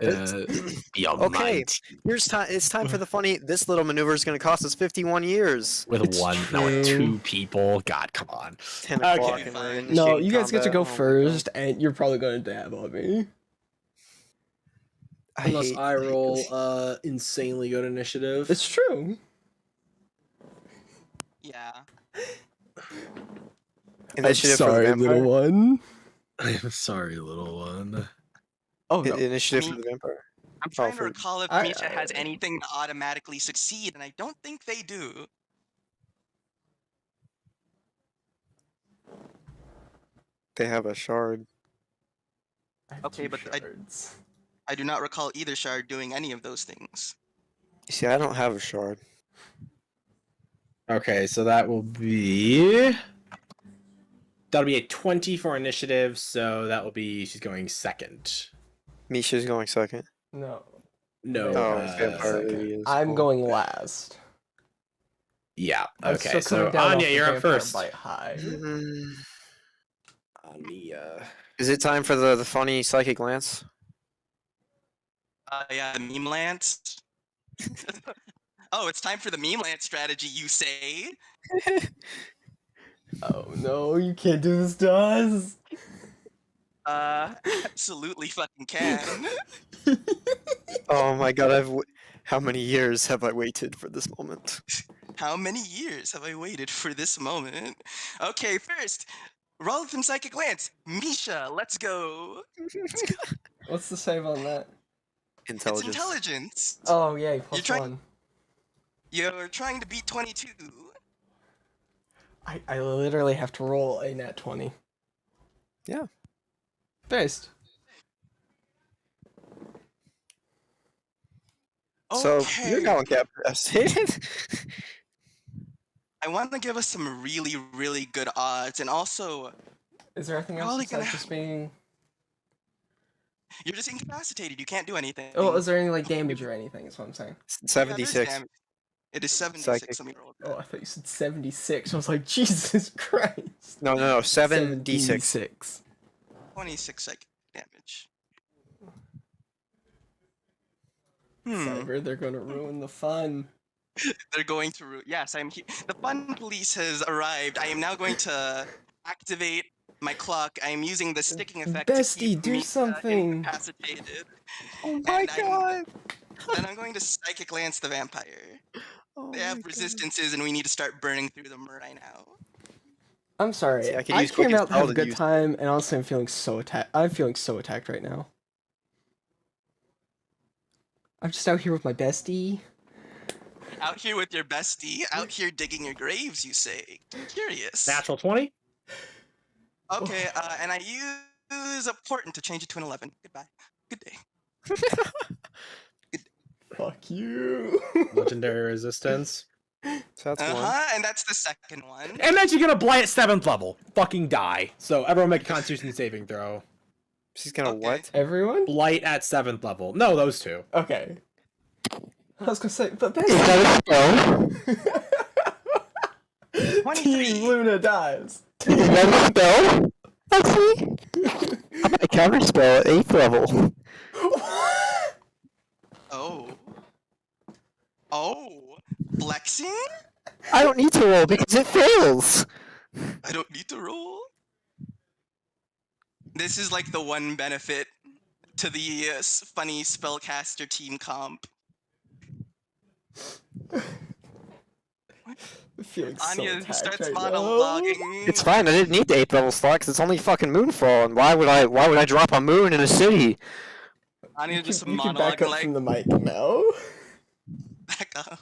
Okay, here's time. It's time for the funny. This little maneuver is going to cost us 51 years. With It's with true. 2 people. God, come on. 10 o'clock. Okay, and we're fine. No, initiating you guys get to combat. go Oh my God. first, and you're probably going to dab on me. Unless hate I roll this. insanely good initiative. It's true. Yeah. Initiative I'm sorry, for the vampire. little one. I'm sorry, little one. Oh no. Initiative for the vampire. I'm trying for- to recall if I- Misha has anything to automatically succeed, and I don't think they do. They have a shard. I have Okay, two but shards. I do not recall either shard doing any of those things. You see, I don't have a shard. Okay, so that will be... That'll be a 20 for initiative, so that will be... She's going second. Misha's going second. No. No, Oh, Uh, vampire second. lady is I'm cool. going last. Yeah. I'm Okay. still So coming down off Anya, the you're up vampire first. bite high. Anya. Is it time for the funny psychic glance? Yeah, the meme lance. Oh, it's time for the meme lance strategy, you say? Oh no, you can't do this to us. Absolutely fucking can. Oh my god, how many years have I waited for this moment? How many years have I waited for this moment? Okay, first, roll from psychic glance. Misha, let's go. What's the save on that? It's Intelligence. intelligence. Oh yay, You're plus one. You're trying to beat 22. I literally have to roll a nat 20. Yeah. Based. So you're Okay. now incapacitated. I want to give us some really, really good odds, and also, Is there anything else Probably besides gonna- just being... you're just incapacitated. You can't do anything. Oh, is there any like damage or anything? Is what I'm saying. Yeah, there's 76. damage. It is 76. Psychic. Let me roll Oh, that. I thought you said 76. I was like, Jesus Christ. No, 7d6. 76. 26 psychic damage. Cyber, they're gonna ruin the fun. They're going to. Yes, I'm here. The fun police has arrived. I am now going to activate my clock. I am using the sticking effect to Bestie, keep do me something. incapacitated. Oh my And god. Then I'm going to psychic lance the vampire. Oh They my have God. resistances, and we need to start burning through them right now. I'm sorry. See, I I, could use quick came out to spell have a to good use- time, and honestly, I'm feeling so attacked. I'm feeling so attacked right now. I'm just out here with my bestie. Out here with your bestie, out here digging your graves, you say. Curious. Natural 20. Okay, and I use a portent to change it to an 11. Goodbye. Good day. Fuck you. Legendary resistance. So that's one. And that's the second one. And then you're gonna blight at 7th level. Fucking die. So everyone make a Constitution saving throw. She's gonna Okay. what? Everyone? Blight at 7th level. No, those two. Okay. I was gonna say, but Is that a spell? Team 23. Luna dies. Is that a spell? Let's see. I'm gonna counter spell at 8th level. Oh. Oh. Flexing? I don't need to roll because it fails. I don't need to roll. This is like the one benefit to the funny spellcaster team comp. I'm feeling so Anya attacked starts right now. monologuing. It's fine. I didn't need the 8th level slot because it's only fucking Moonfall. And why would I drop a moon in a city? Anya You just can back monologuing up like, from the mic now. back up.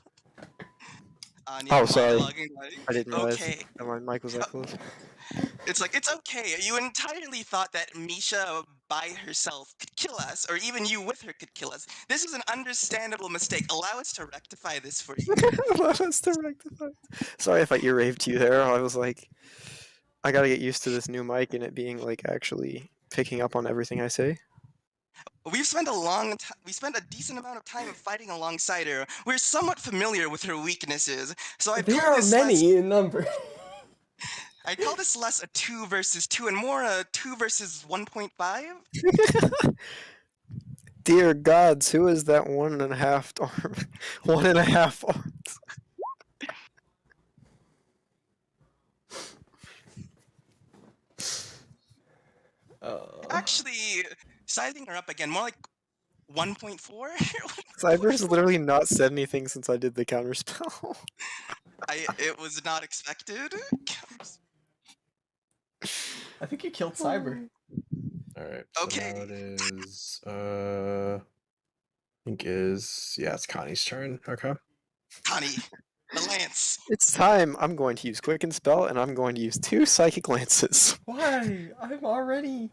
Anya Oh, sorry. monologuing like, I didn't realize okay. that my mic was that close. It's like, it's okay. You entirely thought that Misha by herself could kill us, or even you with her could kill us. This is an understandable mistake. Allow us to rectify this for you. Let us to rectify. Sorry if I ear raved you there. I was like, I gotta get used to this new mic and it being like actually picking up on everything I say. We've spent we spent a decent amount of time fighting alongside her. We're somewhat familiar with her weaknesses, so I There call are this many in number. I call this less a 2 versus 2 and more a 2 versus 1.5. Dear gods, who is that 1.5 arm? 1.5 arms. Actually, sizing her up again, more like 1.4. Cyber's literally not said anything since I did the counter spell. It was not expected. I think you killed Cyber. Alright. So Okay. now it is I think it's Connie's turn. Okay. Connie, the lance. It's time. I'm going to use Quicken Spell and I'm going to use 2 Psychic Lances. Why? I'm already...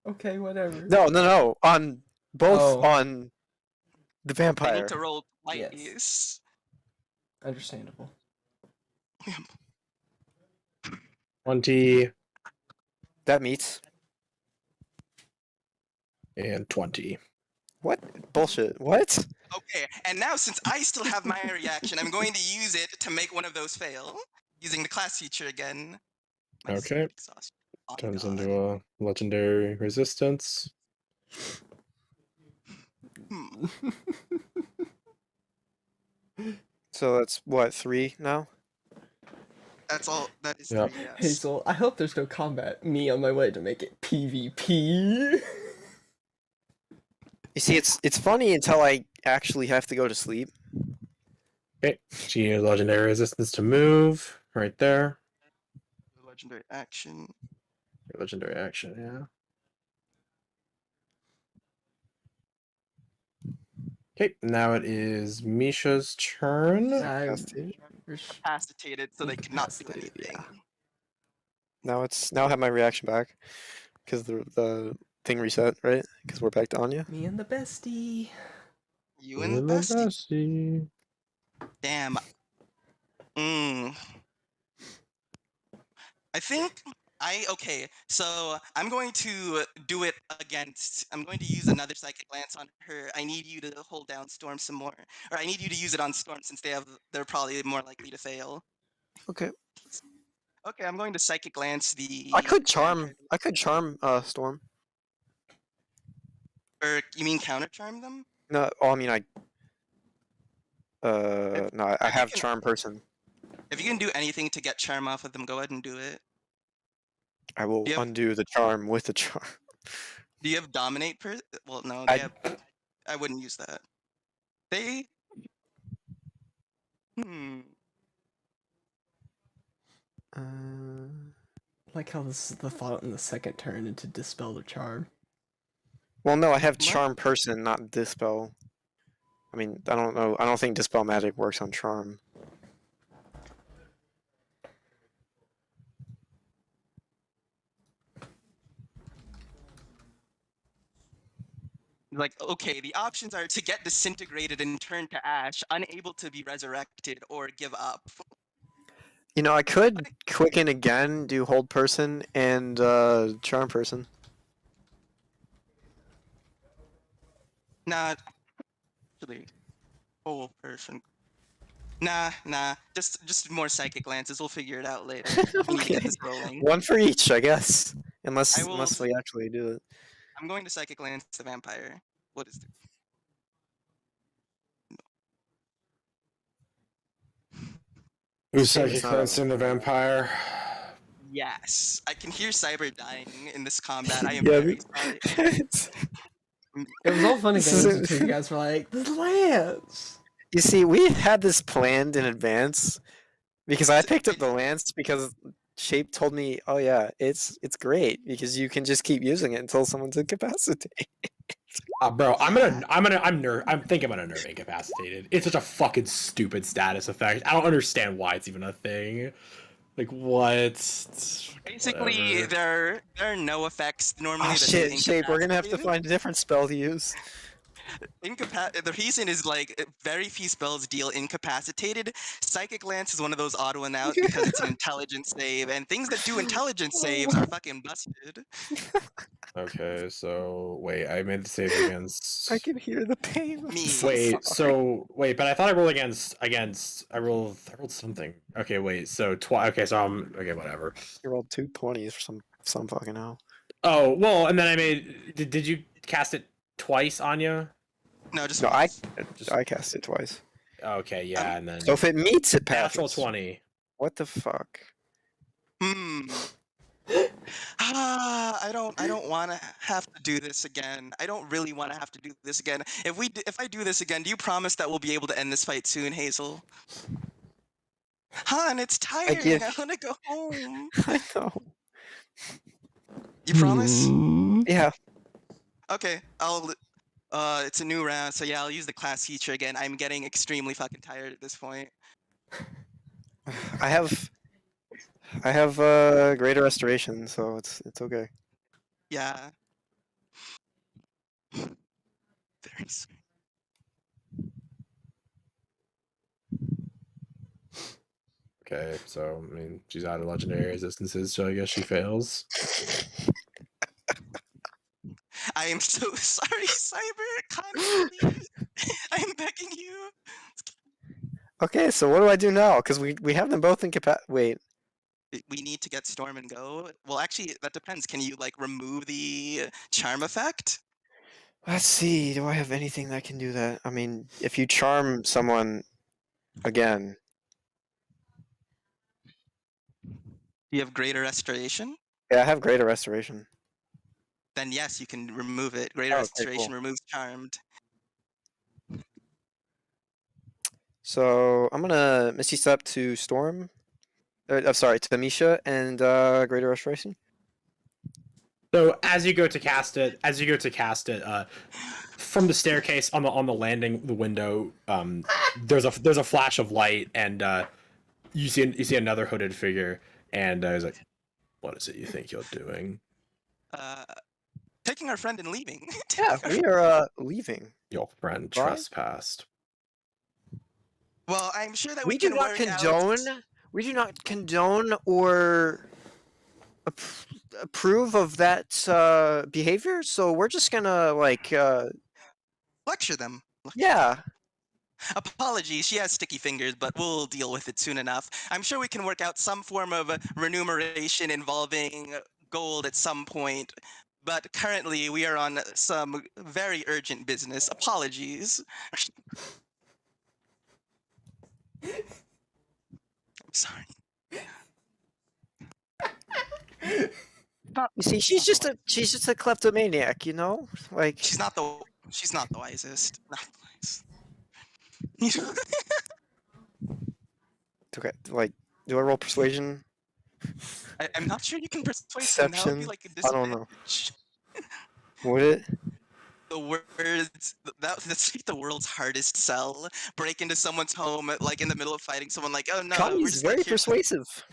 Okay, whatever. No. On both Oh. on the I vampire. need to roll twice. Yes. Understandable. 20 That meets. and 20. What? Bullshit. What? Okay, and now since I still have my reaction, I'm going to use it to make one of those fail. Using the class feature again. My Okay. secret exhaustion. On Turns God. into a legendary resistance. Hmm. So that's what, 3 now? That's all. That is Yep. 3, yes. Hazel, I hope there's no combat. Me on my way to make it PvP. You see, it's funny until I actually have to go to sleep. Okay. She uses legendary resistance to move. Right there. Legendary action. Legendary action, yeah. Okay, now it is Misha's turn. Incapacitated, so they could not do Incapacitated, anything. Now I have my reaction back because the thing reset, right? Because we're back to Anya. Me and the bestie. You and the bestie. bestie. Damn. I think okay, so I'm going to do it against. I'm going to use another psychic glance on her. I need you to hold down Storm some more, or I need you to use it on Storm since they're probably more likely to fail. Okay. Okay, I'm going to psychic glance the. I could charm. vampire- I could charm Storm. Or you mean counter charm them? No, oh, I mean I. No, I if you have can- charm person. If you can do anything to get charm off of them, go ahead and do it. I will Yep. undo the charm with the charm. Do you have dominate per? Well, no, I- they have. I wouldn't use that. They. Like how this is the thought in the second turn into dispel the charm. Well, no, I have What? charm person, not dispel. I mean, I don't know. I don't think dispel magic works on charm. Like, okay, the options are to get disintegrated and turn to ash, unable to be resurrected, or give up. You know, I could quicken again, do hold person and charm person. Nah, actually, whole person. Nah. Just more psychic glances. We'll figure it out later. We need to get Okay. this rolling. One for each, I guess. Unless I will unless we actually do it. I'm going to psychic glance the vampire. What is it? Who's Shame psychic it's not glancing the vampire? Yes, I can hear Cyber dying in this combat. I am Yeah, very sorry. It was all fun and This games is- until you guys were like, the lance! You see, we had this planned in advance because I picked up the lance because Shape told me, "Oh yeah, it's great because you can just keep using it until someone's incapacitated." Bro, I'm thinking I'm gonna nerve incapacitated. It's such a fucking stupid status effect. I don't understand why it's even a thing. Like what? Basically, Whatever. there are no effects normally. Oh that say shit, Shape, we're gonna have to incapacitated. find a different spell to use. The reason is like very few spells deal incapacitated. Psychic Lance is one of those odd one out because it's an intelligence save, and things that do intelligence saves are fucking busted. Okay, so wait, I made the save against. I can hear the pain. I'm Me. so Wait, sorry. so wait, but I thought I rolled against. I rolled something. Okay, wait, so okay, so I'm okay, whatever. You rolled 2 20s for some fucking hell. Oh well, and then I made. Did you cast it twice, Anya? No, just No, once. I cast it twice. Okay, yeah, and then So if it meets, it passes. natural 20. What the fuck? I don't want to have to do this again. I don't really want to have to do this again. If I do this again, do you promise that we'll be able to end this fight soon, Hazel? Han, it's tiring. I want to go home. I know. You promise? Yeah. Okay, it's a new round, so yeah, I'll use the class feature again. I'm getting extremely fucking tired at this point. I have greater restoration, so it's okay. Yeah. Very sweet. Okay, so I mean she's out of legendary resistances, so I guess she fails. I am so sorry, Cyber. Connie, please. I am begging you. Okay, so what do I do now? Because we have them both in Wait. We need to get Storm and go. Well, actually, that depends. Can you like remove the charm effect? Let's see. Do I have anything that can do that? I mean, if you charm someone again, Do you have greater restoration? yeah, I have greater restoration. Then yes, you can remove it. Greater Oh, okay, restoration cool. removes charmed. So I'm gonna Misty Step to Storm. I'm sorry, to Misha and greater restoration. So as you go to cast it, from the staircase on the landing, the window, there's a flash of light, and you see another hooded figure, and he's like, "What is it you think you're doing? Uh, taking our friend and leaving. Yeah, we are leaving. Your friend Why? trespassed." Well, I'm sure that We we do can not work condone. out. We do not condone or approve of that behavior. So we're just gonna like, Lecture them. yeah. Apologies, she has sticky fingers, but we'll deal with it soon enough. I'm sure we can work out some form of remuneration involving gold at some point. But currently, we are on some very urgent business. Apologies. I'm sorry. You see, she's just a kleptomaniac, you know. Like, She's not the wisest. Not the wisest. okay, like, do I roll persuasion, I'm not sure you can persuade them. That would be deception? like a I don't know. disadvantage. Would it? The words that's like the world's hardest sell. Break into someone's home like in the middle of fighting someone. Like, oh no, we're Connie's just very like here. persuasive.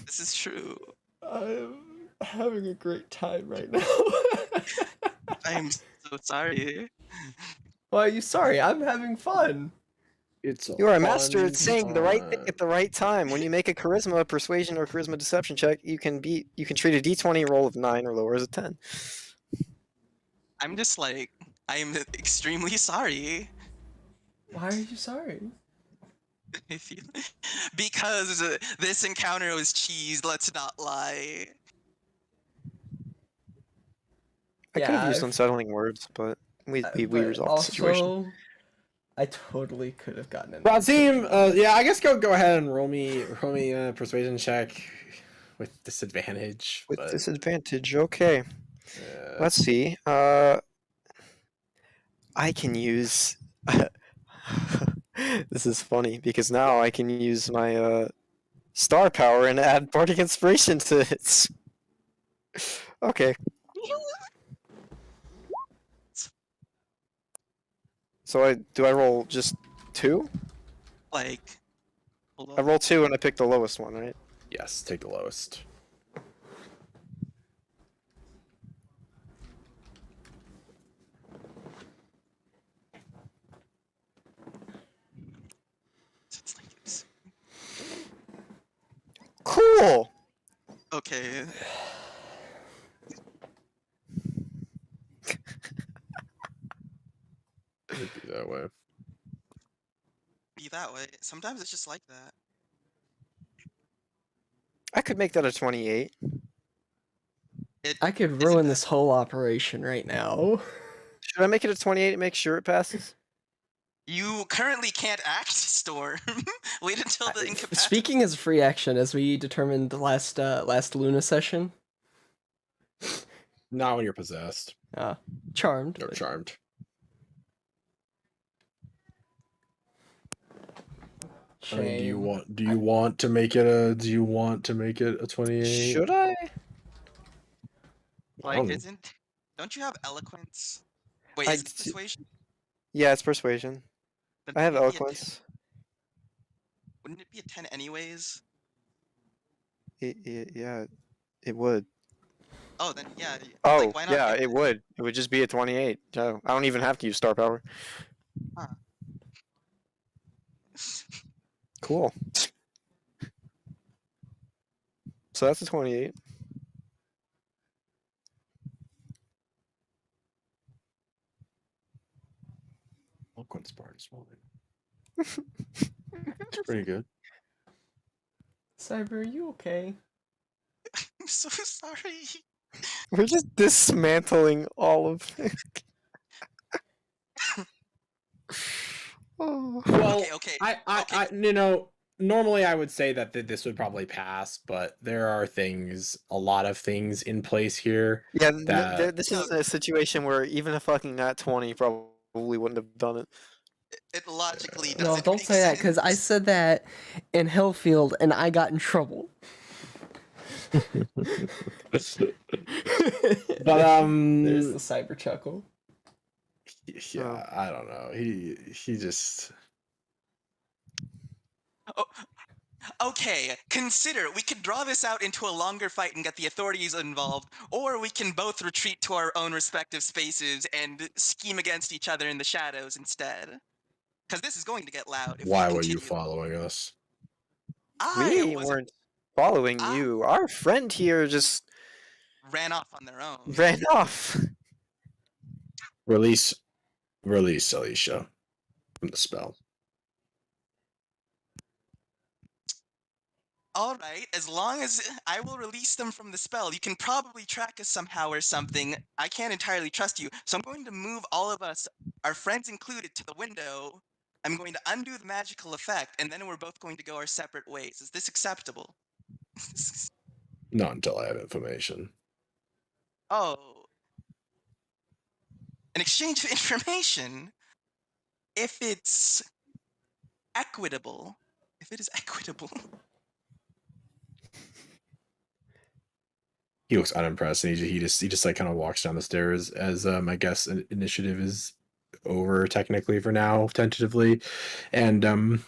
This is true. I'm having a great time right now. I'm so sorry. Why are you sorry? I'm having fun. It's You are a master at saying the right thing at the right time. When you make a charisma, persuasion, or charisma deception check, you can treat a d20 roll of 9 or lower as a 10. I'm just like I'm extremely sorry. Why are you sorry? I feel because this encounter was cheese. Let's not lie. I could have Yeah, used unsettling words, but we but resolved the situation. also, I totally could have gotten it. Razim, yeah, I guess go ahead and roll me a persuasion check with disadvantage. With but, disadvantage, okay. uh, Let's see. I can use. This is funny because now I can use my star power and add bardic inspiration to it. Okay. So do I roll just 2? Like, hold I on. roll 2 and I pick the lowest one, right? yes, take the lowest. It's like it's Cool. okay. It'd be that way. Be that way. Sometimes it's just like that. I could make that a 28. I could Isn't ruin that- this whole operation right now. Should I make it a 28 and make sure it passes? You currently can't act, Storm. Wait until the incapacity. Speaking as a free action, as we determined last Luna session, Not when you're possessed charmed. or but- charmed. I mean, do you want to make it a 28? Should I? I Like, don't know. don't you have eloquence? Wait, I is it d- persuasion? Yeah, it's persuasion. Then I have wouldn't it be a 10 eloquence. Wouldn't it be a 10 anyways? Yeah, it would. Oh, then yeah. Oh, like, why not yeah, get it would. It would just be a 28. So I don't even have to use star power. Cool. So that's a 28. Quince bar this morning. It's pretty good. Cyber, are you okay? I'm so sorry. We're just dismantling all of it. Oh. Well, Okay. I normally I would say that this would probably pass, but there are a lot of things in place here. Yeah, that this is a situation where even a fucking nat 20 probably wouldn't have done it. It logically No, doesn't don't make say that, because I sense. said that in Hellfield and I got in trouble. but There's the cyber chuckle. yeah, I don't know. He just Oh, okay, consider we could draw this out into a longer fight and get the authorities involved, or we can both retreat to our own respective spaces and scheme against each other in the shadows instead. Because this is going to get loud if we why were you continue. following us? I We was weren't following I- you. Our friend here just ran off on their own. ran off. Release Alicia from the spell. All right, as long as I will release them from the spell, you can probably track us somehow or something. I can't entirely trust you, so I'm going to move all of us, our friends included, to the window. I'm going to undo the magical effect, and then we're both going to go our separate ways. Is this acceptable? Not until I have information. Oh. An exchange of information? If it's equitable. If it is equitable. He looks unimpressed, and he just like kind of walks down the stairs as I guess initiative is over technically for now, tentatively, and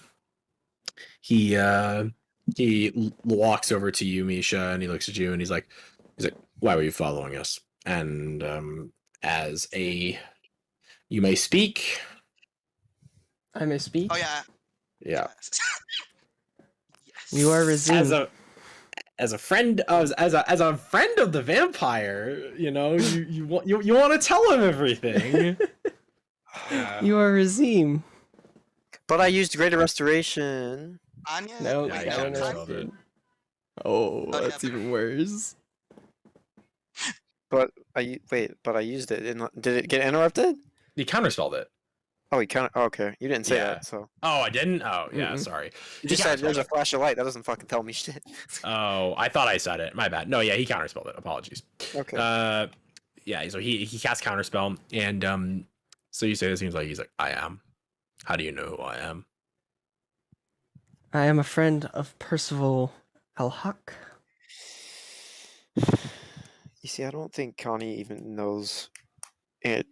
he walks over to you, Misha, and he looks at you, and he's like, "Why were you following us?" And as a you may speak. I may speak. Oh yeah. Yeah. Yes. Yes. You are resumed. As a friend of the vampire, you want to tell him everything. You are Razim. But I used Greater Restoration. Anya? No, Yeah, you you got can't interrupted. spell Oh, yeah, that's even worse. But I used it. Did it get interrupted? He counterspelled it. Oh, okay. You didn't say Yeah. that, so. Oh, I didn't? Oh, yeah, Mm-mm. sorry. You He just said there's a counterspelled flash of light. That doesn't fucking tell me shit. Oh, I thought I said it. My bad. No, yeah, he counterspelled it. Apologies. Okay. Yeah, so he casts counterspell, and so you say this, he's like, I am. How do you know who I am? I am a friend of Percival Alhaq. You see, I don't think Connie even knows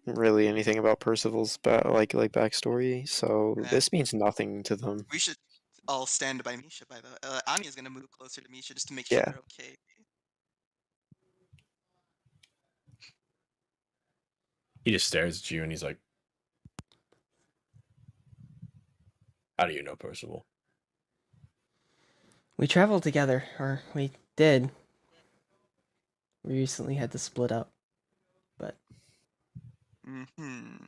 really anything about Percival's backstory, so Yeah. this means nothing to them. We should all stand by Misha, by the way. Anya's gonna move closer to Misha just to make Yeah. sure they're okay. He just stares at you, and he's like, how do you know Percival? We traveled together, or we did. We recently had to split up. But Mm-hmm.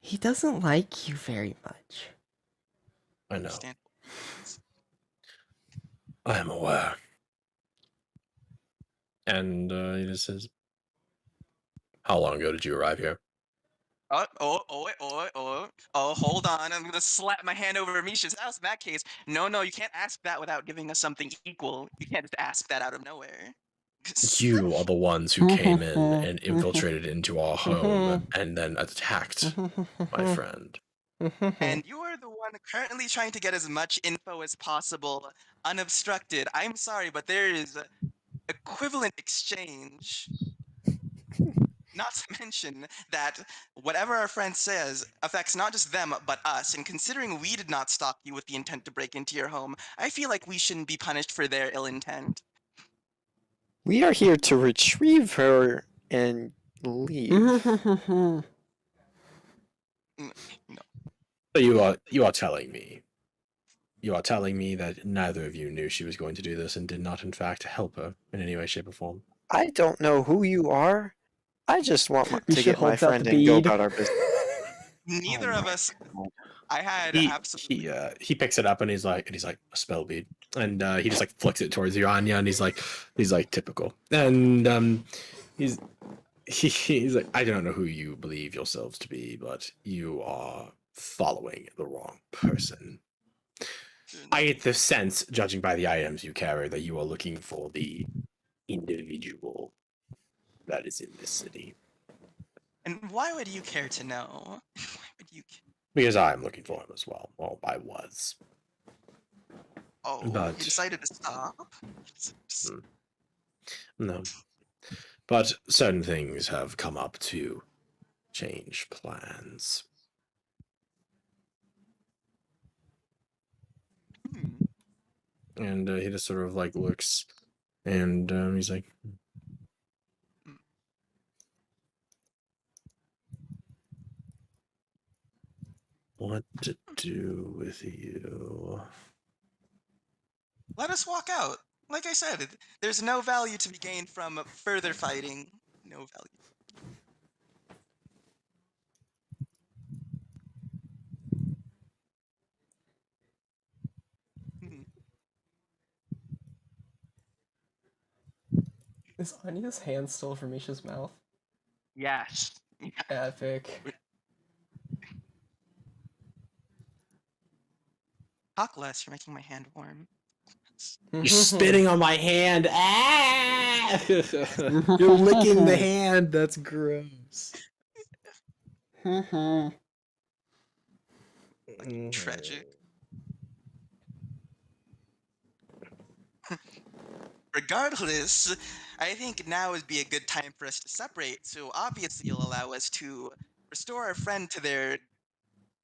he doesn't like you very much. I know. Understand. I am aware. And he just says, how long ago did you arrive here? Hold on. I'm gonna slap my hand over Misha's house in that case. No, you can't ask that without giving us something equal. You can't just ask that out of nowhere. You are the ones who came in and infiltrated into our home and then attacked my friend. And you are the one currently trying to get as much info as possible unobstructed. I'm sorry, but there is equivalent exchange. Not to mention that whatever our friend says affects not just them, but us. And considering we did not stalk you with the intent to break into your home, I feel like we shouldn't be punished for their ill intent. We are here to retrieve her and leave. No. So you are telling me. You are telling me that neither of you knew she was going to do this and did not, in fact, help her in any way, shape, or form. I don't know who you are. I just want to Misha get my holds out friend the and go bead. about our business. neither Oh of my us. God. I had He absolutely. he picks it up and he's like a spell bead, and he just like flicks it towards you, Anya, and he's like typical, and he's he's like, I don't know who you believe yourselves to be, but you are following the wrong person. I get the sense, judging by the items you carry, that you are looking for the individual that is in this city. And why would you care to know? Why would you? Because I'm looking for him as well. Well, I was. Oh, But you decided to stop. Just- no. But certain things have come up to change plans. Hmm. And he just sort of like looks, and he's like, what to do with you? Let us walk out. Like I said, there's no value to be gained from further fighting. No value. Hmm. Is Anya's hand still over Misha's mouth? Yes. Epic. Talk less. You're making my hand warm. You're spitting on my hand. Ah! You're licking the hand. That's gross. Tragic. Regardless, I think now would be a good time for us to separate. So obviously, you'll allow us to restore our friend to their.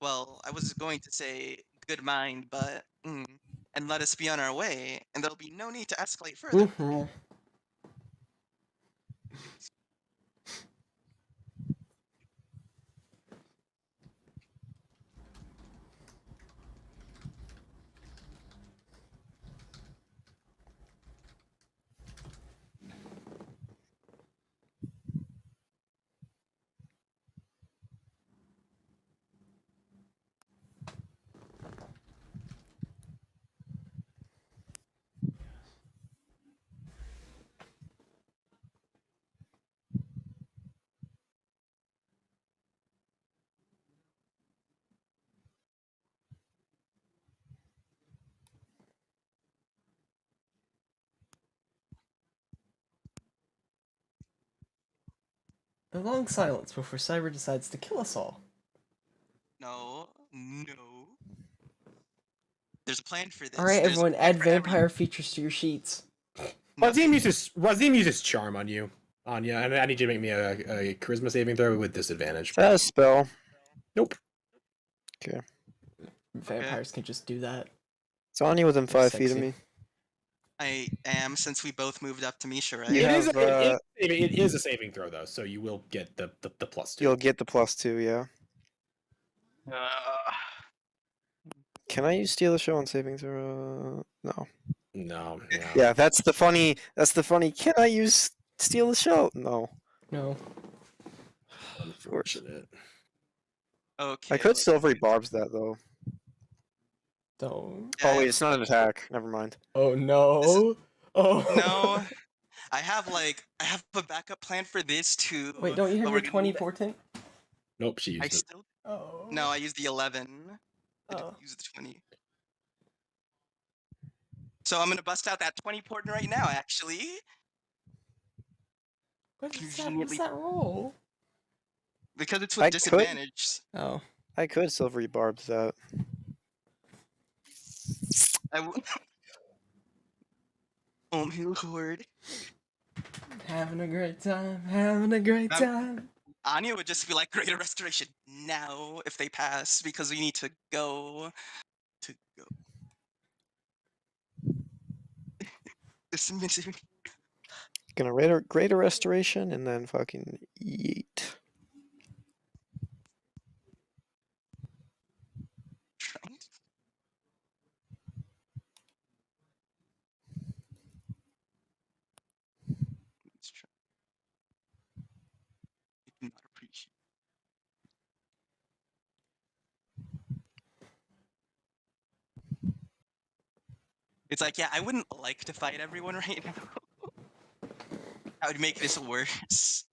Well, I was going to say good mind, but and let us be on our way, and there'll be no need to escalate further. A long silence before Cyber decides to kill us all. No, no. There's a plan for this. Alright, There's a everyone, plan add for every- vampire features to your sheets. Nothing. Razim uses charm on you, Anya, and I need you to make me a charisma saving throw with disadvantage. Is that a spell? Nope. Vampires can just do that. It's on you within They're 5 feet of sexy. me. I am, since we both moved up to Misha, right? You It is have, it is a saving throw though, so you will get the plus 2. You'll get the +2, yeah. Can I use Steal the Show on saving throw? No. No. Yeah, that's the funny. Can I use Steal the Show? No. No. Unfortunate. Okay. I could let's Silvery see. Barbs that though. Don't. Oh wait, it's not an attack. Never mind. Oh no. Oh. No, I have a backup plan for this too. Wait, don't you have but your we're gonna 20 leave it- portent? Nope, she I used it. still Oh. no. I used the 11. I didn't Oh. use the 20. So I'm gonna bust out that 20 portent right now. Actually, What's that? What's conveniently that roll? because it's I with could- disadvantage. Oh. I could Silvery Barbs that. I w- oh my lord. Having a great time. Having a great I'm- time. Anya would just be like greater restoration now if they pass because we need to go. This misery. Gonna greater restoration and then fucking yeet. Trying to- Let's try. I do not appreciate. It's like, yeah, I wouldn't like to fight everyone right now. That would make this worse.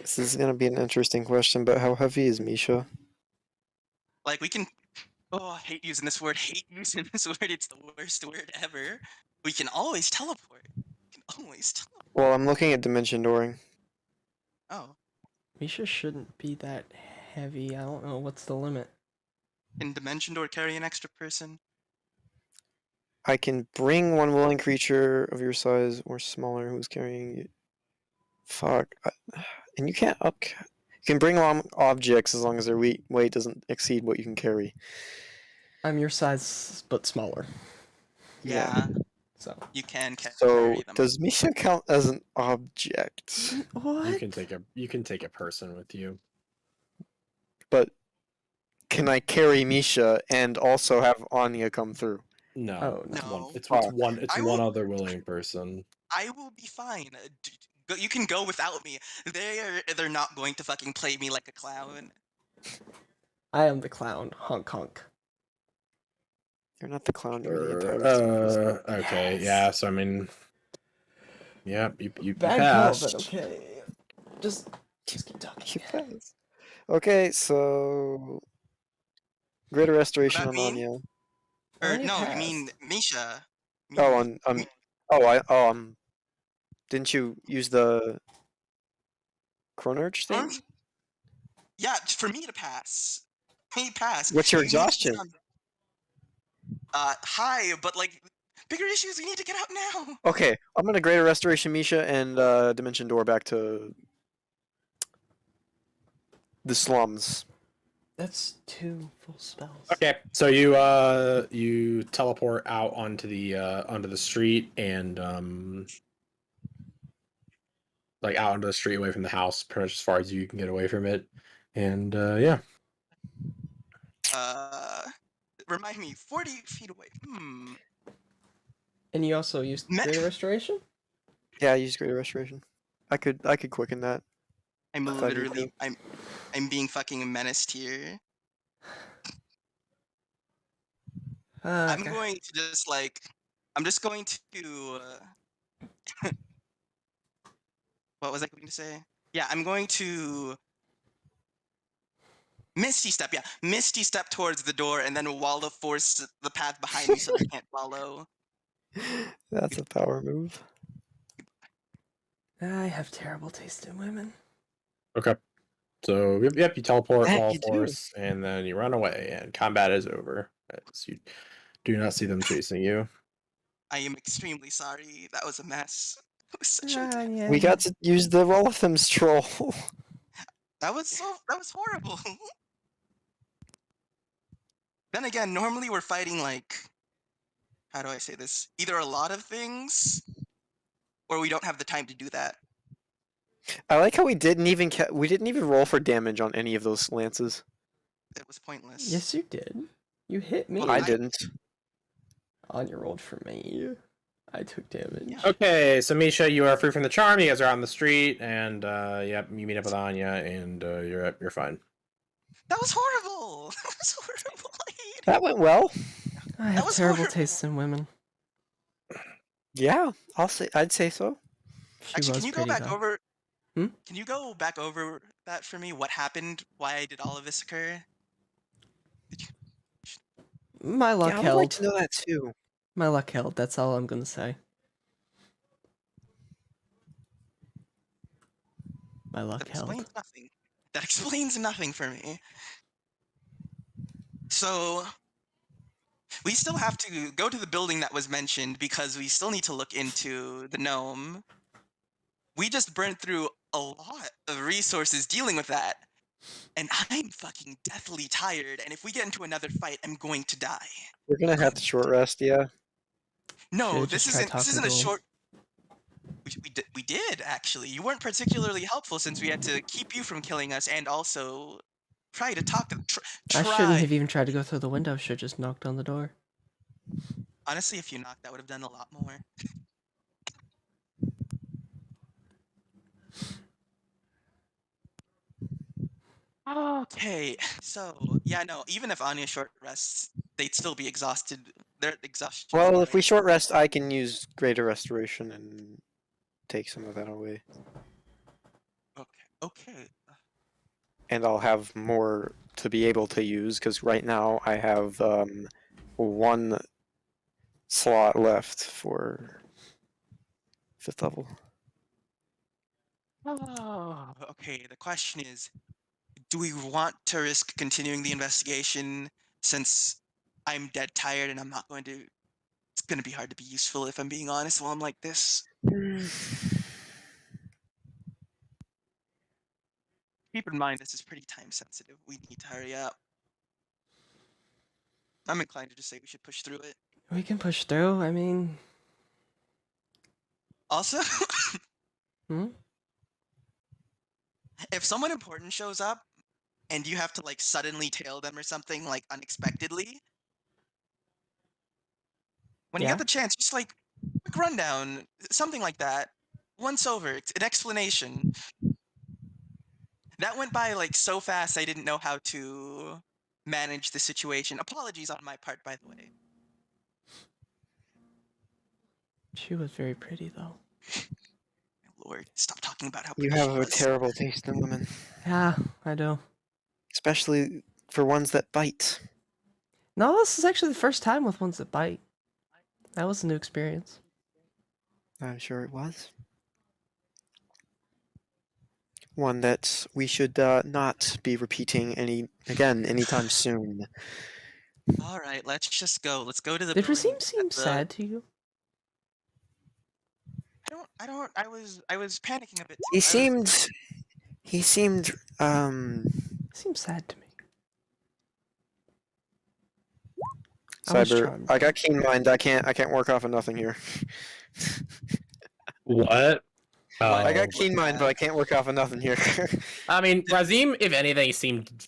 This is gonna be an interesting question, but how heavy is Misha? Like, we can. Oh, I hate using this word. Hate using this word. It's the worst word ever. We can always teleport. We can always teleport. Well, I'm looking at dimension dooring. Oh, Misha shouldn't be that heavy. I don't know what's the limit. can Dimension Door carry an extra person? I can bring one willing creature of your size or smaller who's carrying you. Fuck. And you can't up. You can bring along objects as long as their weight doesn't exceed what you can carry. I'm your size, but smaller. Yeah, So. you can So carry them. does Misha count as an object? What? You can take a person with you. But can I carry Misha and also have Anya come through? No, Oh, it's no. one. It's Fuck. one. It's I one will- other willing person. I will be fine. You can go without me. They're not going to fucking play me like a clown. I am the clown. Honk honk. You're not the clown. You're the antagonist. Okay, Yes. yeah. So I mean, yeah, you Bad passed. call, but okay. Just keep talking. You pass. Okay, so greater restoration About on me? Anya. Or Anya no, you mean passed. Misha. Oh, Me. didn't you use the Chronorch thing? Yeah, for me to pass. Me pass. What's your You need to exhaustion? sound- high, but like bigger issues. We need to get out now. Okay, I'm gonna greater restoration Misha and dimension door back to the slums. That's 2 full spells. Okay, so you teleport out onto the street and like out onto the street away from the house, pretty much as far as you can get away from it, and yeah. Remind me, 40 feet away. And you also used Me- Greater Restoration? Yeah, I used greater restoration. I could quicken that. I'm If I need literally, to. I'm being fucking menaced here. I'm Okay. going to just like, I'm just going to. What was I going to say? Yeah, I'm going to. Misty step, yeah. Misty step towards the door and then Waldo force the path behind me so they can't follow. That's a power move. I have terrible taste in women. Okay, so yep, you teleport That wall you do. force, and then you run away, and combat is over. As you do not see them chasing you. I am extremely sorry. That was a mess. It was such a. Yeah. We got to use the Rolotham's troll. That was horrible. Then again, normally we're fighting like, how do I say this? Either a lot of things, or we don't have the time to do that. I like how we didn't even roll for damage on any of those lances. It was pointless. Yes, you did. You hit me. Well, I didn't. Anya rolled for me. I took damage. Yeah. Okay, so Misha, you are free from the charm. You guys are on the street, and yep, you meet up with Anya, and you're fine. That was horrible. That was horrible. I hate it. That went well. I have was terrible horrible. taste in women. Yeah, I'd say so. She Actually, was can you go pretty back though. over? Hmm? Can you go back over that for me? What happened? Why did all of this occur? My luck Yeah, I would held. like to know that too. My luck held. That's all I'm gonna say. My luck That held. explains nothing. That explains nothing for me. So we still have to go to the building that was mentioned because we still need to look into the gnome. We just burned through a lot of resources dealing with that. And I'm fucking deathly tired, and if we get into another fight, I'm going to die. We're gonna have to short rest, yeah. No, Should've this just tried isn't. This talking isn't a to him. short. We did actually. You weren't particularly helpful since we had to keep you from killing us, and also try to talk to. I shouldn't Try. have even tried to go through the window. Should just knocked on the door. Honestly, if you knocked, that would have done a lot more. Okay, so yeah, no. Even if Anya short rests, they'd still be exhausted. Their exhaustion. Well, if anyway. we short rest, I can use Greater Restoration and take some of that away. Okay. And I'll have more to be able to use, because right now I have 1 slot left for 5th level. Oh, okay. The question is, do we want to risk continuing the investigation since I'm dead tired and I'm not going to. It's going to be hard to be useful if I'm being honest while I'm like this. Keep in mind, this is pretty time sensitive. We need to hurry up. I'm inclined to just say we should push through it. We can push through. I mean, Also, hmm? if someone important shows up and you have to like suddenly tail them or something like unexpectedly, when you Yeah. get the chance, just like quick rundown, something like that. Once over, an explanation. That went by like so fast I didn't know how to manage the situation. Apologies on my part, by the way. She was very pretty though. Lord, stop talking about how You pretty she have a was. terrible taste in women, Yeah, I do. especially for ones that bite. No, this is actually the first time with ones that bite. That was a new experience. I'm sure it was. One that we should not be repeating anytime soon. All right, let's just go. Let's go to the Did building. Rasim seem sad to you? I was panicking a bit. He Too. seemed He seemed sad to me. I was Cyber. charmed. I got keen mind. I can't work off of nothing here. What? I got Oh. keen mind, but I can't work off of nothing here. I mean, Razim, if anything, seemed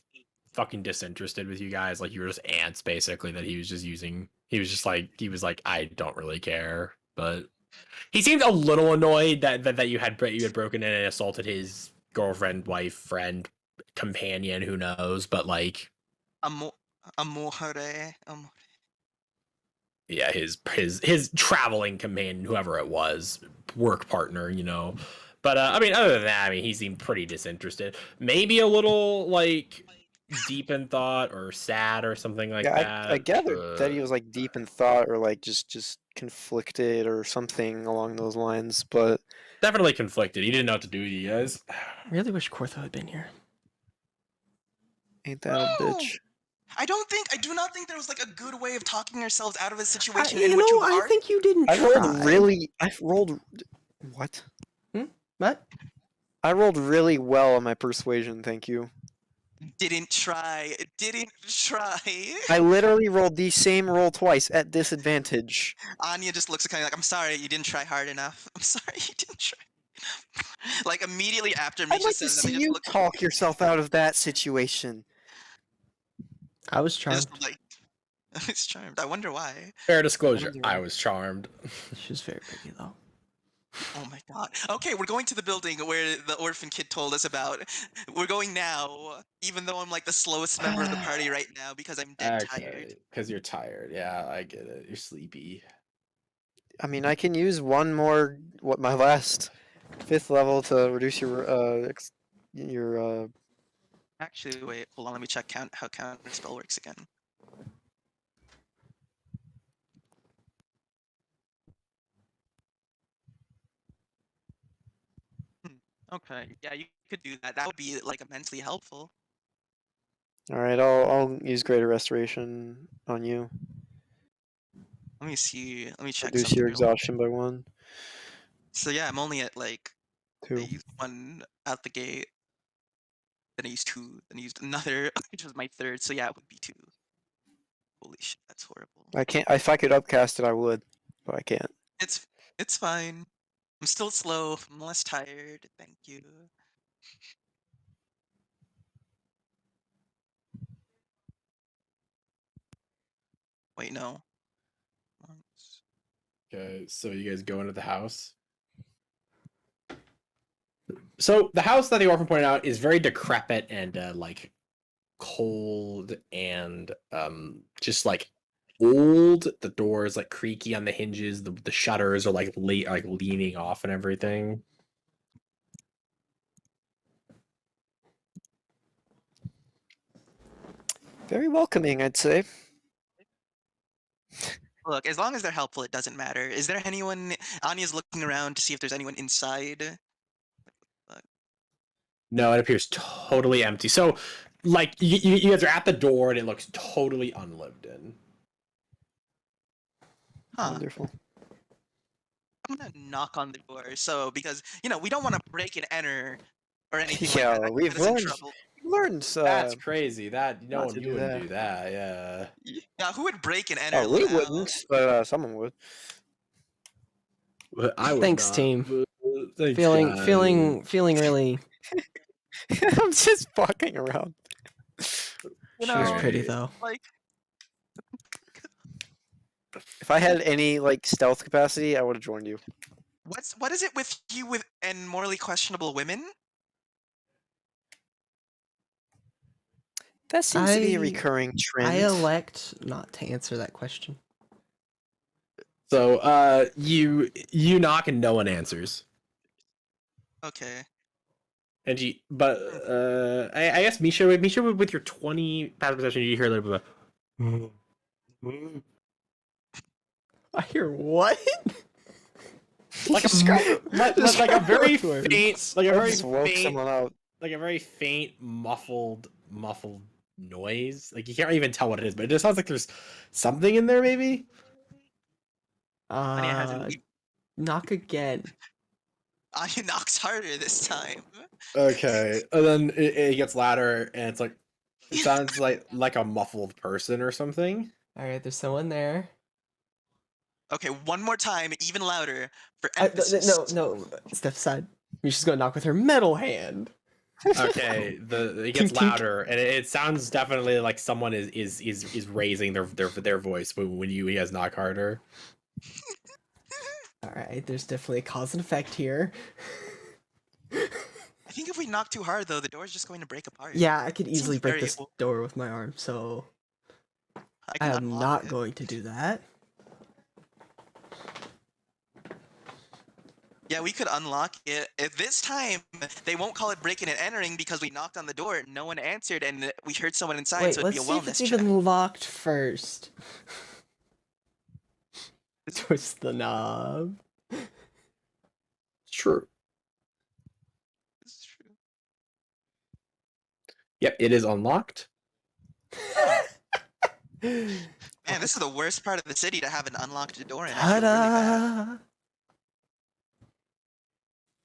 fucking disinterested with you guys. Like you were just ants, basically. That he was just using. He was like, I don't really care. But he seemed a little annoyed that you had broken in and assaulted his girlfriend, wife, friend, companion, who knows. But like, Amore. yeah, his traveling companion, whoever it was, work partner, you know. But I mean, other than that, I mean, he seemed pretty disinterested. Maybe a little like deep in thought or sad or something like Yeah, that. I gathered that he was like deep in thought or like just conflicted or something along those lines. But definitely conflicted. He didn't know what to do with you guys. Really wish Cortho had been here. ain't that a bitch? I do not think there was like a good way of talking ourselves out of a situation You in which know, you I are. think you didn't I try. rolled what? What? I rolled really well on my persuasion. Thank you. Didn't try. I literally rolled the same roll twice at disadvantage. Anya just looks at kind of like, I'm sorry, you didn't try hard enough. I'm sorry, you didn't try. Like immediately after I'd Misha like to says that, see they just you look. talk yourself out of that situation. I was They charmed. just like, it's charmed. I wonder why. Fair disclosure, I was charmed. She was very pretty though. Oh my god. Okay, we're going to the building where the orphan kid told us about. We're going now, even though I'm like the slowest member of the party right now because I'm dead tired. because you're tired. Yeah, I get it. You're sleepy. I mean, I can use one more my last 5th level to reduce your Actually, wait, hold on, let me check how counter spell works again. Okay, yeah, you could do that. That would be like immensely helpful. All right, I'll use Greater Restoration on you. Let me see. Let me check Reduce something. your real quick. exhaustion by 1, So yeah, I'm only at like 2. I used one out the gate. then I used 2, then I used another, which was my 3rd. So yeah, it would be 2. Holy shit, that's horrible. I can't. If I could upcast it, I would, but I can't. It's fine. I'm still slow. I'm less tired. Thank you. Wait, no. Once. Okay, so you guys go into the house. So the house that the orphan pointed out is very decrepit and like cold and just like old. The door is like creaky on the hinges. The shutters are like leaning off and everything. Very welcoming, I'd say. Look, as long as they're helpful, it doesn't matter. Is there anyone? Anya's looking around to see if there's anyone inside. No, it appears totally empty. So, like, you guys are at the door and it looks totally unlived in. Huh. Wonderful. I'm gonna knock on the door. So because we don't want to break and enter or anything Yeah, like that. That could we've get us in learned. trouble. Learned. That's crazy. That no not one to you do wouldn't that. do that. Yeah. Yeah, who would break and enter? Oh, we Lil? wouldn't, but someone would. But I would Thanks, not. team. Thanks, Feeling guys. feeling really. I'm just fucking around. You She was know, pretty though. like If I had any like stealth capacity, I would have joined you. what is it with you and morally questionable women? That seems to be a I- recurring trend. I elect not to answer that question. So, you knock and no one answers. Okay. And I guess Misha with your 20 passive perception, you hear a little bit of I hear what? like a Just like a very words. faint, like a I very just woke faint, someone out. like a very faint muffled noise. Like you can't even tell what it is, but it just sounds like there's something in there, maybe. Anya hasn't. Knock again. Anya knocks harder this time. Okay, and then it gets louder, and it's like it sounds like a muffled person or something. All right, there's someone there. Okay, one more time, even louder for No, emphasis. no, step aside. Misha's gonna knock with her metal hand. Okay, it gets louder, and it sounds definitely like someone is raising their voice when you guys knock harder. All right, there's definitely a cause and effect here. I think if we knock too hard, though, the door's just going to break apart. Yeah, I could easily Seems break very- this door with my arm, so I can am unlock not it. going to do that. Yeah, we could unlock it. At this time, they won't call it breaking and entering because we knocked on the door, no one answered, and we heard someone inside, Wait, so it'd let's be a see if wellness it's check. even locked first. Twist the knob. True. This is true. Yep, it is unlocked. Man, this is the worst part of the city to have an unlocked door in. I feel really bad. Ta-da!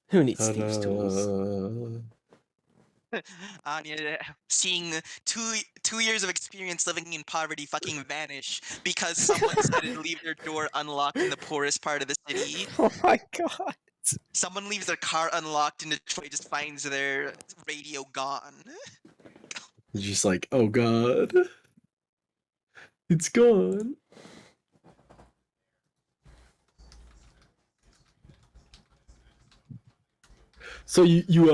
Who needs thieves' tools? Anya, seeing two years of experience living in poverty fucking vanish because someone decided to leave their door unlocked in the poorest part of the city. Oh my god. Someone leaves their car unlocked in Detroit, just finds their radio gone. It's just like, oh god, it's gone. So you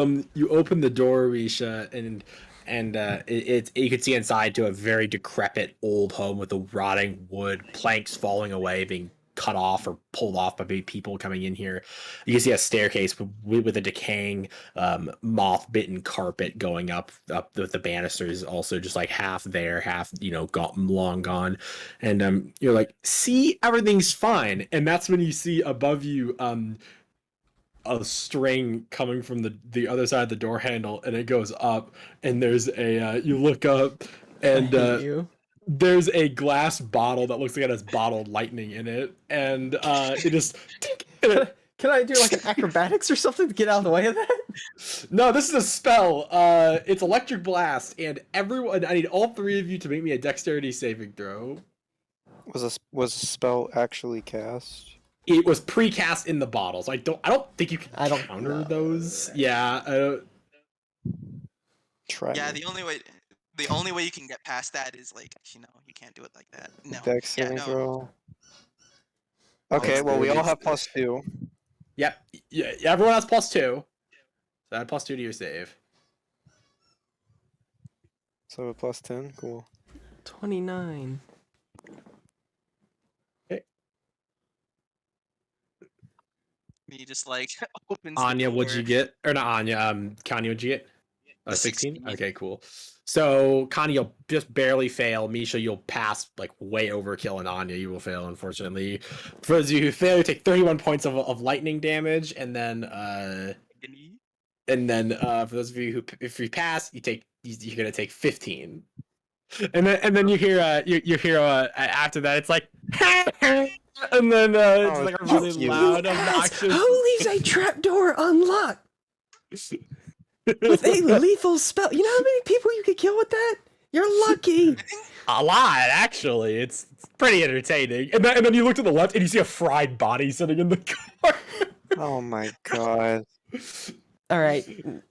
open the door, Risha, and you can see inside to a very decrepit old home with the rotting wood, planks falling away, being cut off or pulled off by people coming in here. You can see a staircase with a decaying, moth-bitten carpet going up with the banisters also just like half there, half long gone, and you're like, see, everything's fine, and that's when you see above you a string coming from the other side of the door handle, and it goes up, and there's a you look up, and I hate you. there's a glass bottle that looks like it has bottled lightning in it, and it just Can I do like an acrobatics or something to get out of the way of that? No, this is a spell. It's Electric Blast, and everyone. I need all three of you to make me a Dexterity saving throw. Was a spell actually cast? It was precast in the bottle, so I don't think you can I don't counter know. those. Yeah. Try Yeah, me. the only way you can get past that is like, you can't do it like that. No. Dex Yeah, saving no. throw. Okay, well we all have +2. Yep. Yeah. Everyone has +2. So add +2 to your save. So a +10. Cool. 29. Me just like opens Anya, the what'd door. you get? Or not Anya, Kanye, what'd you get? A 16? 16. Okay, cool. So, Kanye, you'll just barely fail. Misha, you'll pass like way overkill, and Anya, you will fail, unfortunately. For those of you who fail, you take 31 points of lightning damage, and then for those of you who, if you pass, you're gonna take 15. And then you hear after that, it's like and then it's Oh, like a you- really you loud, Ass! obnoxious. Who leaves a trapdoor unlocked with a lethal spell? You know how many people you could kill with that? You're lucky. A lot, actually. It's pretty entertaining. And then you look to the left and you see a fried body sitting in the car. Oh my god. All right,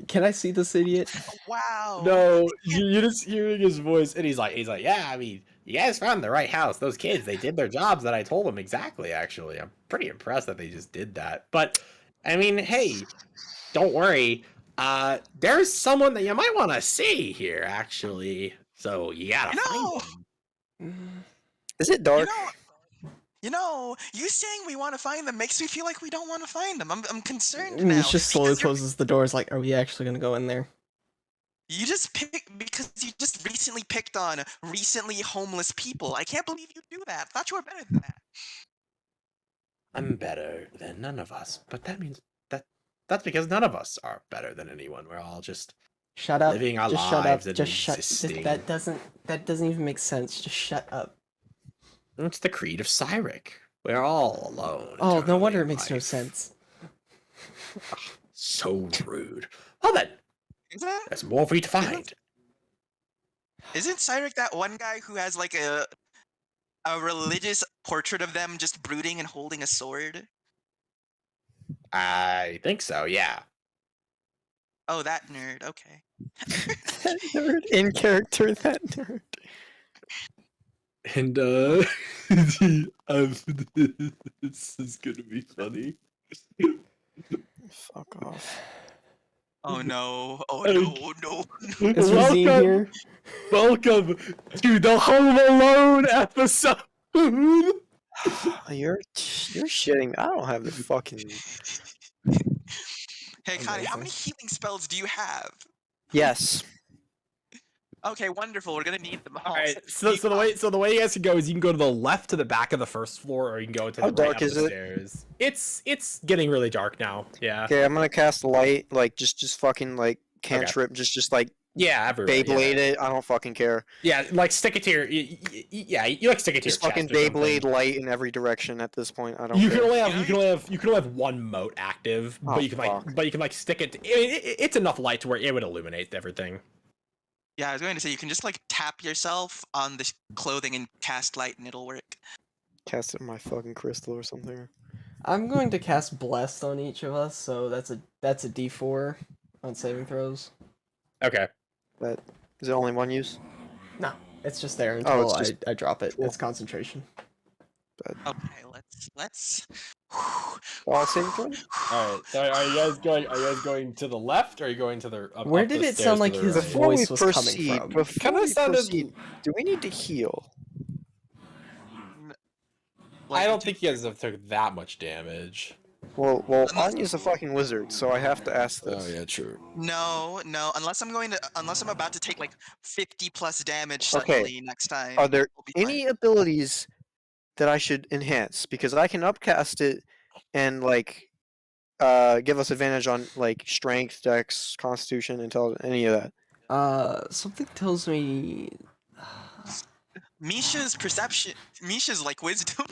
can I see this idiot? Wow. No, you're just hearing his voice, and he's like, yeah, I mean, you guys found the right house. Those kids, they did their jobs that I told them exactly, actually. I'm pretty impressed that they just did that. But, I mean, hey, don't worry. There's someone that you might want to see here, actually. So you gotta No! find them. Is it dark? You saying we want to find them makes me feel like we don't want to find them. I'm concerned now. Misha slowly because you're- closes the doors. Like, are we actually gonna go in there? You just recently picked on recently homeless people. I can't believe you do that. Thought you were better than that. I'm better than none of us, but that means that's because none of us are better than anyone. We're all just Shut up. living our Just shut up. lives and Just shut. existing. That doesn't even make sense. Just shut up. It's the creed of Cyric. We're all alone. Oh, no eternally wonder it in makes no life. sense. So rude. Well then, Isn't it? there's more for you to find. Isn't Cyric that one guy who has like a religious portrait of them just brooding and holding a sword? I think so, yeah. Oh, that nerd. Okay. That nerd in character, that nerd. And this is gonna be funny. Fuck off. Oh no. Oh Okay. no. No. Is Razine here? Welcome to the Home Alone episode. You're shitting me. I don't have the fucking. Hey, Connie, how many healing spells do you have? Yes. Okay, wonderful. We're gonna need them all. All right, so the way you guys can go is you can go to the left to the back of the first floor, or you can go to How the dark right up is the it? stairs. It's getting really dark now. Yeah. Okay, I'm gonna cast light, like just fucking like cantrip, just like Yeah, everywhere. Beyblade yeah. it. I don't fucking care. Yeah, like stick it to your. Yeah, you like stick it to Just your fucking chest or something. Beyblade light in every direction at this point. I don't You care. can only have one mote active, Oh, but you can fuck. stick it. It's enough light to where it would illuminate everything. Yeah, I was going to say you can just like tap yourself on the clothing and cast light, and it'll work. Cast it in my fucking crystal or something. I'm going to cast Blessed on each of us, so that's a D4 on saving throws. Okay. That is it. Only one use. No, it's just there until it's just- I drop it. Cool. It's concentration. Okay, let's. All saving throw. All right. So are you guys going to the left, or are you going to the? Where up did the it stairs sound to like the his right? Before we voice was coming proceed, from? before Kinda we sounded- proceed, do we need to heal? I don't think you guys have took that much damage. Well, Anya's a fucking wizard, so I have to ask this. true. No, unless I'm about to take like 50 plus damage Okay. suddenly next time. Are there we'll be fine. any abilities that I should enhance? Because I can upcast it and like give us advantage on like strength, dex, constitution, intelligence, any of that. Something tells me. Misha's perception. Misha's like wisdom.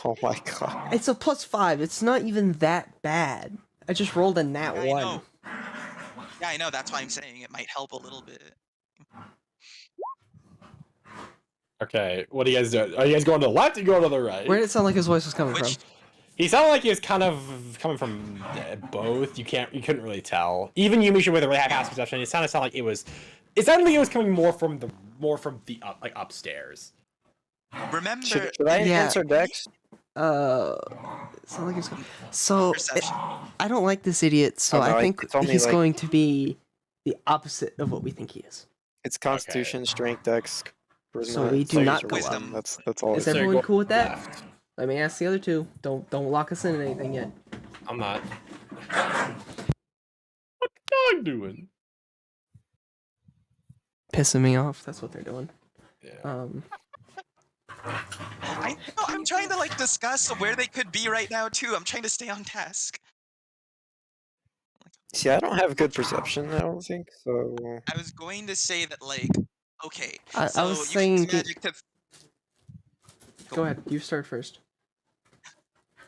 Oh my god. It's a +5. It's not even that bad. I just rolled a nat Yeah, I 1. know. Yeah, I know. That's why I'm saying it might help a little bit. Okay, what are you guys doing? Are you guys going to the left or going to the right? Where did it sound like his voice was coming Which from? He sounded like he was kind of coming from both. You couldn't really tell. Even you, Misha, with a really half-assed perception, it sounded like it was. It sounded like it was coming more from the like upstairs. remember Should I Yeah. answer Dex? It sounded like he was coming. So perception. I don't like this idiot. So Oh, no, I think it's only, he's like- going to be the opposite of what we think he is. It's Constitution, Strength, Dex. So we do Charisma, not or go Wisdom. up. That's all. Is it is. everyone go cool with that? left. Let me ask the other two. Don't lock us in anything yet. I'm not. What's the dog doing? Pissing me off. That's what they're doing. Yeah. I know. I'm trying to like discuss where they could be right now too. I'm trying to stay on task. See, I don't have good perception. I don't think so. I was going to say that like, okay, I so was you saying can use to- magic to. Go ahead. You start first. I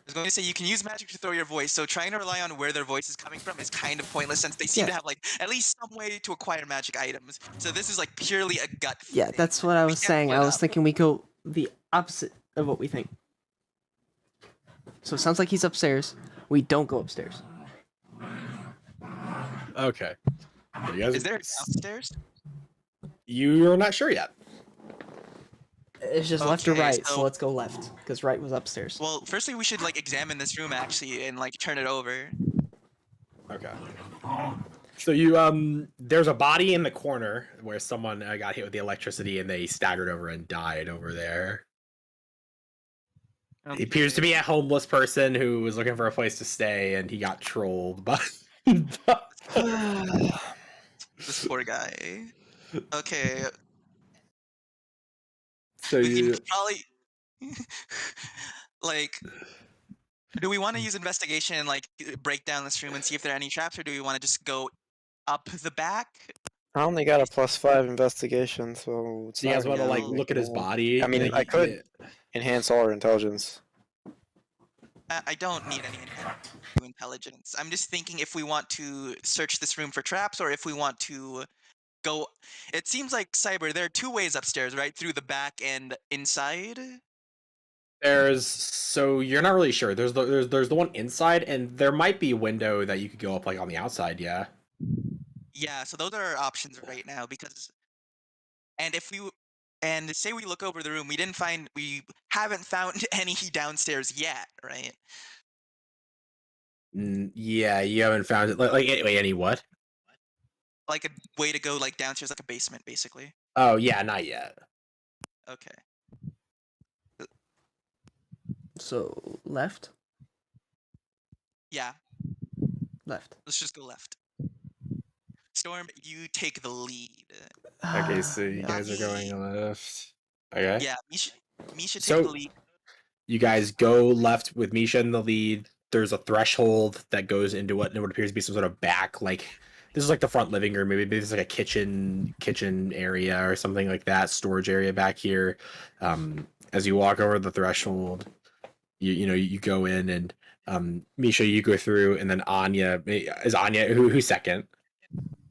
was going to say you can use magic to throw your voice, so trying to rely on where their voice is coming from is kind of pointless since they seem to Yeah. have like at least some way to acquire magic items. So this is like purely a gut. Yeah, thing. that's what I We was can't saying. split I was up. thinking we go the opposite of what we think. So it sounds like he's upstairs. We don't go upstairs. Okay. So you guys, Is there downstairs? You're not sure yet. It's just left or Okay, right, so so- let's go left because right was upstairs. Well, firstly we should like examine this room actually and like turn it over. Okay. So there's a body in the corner where someone got hit with the electricity and they staggered over and died over there. He appears to be a homeless person who was looking for a place to stay, and he got trolled by. This poor guy. Okay, So we you, can probably like. Do we want to use investigation and like break down this room and see if there are any traps, or do we want to just go up the back? I only got a +5 investigation, so it's do you guys not want to gonna like make look at it his roll. body? I mean, Like, I could enhance all our intelligence. I don't need any intelligence. I'm just thinking if we want to search this room for traps or if we want to go. It seems like Cyber. There are two ways upstairs, right? Through the back and inside. So you're not really sure. There's the one inside, and there might be a window that you could go up like on the outside. Yeah. Yeah, so those are our options right now because, and if we, and say we look over the room, we haven't found any downstairs yet, right? Yeah, you haven't found it. Like wait, any what? Like a way to go like downstairs, like a basement, basically. Oh yeah, not yet. Okay. So left, Yeah, left. let's just go left. Storm, you take the lead. Okay, so you Yeah. guys are going left. Okay. Yeah, Misha take So- the lead. You guys go left with Misha in the lead. There's a threshold that goes into what appears to be some sort of back, like this is like the front living room. Maybe this is like a kitchen area or something like that, storage area back here. As you walk over the threshold, you go in and Misha, you go through, and then Anya who's second?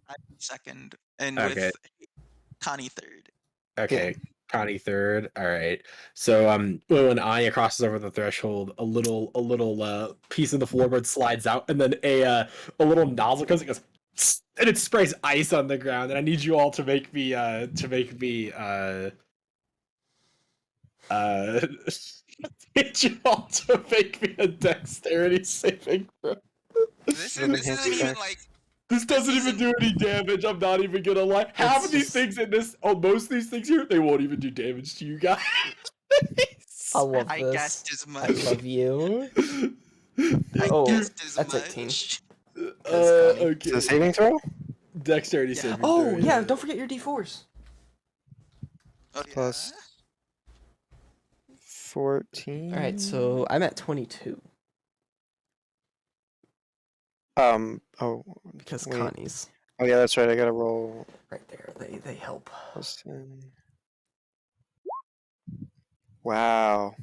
I'm second, and Okay. with Connie third. Okay. Connie third. All right. So when Anya crosses over the threshold, a little piece of the floorboard slides out, and then a little nozzle comes and goes, "Tss," and it sprays ice on the ground. And I need you all to make me need you all to make me a dexterity saving throw. This With isn't enhanced even effects. like. This doesn't even do any damage. I'm not even gonna lie. Half of these just- things in this, most of these things here, they won't even do damage to you guys. I love I this. guessed as I much. love you. I Oh, guessed as that's much. 18. Is Okay. it a saving throw? Dexterity Yeah. saving Oh throw, yeah, don't forget your d4s. Oh, Plus- yeah. 14. All right, so I'm at 22 Oh. because Wait. Connie's Oh yeah, that's right. I gotta roll right there. They help. +10. Wow.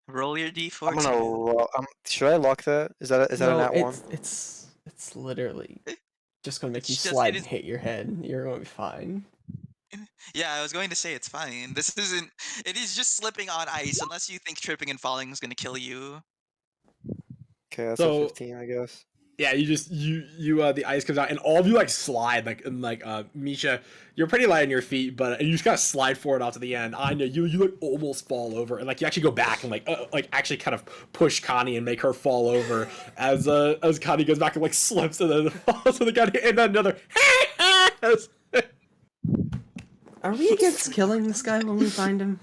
Roll your d4. I'm gonna roll. Should I lock that? Is that a No, nat one? it's It's literally just gonna make It's you just- slide it and is- hit your head. You're gonna be fine. Yeah, I was going to say it's fine. This isn't. It is just slipping on ice, unless you think tripping and falling is gonna kill you. Okay, that's So- a 15, I guess. Yeah, you just the ice comes out and all of you like slide like Misha, you're pretty light on your feet, but you just gotta slide forward off to the end. I know you like almost fall over and like you actually go back and like actually kind of push Connie and make her fall over as Connie goes back and like slips and then falls to the ground and then another. Are we against killing this guy when we find him?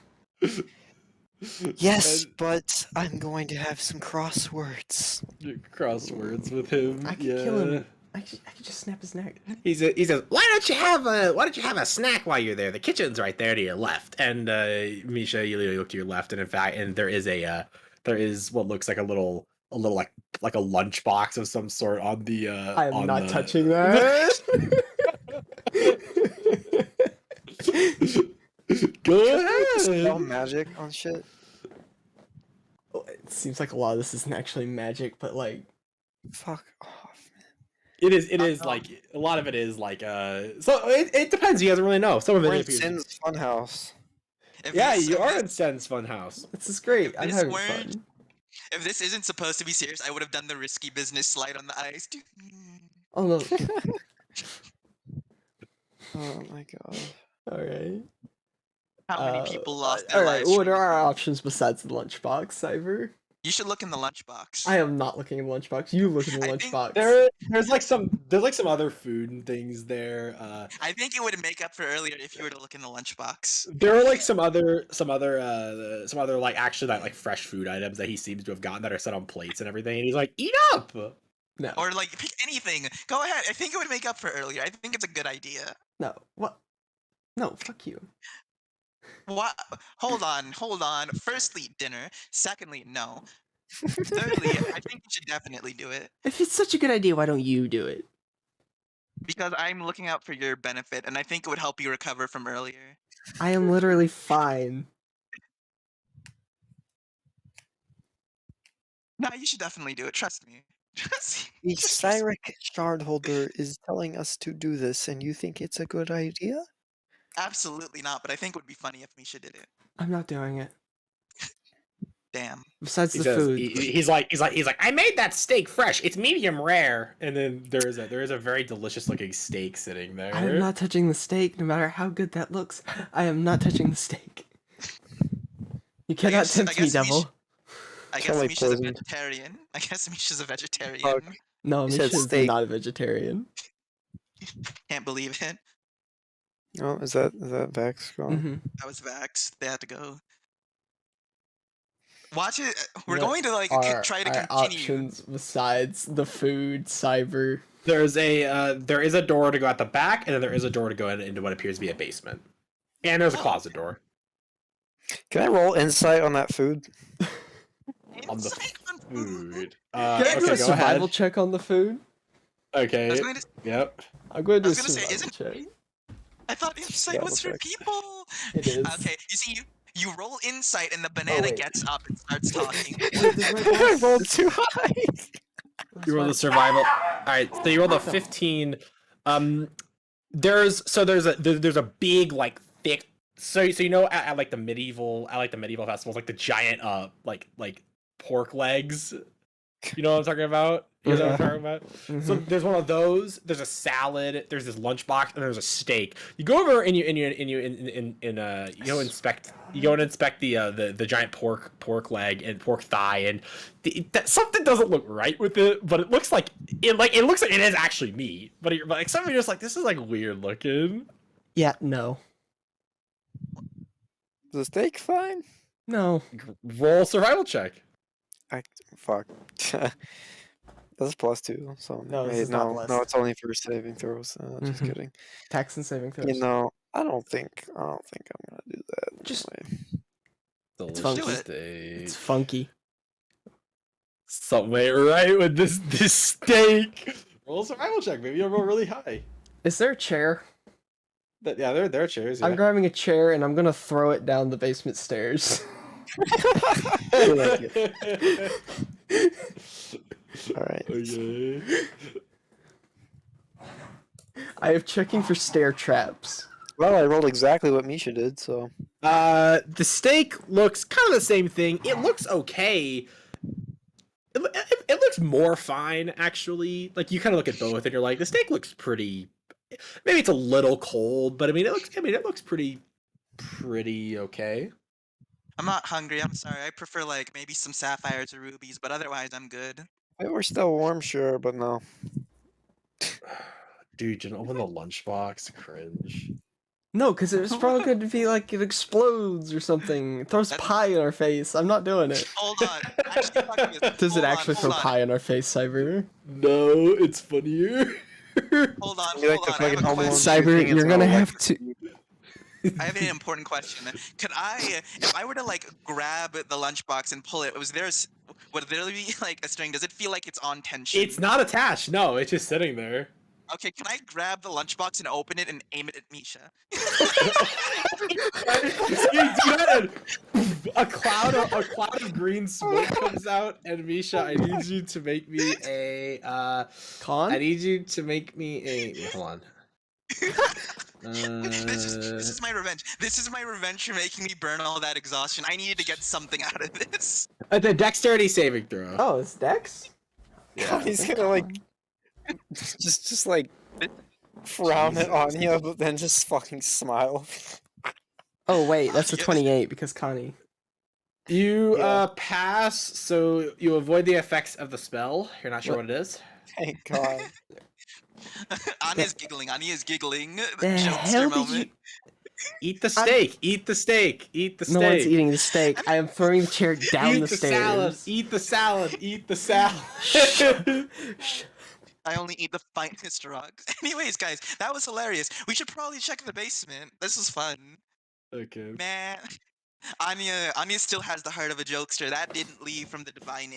Yes, but I'm going to have some crosswords. Crosswords with him. I could yeah. kill him. I could just snap his neck. He says, why don't you have a snack while you're there? The kitchen's right there to your left. And Misha, you look to your left, and in fact, there is what looks like a little like a lunchbox of some sort on the. I am on not the... touching that. Go Spell ahead. magic on shit. It seems like a lot of this isn't actually magic, but like, Fuck off. It is like a lot of it is like so it depends. You guys don't really know. Some of it We're in is Sin's funhouse. If yeah, this- you if are this- in Sen's Funhouse. this is great. I'm this having weren't- fun. If this isn't supposed to be serious, I would have done the risky business slide on the ice. Oh no. Oh my god. Alright. How many people lost their Alright, lives? what trying are to our find- options besides the lunchbox, Cyber? You should look in the lunchbox. I am not looking in the lunchbox. You look in the I think lunchbox. There's like some other food and things there. I think it would make up for earlier if you were to look in the lunchbox. There are like some other like actually like fresh food items that he seems to have gotten that are set on plates and everything, and he's like, eat up. No. Or like pick anything. Go ahead. I think it would make up for earlier. I think it's a good idea. No. What? No, fuck you. What? Hold on. Firstly, dinner. Secondly, no. Thirdly, I think you should definitely do it If it's such a good idea, why don't you do it? because I'm looking out for your benefit, and I think it would help you recover from earlier. I am literally fine. No, you should definitely do it. Trust me. Trust The Just trust me. Cyric Shardholder is telling us to do this, and you think it's a good idea? Absolutely not. But I think it would be funny if Misha did it. I'm not doing it. Damn. Besides He the says, food. he's like I made that steak fresh. It's medium rare. And then there is a very delicious looking steak sitting there. I am not touching the steak, no matter how good that looks. I am not touching the steak. You cannot guess- I tempt me, guess devil. I guess Totally Misha's a poisoned. vegetarian. I guess Misha's a vegetarian. Fuck. No, You said Misha's steak. not a vegetarian. Can't believe it. Oh, is that Vex gone? hmm That was Vax. They had to go. Watch it. We're What going to like try to our continue. options besides the food, Cyber? There is a door to go at the back, and then there is a door to go into what appears to be a basement. And there's a Oh. closet door. Can I roll insight on that food? On the Insight on food. Food. Can I do okay, a go survival ahead. check on the food? I Okay. was going to. Yep. I'm going to do I a was gonna say, survival check. I thought insight was for Survival check. people. It is. Okay, you see, you roll insight, and the banana wait. gets up and starts talking. I rolled too high. You roll the survival. All right, so you rolled a 15. There's a big like thick. So you know at like the medieval festivals, like the giant like pork legs. You know what I'm talking about? You know what I'm talking about? So Mhm. there's one of those. There's a salad. There's this lunchbox, and there's a steak. You go over and you go inspect the giant pork leg and pork thigh, and something doesn't look right with it, but it looks like it is actually meat. But like some of you are just like, this is like weird looking. Yeah, no. Is the steak fine? No. Roll survival check. Fuck. That's +2. So No, this wait, is not no, blessed. it's only for saving throws. Just Mhm. kidding. Tax and saving throws. You know, I don't think I'm gonna do that. Just- anyway. It's funky. Delicious It's steak. funky. Something ain't right with this steak. Roll a survival check. Maybe you'll roll really high. Is there a chair? Yeah, there are chairs. Yeah. I'm grabbing a chair and I'm gonna throw it down the basement stairs. I like it. All right. Okay. I have checking for stair traps. Well, I rolled exactly what Misha did, so. The steak looks kind of the same thing. It looks okay. It looks more fine, actually. Like, you kind of look at both, and you're like, the steak looks pretty. Maybe it's a little cold, but I mean, it looks pretty okay. I'm not hungry. I'm sorry. I prefer like maybe some sapphires or rubies, but otherwise I'm good. If it were still warm, sure, but no. Dude, just open the lunchbox. Cringe. No, because it was probably going to be like it explodes or something. It throws pie in our face. I'm not doing it. Hold on. Actually, fuck this. Does it Hold on, actually throw hold on. pie in our face, Cyber? No, it's funnier. Hold on, You like hold the on. I have fucking a Home Alone question. Cyber, thing, it's you're not gonna like- have to. I have an important question. Could I, if I were to like grab the lunchbox and pull it, would there be like a string? Does it feel like it's on tension? It's not attached. No, it's just sitting there. Okay, can I grab the lunchbox and open it and aim it at Misha? You do that, and a cloud of green smoke comes out, and Misha, I need you to make me a. I Con? need you to make me a. Wait, hold on. This is my revenge. This is my revenge for making me burn all that exhaustion. I needed to get something out of this. The dexterity saving throw. Oh, it's Dex? He's gonna like just like frown at Anya, but then just fucking smile. Oh, wait, that's a Yes. 28 because Connie. You Yeah. pass, so you avoid the effects of the spell. You're not sure what it is. Thank God. Anya's giggling. Anya's giggling. The Jokester hell did moment. you. Eat the steak. Eat the steak. Eat the steak. No one's eating the steak. I am throwing the chair down Eat the salad. stairs. Eat the salad. Eat the salad. I only eat the finest rocks. Anyways, guys, that was hilarious. We should probably check the basement. This was fun. Okay. Man, Anya still has the heart of a jokester. That didn't leave from the divine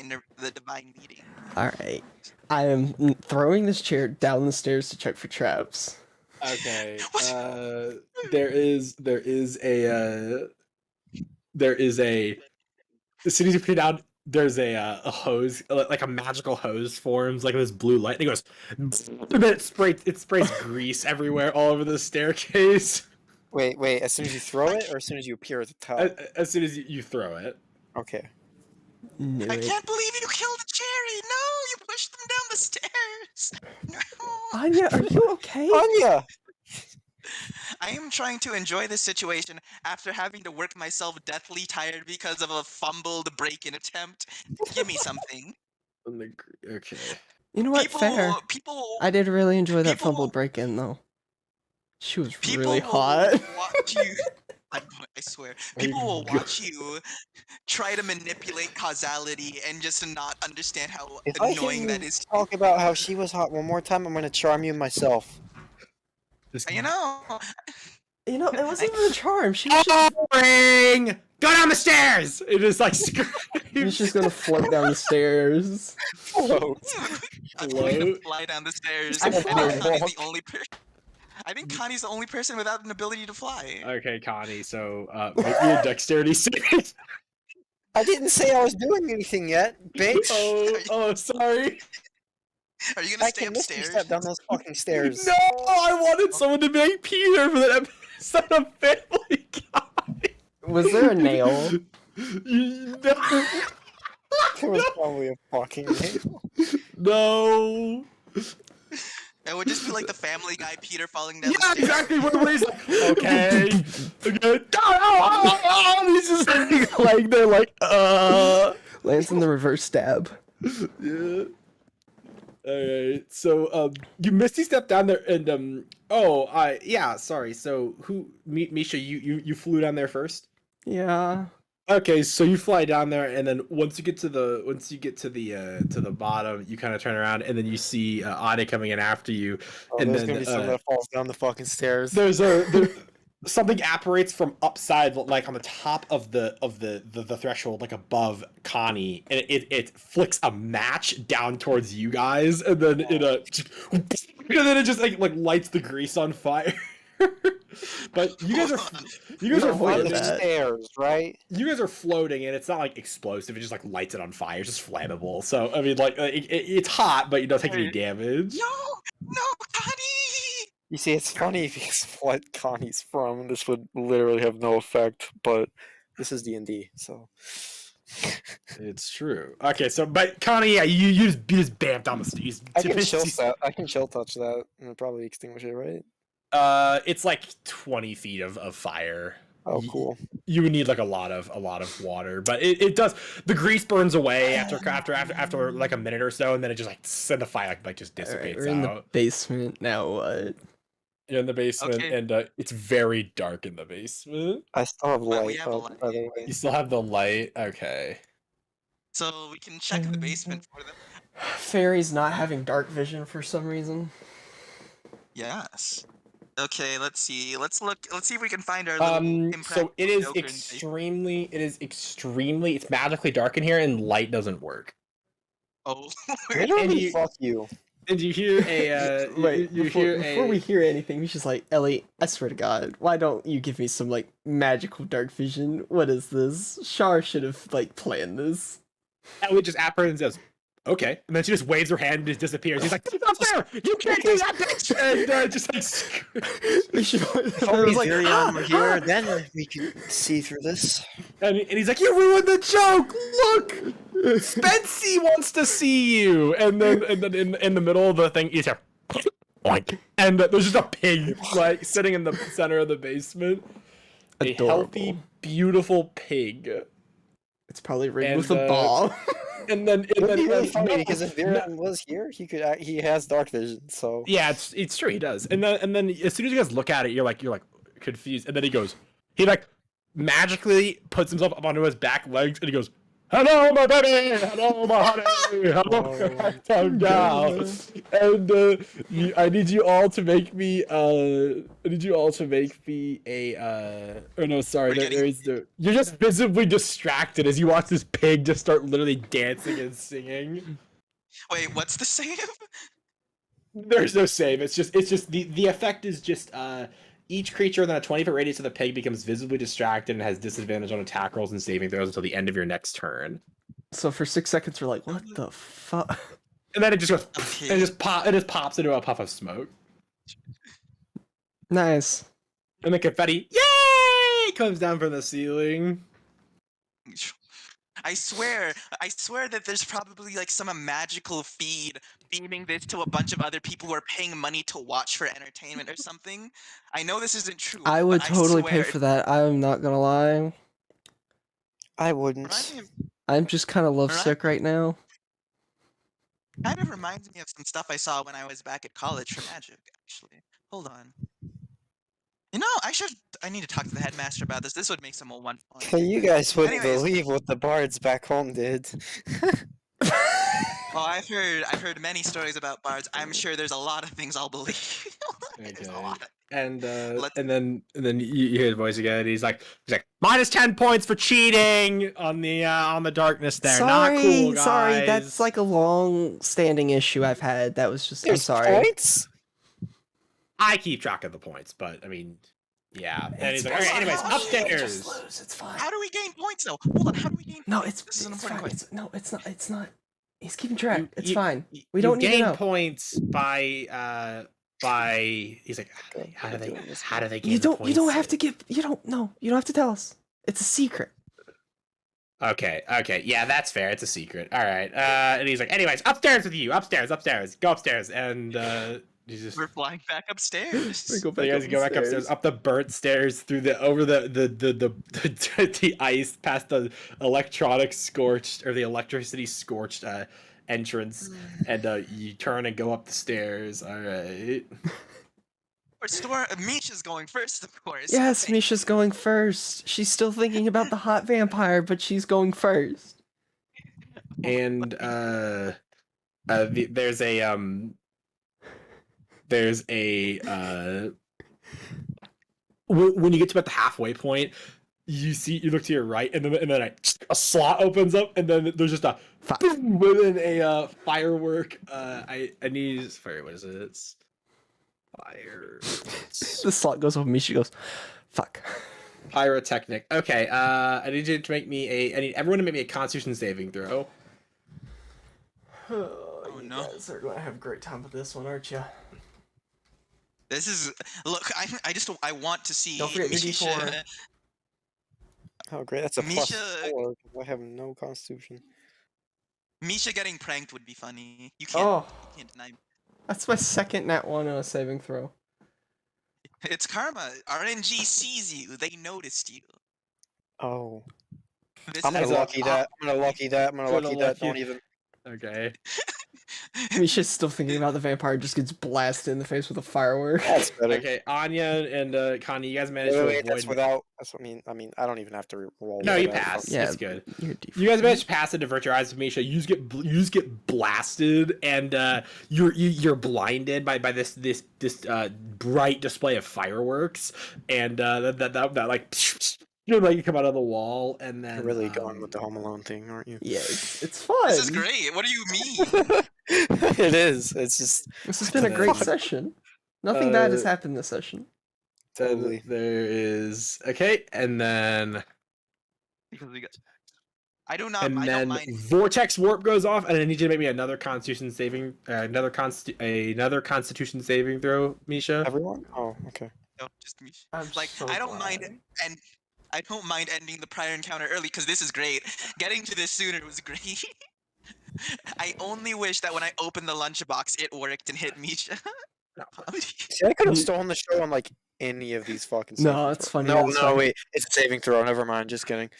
meeting. Alright. I am throwing this chair down the stairs to check for traps. Okay. What? There is a. As soon as you put it down, there's a hose, like a magical hose forms, like this blue light. And it goes, and then it sprays grease everywhere, all over the staircase. Wait, as soon as you throw it, or as soon as you appear at the top? As soon as you throw it. Okay. Knew I it. can't believe you killed a cherry. No, you pushed them down the stairs. No. Anya, are you okay? Anya! I am trying to enjoy this situation after having to work myself deathly tired because of a fumbled break-in attempt. Give me something. Okay. You know what? Fair. People, I did really enjoy that people- fumbled break in, though. She was people really will hot. watch you. I swear, people will watch you try to manipulate causality and just not understand how If I annoying can that is. talk about how she was hot one more time, I'm gonna charm you myself. You know, You know, it wasn't even a charm. She was Ring! Go down the stairs! It is like screams. just gonna float down the stairs. Float. I'm going to Float. fly down the stairs. I'm I think gonna Connie's walk. the only person. I think Connie's the only person without an ability to fly. Okay, Connie. So make me a dexterity saving. I didn't say I was doing anything yet, bitch. Oh, sorry. Are you gonna I stay can misty upstairs? step down those fucking stairs. No, I wanted someone to make Peter for that episode of Family Guy. Was there a nail? There was probably a fucking nail. No. It would just be like the Family Guy Peter falling down Yeah, the stairs. exactly. What he's like, okay. He's just like, they're like, Lands in the reverse stab. Yeah. Alright, so you misty step down there and yeah, sorry. So Misha, you flew down there first? Yeah. Okay, so you fly down there, and then once you get to the bottom, you kind of turn around, and then you see Ade coming in after you, Oh, and there's then gonna be someone that falls down the fucking stairs. there's something apparates from upside, like on the top of the threshold, like above Connie, and it flicks a match down towards you guys, and then and then it just like lights the grease on fire. But you guys are On floating. the stairs, right? You guys are floating, and it's not like explosive. It just like lights it on fire. It's just flammable. So I mean, like it's hot, but you don't take any damage. No, Connie! You see, it's funny because what Connie's from, this would literally have no effect, but this is D&D, so. It's true. Okay, so but Connie, yeah, you just bamf down the stairs. I can chill touch that and it'll probably extinguish it, right? It's like 20 feet of fire. Oh, cool. You would need like a lot of water, but it does. The grease burns away after like a minute or so, and then it just like the fire like just dissipates We're in the out. basement now. What? You're in the basement, Okay. and it's very dark in the basement. I still have But we light have a up, light. by the way. You still have the light. Okay. So we can check the basement for them. Fairy's not having dark vision for some reason. Yes. Okay, let's see. Let's see if we can find our little So it is Joker in extremely. It's magically dark in here, and light doesn't work. Oh. Literally, fuck you. And you hear a Wait, you before, hear before a we hear anything, he's just like, Ellie, I swear to God, why don't you give me some like magical dark vision? What is this? Shar should have like planned this. Ellie just apparates and says, "Okay," and then she just waves her hand and just disappears. He's like, "It's not fair! You can't do that, bitch!" And just like, We should. If I only was like, Virion were "Ah, here, ah!" then we could see through this. and he's like, "You ruined the joke! Look, Spency wants to see you." And then in the middle of the thing, he's like, "Oink!" And there's just a pig like sitting in the center of the basement. A healthy, Adorable. beautiful pig. It's probably rigged And, with a ball. And then It would be really funny no, because if Virion was here, he has dark vision. So yeah, it's true, he does. And then as soon as you guys look at it, you're like confused. And then he like magically puts himself up onto his back legs, and he goes, "Hello, my baby! Hello, my honey! Hello, my gal!" And I need you all to make me a oh no, sorry, you're just visibly distracted as you watch this pig just start literally dancing and singing. Wait, what's the save? There's no save. It's just the effect is just each creature within a 20-foot radius of the pig becomes visibly distracted and has disadvantage on attack rolls and saving throws until the end of your next turn. So for 6 seconds, we're like, what the fuck? And then it just goes Okay. and it just pops into a puff of smoke. Nice. And the confetti, yay, comes down from the ceiling. I swear that there's probably like some magical feed beaming this to a bunch of other people who are paying money to watch for entertainment or something. I know this isn't true. I would but totally swear pay for that. I'm not gonna lie. I it wouldn't. reminds me of- I'm just kind of lovesick right now. Kind of reminds me of some stuff I saw when I was back at college for magic, actually. Hold on. You know, I need to talk to the headmaster about this. This would make some more fun. You guys wouldn't Anyways. believe what the bards back home did. Oh, I've heard many stories about bards. I'm sure there's a lot of things I'll believe. There's a Okay. lot. And Let's- and then you hear his voice again. And he's like minus 10 points for cheating on the darkness there. Not cool, guys. Sorry, that's like a long-standing issue I've had. That was just. I'm There's sorry. points? I keep track of the points, but I mean, yeah. And he's like, all right, fine. anyways, Oh, shit, upstairs. Just lose. It's fine. How do we gain points though? Hold on, how do we gain No, points? it's This is an it's important fine. question. No, it's not. It's not. He's keeping track. It's You- fine. you- We don't you need to gain know. points by he's like, how do they gain You the don't. You don't points? have to give. You don't. No. You don't have to tell us. It's a secret. Okay, yeah, that's fair. It's a secret. All right. And he's like, anyways, upstairs with you. Upstairs. Go upstairs. And he's just We're flying back upstairs. We go So you guys go back upstairs, up the burnt stairs, through the ice, past the electricity scorched entrance, and you turn and go up the stairs. All right. Misha's going first, of course. Yes, Misha's going first. She's still thinking about the hot vampire, but she's going first. And there's a when you get to about the halfway point, you look to your right, and then a slot opens up, and then there's just a boom, within a firework. I need fire. What is it? It's fire. The slot goes over. Misha goes, "Fuck." Pyrotechnic. Okay. I need you to make me I need everyone to make me a Constitution saving throw. Oh no. You guys are gonna have a great time with this one, aren't you? This is look. I want to see Don't forget your Misha. D4. Oh, great. That's a plus Misha, 4. 'Cause I have no constitution. Misha getting pranked would be funny. You Oh, can't deny. that's my second nat 1 on a saving throw. It's karma. RNG sees you. They noticed you. Oh. This I'm gonna is lucky that. I'm gonna lucky that. I'm gonna Gonna lucky that. lucky- Don't even. Okay. Misha's still thinking about the vampire, just gets blasted in the face with a firework. That's better. Okay, Anya and Connie, you guys managed Wait, to wait, avoid. that's without. That's what I mean. I don't even have to roll. No, for you that. passed. Yeah, It's good. Your D4. You guys managed to pass and divert your eyes to Misha. You just get blasted, and you're blinded by this bright display of fireworks, and that like you come out of the wall, and then You're really going with the Home Alone thing, aren't you? Yeah, it's fun. This is great. What do you mean? It is. It's just This has been a great Fuck. session. Nothing bad has Uh, happened this session. totally. There is okay, and then Because we got. I do not. and I then don't mind. vortex warp goes off, and I need you to make me another Constitution saving, another Constitution saving throw, Misha. everyone. Oh, okay. No, just me. I'm Like so I don't mind, glad. and I don't mind ending the prior encounter early because this is great. Getting to this sooner was great. I only wish that when I opened the lunchbox, it worked and hit Misha. See, I could have stolen the show on like any of these fucking. No, saving it's throws. funny No, this no, way. wait. It's a saving throw. Never mind. Just kidding.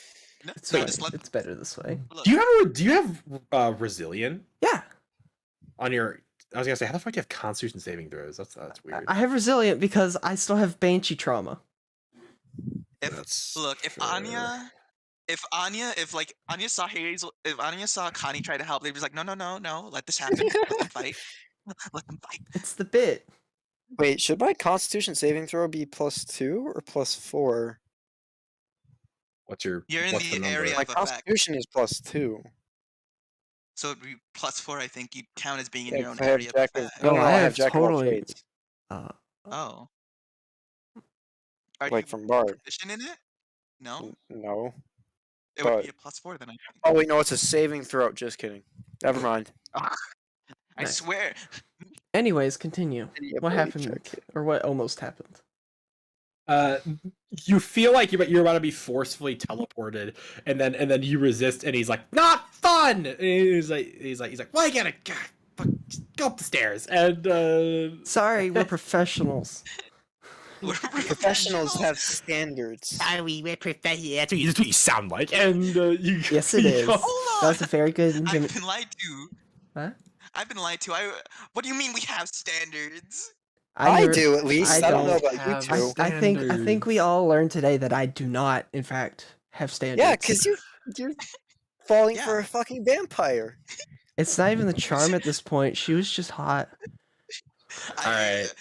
No, It's no, fine. just let It's better this way. look. Do you have Resilient Yeah, on your? I was gonna say, how the fuck do you have Constitution saving throws? That's weird. I have resilient because I still have Banshee trauma. That's Look, if fair. Anya, if Anya saw Hazel, if Anya saw Connie try to help, they'd be like, no, let this happen. Let them fight. Let them fight. It's the bit. Wait, should my Constitution saving throw be +2 or +4? You're in what's the number? area My of effect, Constitution is +2. so it'd be +4. I think you'd count as being in Yeah, your own 'cause I have area of Jack of. effect. No, Oh, no, I I have have Jack of all totally- trades, Uh, Oh. Are like you from Bard. proficient in it? No, No. it would be but- a +4 then. I think. Oh wait, no, it's a saving throw. Just kidding. Never mind. I Nice. swear. anyways, continue. Yeah, What buddy, happened, check it. or what almost happened? You feel like you're about to be forcefully teleported, and then you resist, and he's like, "Not fun!" And he's like, "Why gotta just go up the stairs?" And Sorry, we're professionals. We're Professionals have standards. we're professionals. That's what you sound like. And you. Yes, it you is. go- Hold That was a on. very good. I've been lied to. Huh? I've been lied to. What do you mean we have standards? I never- do at least. I don't know don't about you have two. I think we all learned today that I do not, in fact, have standards. Yeah, because you're falling for Yeah. a fucking vampire. It's not even the charm at this point. She was just hot. Alright.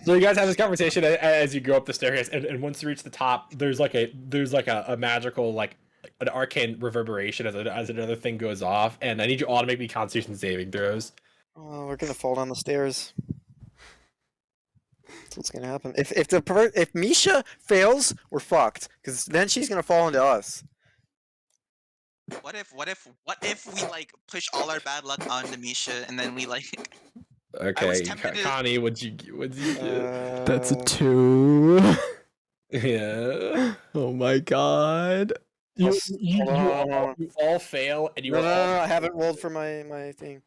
So you guys have this conversation as you go up the staircase, and once you reach the top, there's like a magical like an arcane reverberation as another thing goes off, and I need you all to make me Constitution saving throws. Oh, we're gonna fall down the stairs. That's what's gonna happen. If if Misha fails, we're fucked. Because then she's gonna fall into us. What if we like push all our bad luck onto Misha and then we like Okay, tempted to- Connie, what'd you get? That's a 2. Yeah. Oh my god. You, Plus- you, hold on, you, hold all, on. you all fail, and you No, are no, all. no, I haven't rolled for my thing.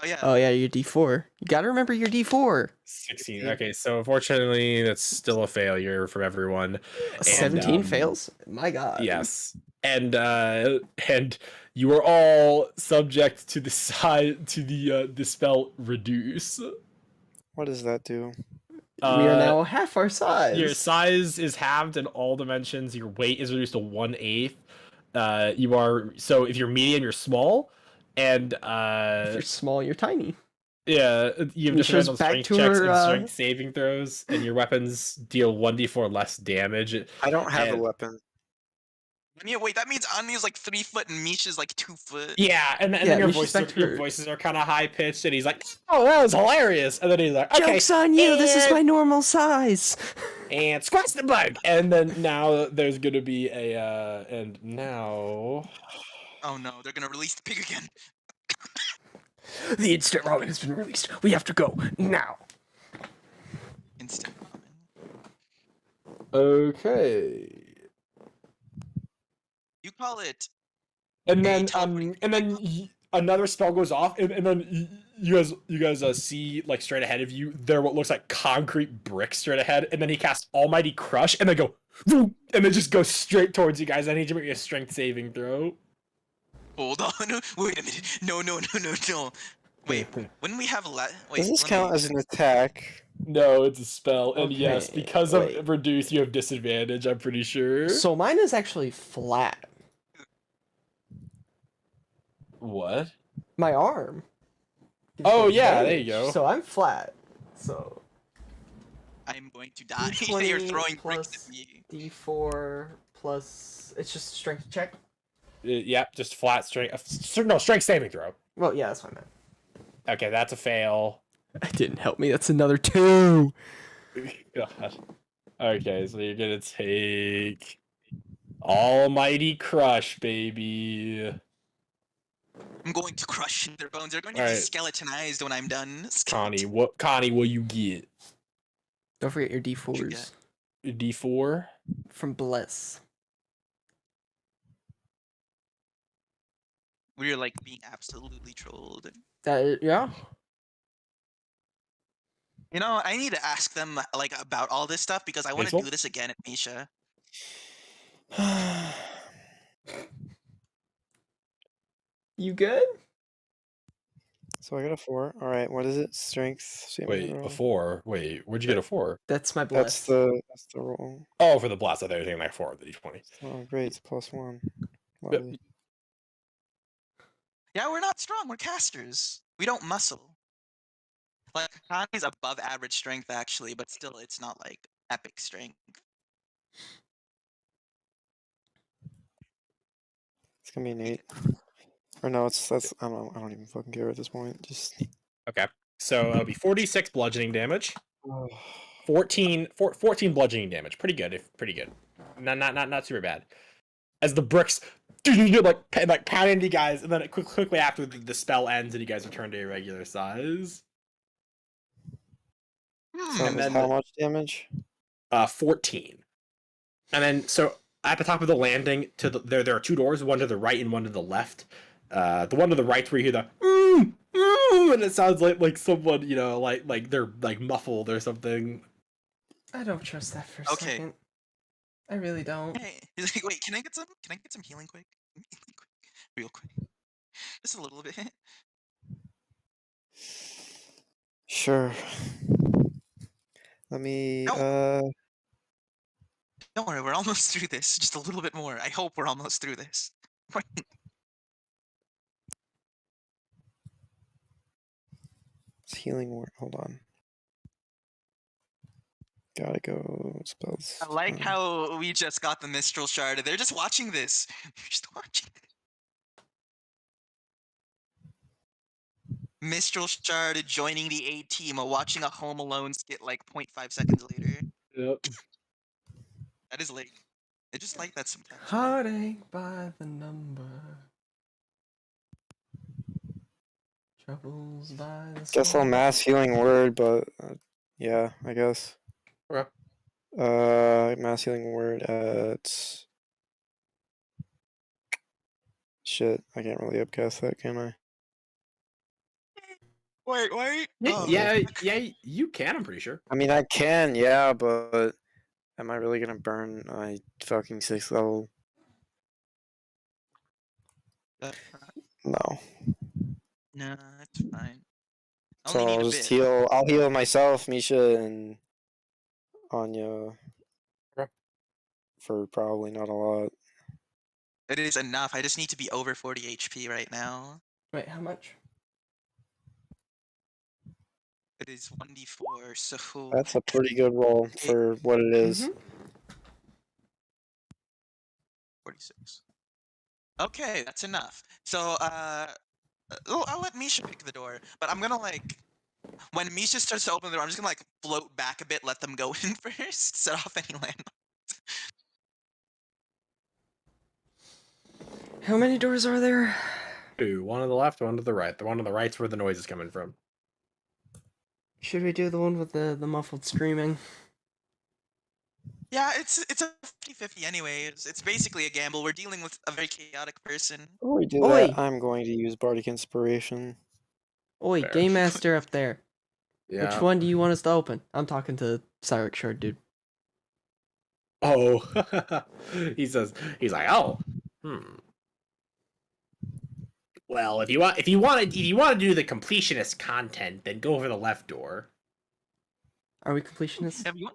oh yeah. Oh yeah, your D4. You gotta remember your D4. 16. Okay, so unfortunately, that's still a failure from everyone. 17 fails? My god. Yes, and you are all subject to the the spell reduce. What does that do? We are now half our size. Your size is halved in all dimensions. Your weight is reduced to 1/8. You are so if you're medium, you're small, and If you're small, you're tiny. yeah, you have Misha's different on back strength to checks her, and strength saving throws, and your weapons deal 1d4 less damage. I don't have a And- weapon. Yeah, wait, that means Anya's like 3 foot and Misha's like 2 foot. Yeah, and Yeah, then your Misha's back to your her. voices are kind of high pitched, and he's like, "Oh, that was hilarious!" And then he's like, "Okay, Joke's on you, this is and- my normal size. and squash the bug." And then now there's gonna be and now Oh no, they're gonna release the pig again. The instant rolling has been released. We have to go now. instant common. Okay. You call it And a then teleporting. another spell goes off, and then you guys see like straight ahead of you there what looks like concrete bricks straight ahead, and then he casts Almighty Crush, and then go, and then just go straight towards you guys. I need you to make a strength saving throw. Hold on. Wait a minute. No. Wait. When we have wait. Does this let count me- as an attack? No, it's a spell, and yes, Okay, because of wait. reduce, you have disadvantage. I'm pretty sure. So mine is actually flat. What? My arm. gives Oh, me yeah, there you advantage, go. So I'm flat. So I'm going to die. D20 You're throwing bricks plus at me. D4 plus it's just strength check. Yep, just flat strength. No, strength saving throw. Well, yeah, that's what I meant. Okay, that's a fail. That didn't help me. That's another 2. God. Okay, so you're gonna take Almighty Crush, baby. I'm going to crush their bones. They're going to All be right. skeletonized when I'm done. Connie, what you get? Don't forget your You D4s get- D4? from Bless. We're like being absolutely trolled. Yeah. You know, I need to ask them like about all this stuff because I want to Basil? do this again at Misha. You good? So I got a 4. All right, what is it? Strength saving Wait, throw? a 4? Wait, where'd you get a 4? That's my Bless. That's the roll. Oh, for the blast. I thought you were taking like 4 of the D20. Oh, great, it's +1. Yep. Lovely. Yeah, we're not strong. We're casters. We don't muscle. Like Connie's above average strength actually, but still, it's not like epic strength. It's gonna be an 8. Or no, that's I don't even fucking care at this point. Just Okay. So it'll be 46 bludgeoning damage. 14 bludgeoning damage. Pretty good. Pretty good. Not super bad. As the bricks like pat into you guys, and then quickly after the spell ends and you guys return to your regular size. so And it's then how much damage? 14. And then so at the top of the landing there are 2 doors, one to the right and one to the left. The one to the right's where you hear the and it sounds like someone, like they're like muffled or something. I don't trust that for a Okay. second. I really don't. Hey, he's like, wait, can I get some? Can I get some healing quick? Healing quick, real quick, just a little bit. Sure. Let me Don't worry, we're almost through this. Just a little bit more. I hope we're almost through this. it's healing word. Hold on. Gotta go spells. I like how we just got the Mistral Shard. They're just watching this. They're just watching it. Mistral Shard joining the A team, watching a Home Alone skit like 0.5 seconds later. Yep. That is like, I just like that sometimes. Heartache by the number. Troubles by the Guess I'll mass healing word, but yeah, I guess. Okay. Mass healing word at shit. I can't really upcast that, can I? Wait. Yeah, you can, I'm pretty sure. I mean, I can, yeah, but am I really gonna burn my fucking 6th level? No. No, it's fine. I So only need I'll a just bit. heal. I'll heal myself, Misha, and Anya. Okay. For probably not a lot. It is enough. I just need to be over 40 HP right now. Wait, how much? It is 1d4, so That's a pretty good roll for what it is. 46. Okay, that's enough. So, I'll let Misha pick the door, but I'm gonna like, when Misha starts to open the door, I'm just gonna like float back a bit, let them go in first, set off any landmines. How many doors are there? 2, one to the left, one to the right. The one to the right's where the noise is coming from. Should we do the one with the muffled screaming? Yeah, it's a 50-50 anyways. It's basically a gamble. We're dealing with a very chaotic person. Before we do Oi! that, I'm going to use Bardic Inspiration. Oi, Fair. Game Master up there. Yeah. Which one do you want us to open? I'm talking to Cyric Shard, dude. Oh, he's like, oh, well, if you want to do the completionist content, then go over the left door. Are we completionists? Have you?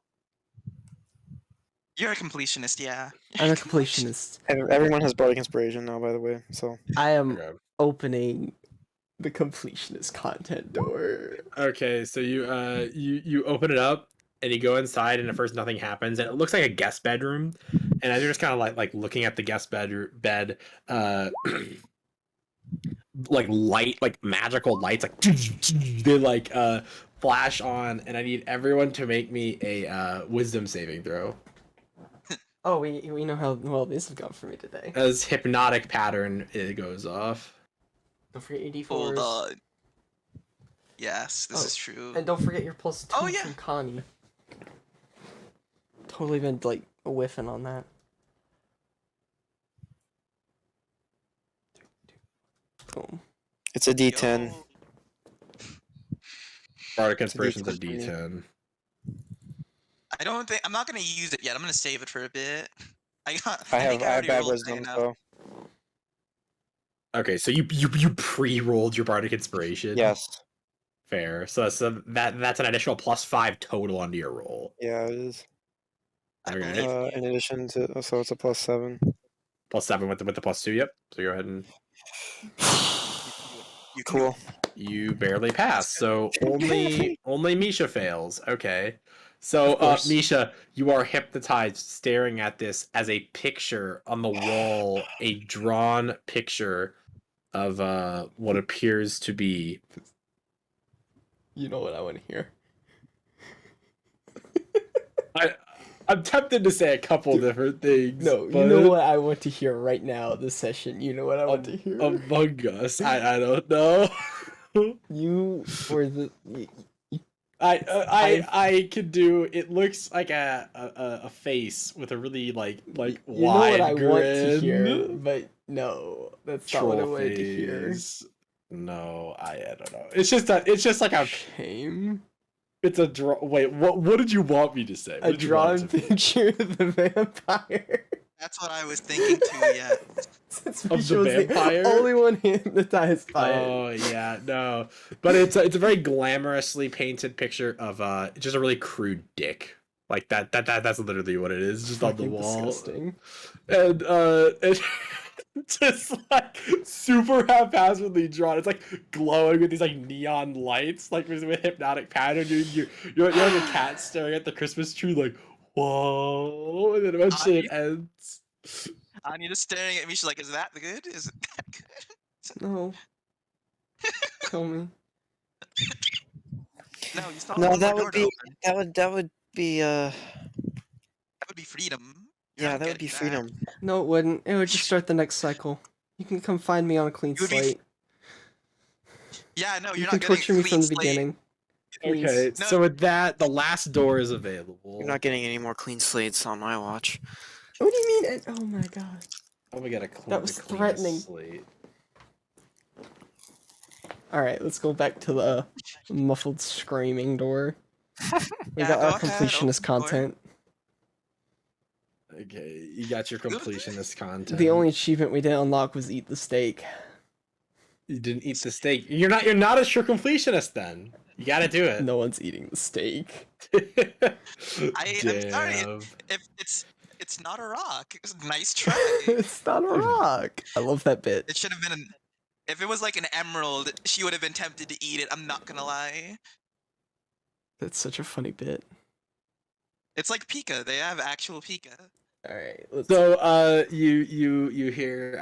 You're a completionist, yeah. I'm a completionist. Everyone has Bardic Inspiration now, by the way. So I am Okay. opening the completionist content door. Okay, so you open it up and you go inside, and at first nothing happens, and it looks like a guest bedroom. And as you're just kind of like looking at the guest bed, like light, like magical lights, like they like flash on, and I need everyone to make me a wisdom saving throw. Oh, we know how well this has gone for me today. As hypnotic pattern it goes off. Don't forget your d4s. Hold on. Yes, this Oh, is true. And don't forget your +2 Oh, yeah. from Connie. Totally been like whiffing on that. Boom. it's a D10. Yo. Bardic Inspiration's a D10 for me. D10. I'm not gonna use it yet. I'm gonna save it for a bit. I think have already bad rolled wisdom, high enough. so Okay, so you pre-rolled your Bardic Inspiration. yes. Fair. So that's an additional +5 total onto your roll. Yeah, it is. I Okay. believe you. In addition to, so it's a +7. +7 with the +2. Yep. So go ahead and You can do Cool. you barely pass. So only Misha fails. Okay. So Of course. Misha, you are hypnotized staring at this as a picture on the wall, a drawn picture of what appears to be. You know what I want to hear. I'm tempted to say a couple different things. No, but you know what I want to hear right now. This session. You know what I want to hear. Among Us. I don't know. You were the. I could do. It looks like a face with a really like You know wide what I grin. want to hear, but no, that's not what I Troll wanted to hear. face. No, I don't know. It's just like a. Shame. It's a draw. Wait, what did you want me to say? What A did you want drawn it to be? picture of the vampire. That's what I was thinking too. Yeah. Since Of Misha the was vampire? the only one hypnotized by it. Oh yeah, no, but it's a very glamorously painted picture of just a really crude dick. Like that's literally what it is, just on the Fucking wall. disgusting. And it's just like super haphazardly drawn. It's like glowing with these like neon lights, like with hypnotic pattern. You're like a cat staring at the Christmas tree, like whoa, and then eventually it ends. Anya staring at me. She's like, "Is that good? Is that good?" No. Kill me. No, you saw No, one that more would door to be open. that would be That would be freedom. You're yeah, not that would be getting freedom. No, it wouldn't. It would just start the next cycle. You can come find me on a clean You would be slate. Yeah, no, You you're can not getting torture a me clean from the slate. beginning. Please. Okay, No. so with that, the last door is available. You're not getting any more clean slates on my watch. What do you mean? Oh my god. Oh, we got a clean. That was a clean threatening. slate. Alright, let's go back to the muffled screaming door. We Yeah, got go our ahead, completionist open the door. content. Okay, you got your completionist content. The only achievement we didn't unlock was eat the steak. You didn't eat the steak. You're not a true completionist then. You got to do it. No one's eating the steak. I'm sorry. Damn. If it's not a rock. It was a nice try. It's not a rock. I love that bit. It should have been if it was like an emerald, she would have been tempted to eat it. I'm not gonna lie. That's such a funny bit. It's like Pika. They have actual Pika. Alright, let's So you hear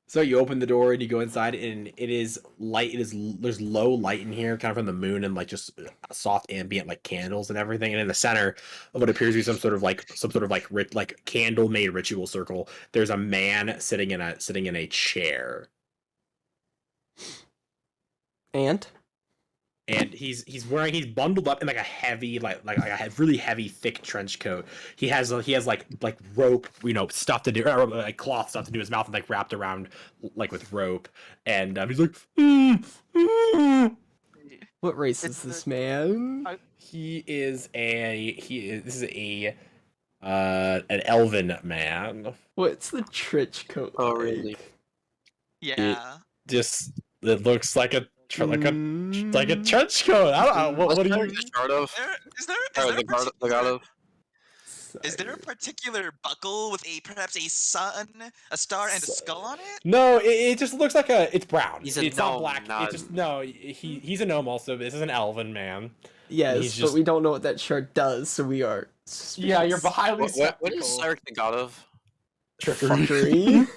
so you open the door and you go inside, and it is light. There's low light in here, kind of from the moon, and like just soft ambient like candles and everything. And in the center of what appears to be some sort of like candle made ritual circle, there's a man sitting in a chair. and And he's bundled up in like a heavy like a really heavy thick trench coat. He has like rope, stuffed into, or like cloth stuffed into his mouth and like wrapped around like with rope, and he's like, What race is this man? this is an elven man. What's the trench coat? Oh, like? really? Yeah. It looks like a trench coat. I don't know. What do you? The shard of? Is there Or a the god of? is there a particular buckle with perhaps a sun, a star, and a skull on it? No, it just looks like it's brown. He's a It's not gnome, black. not- It just no. He's a gnome also. This is an elven man. Yes, He's but just- we don't know what that shard does, so we are. Yeah, you're suspicious. highly What is Cyrus the god of? Fuckery.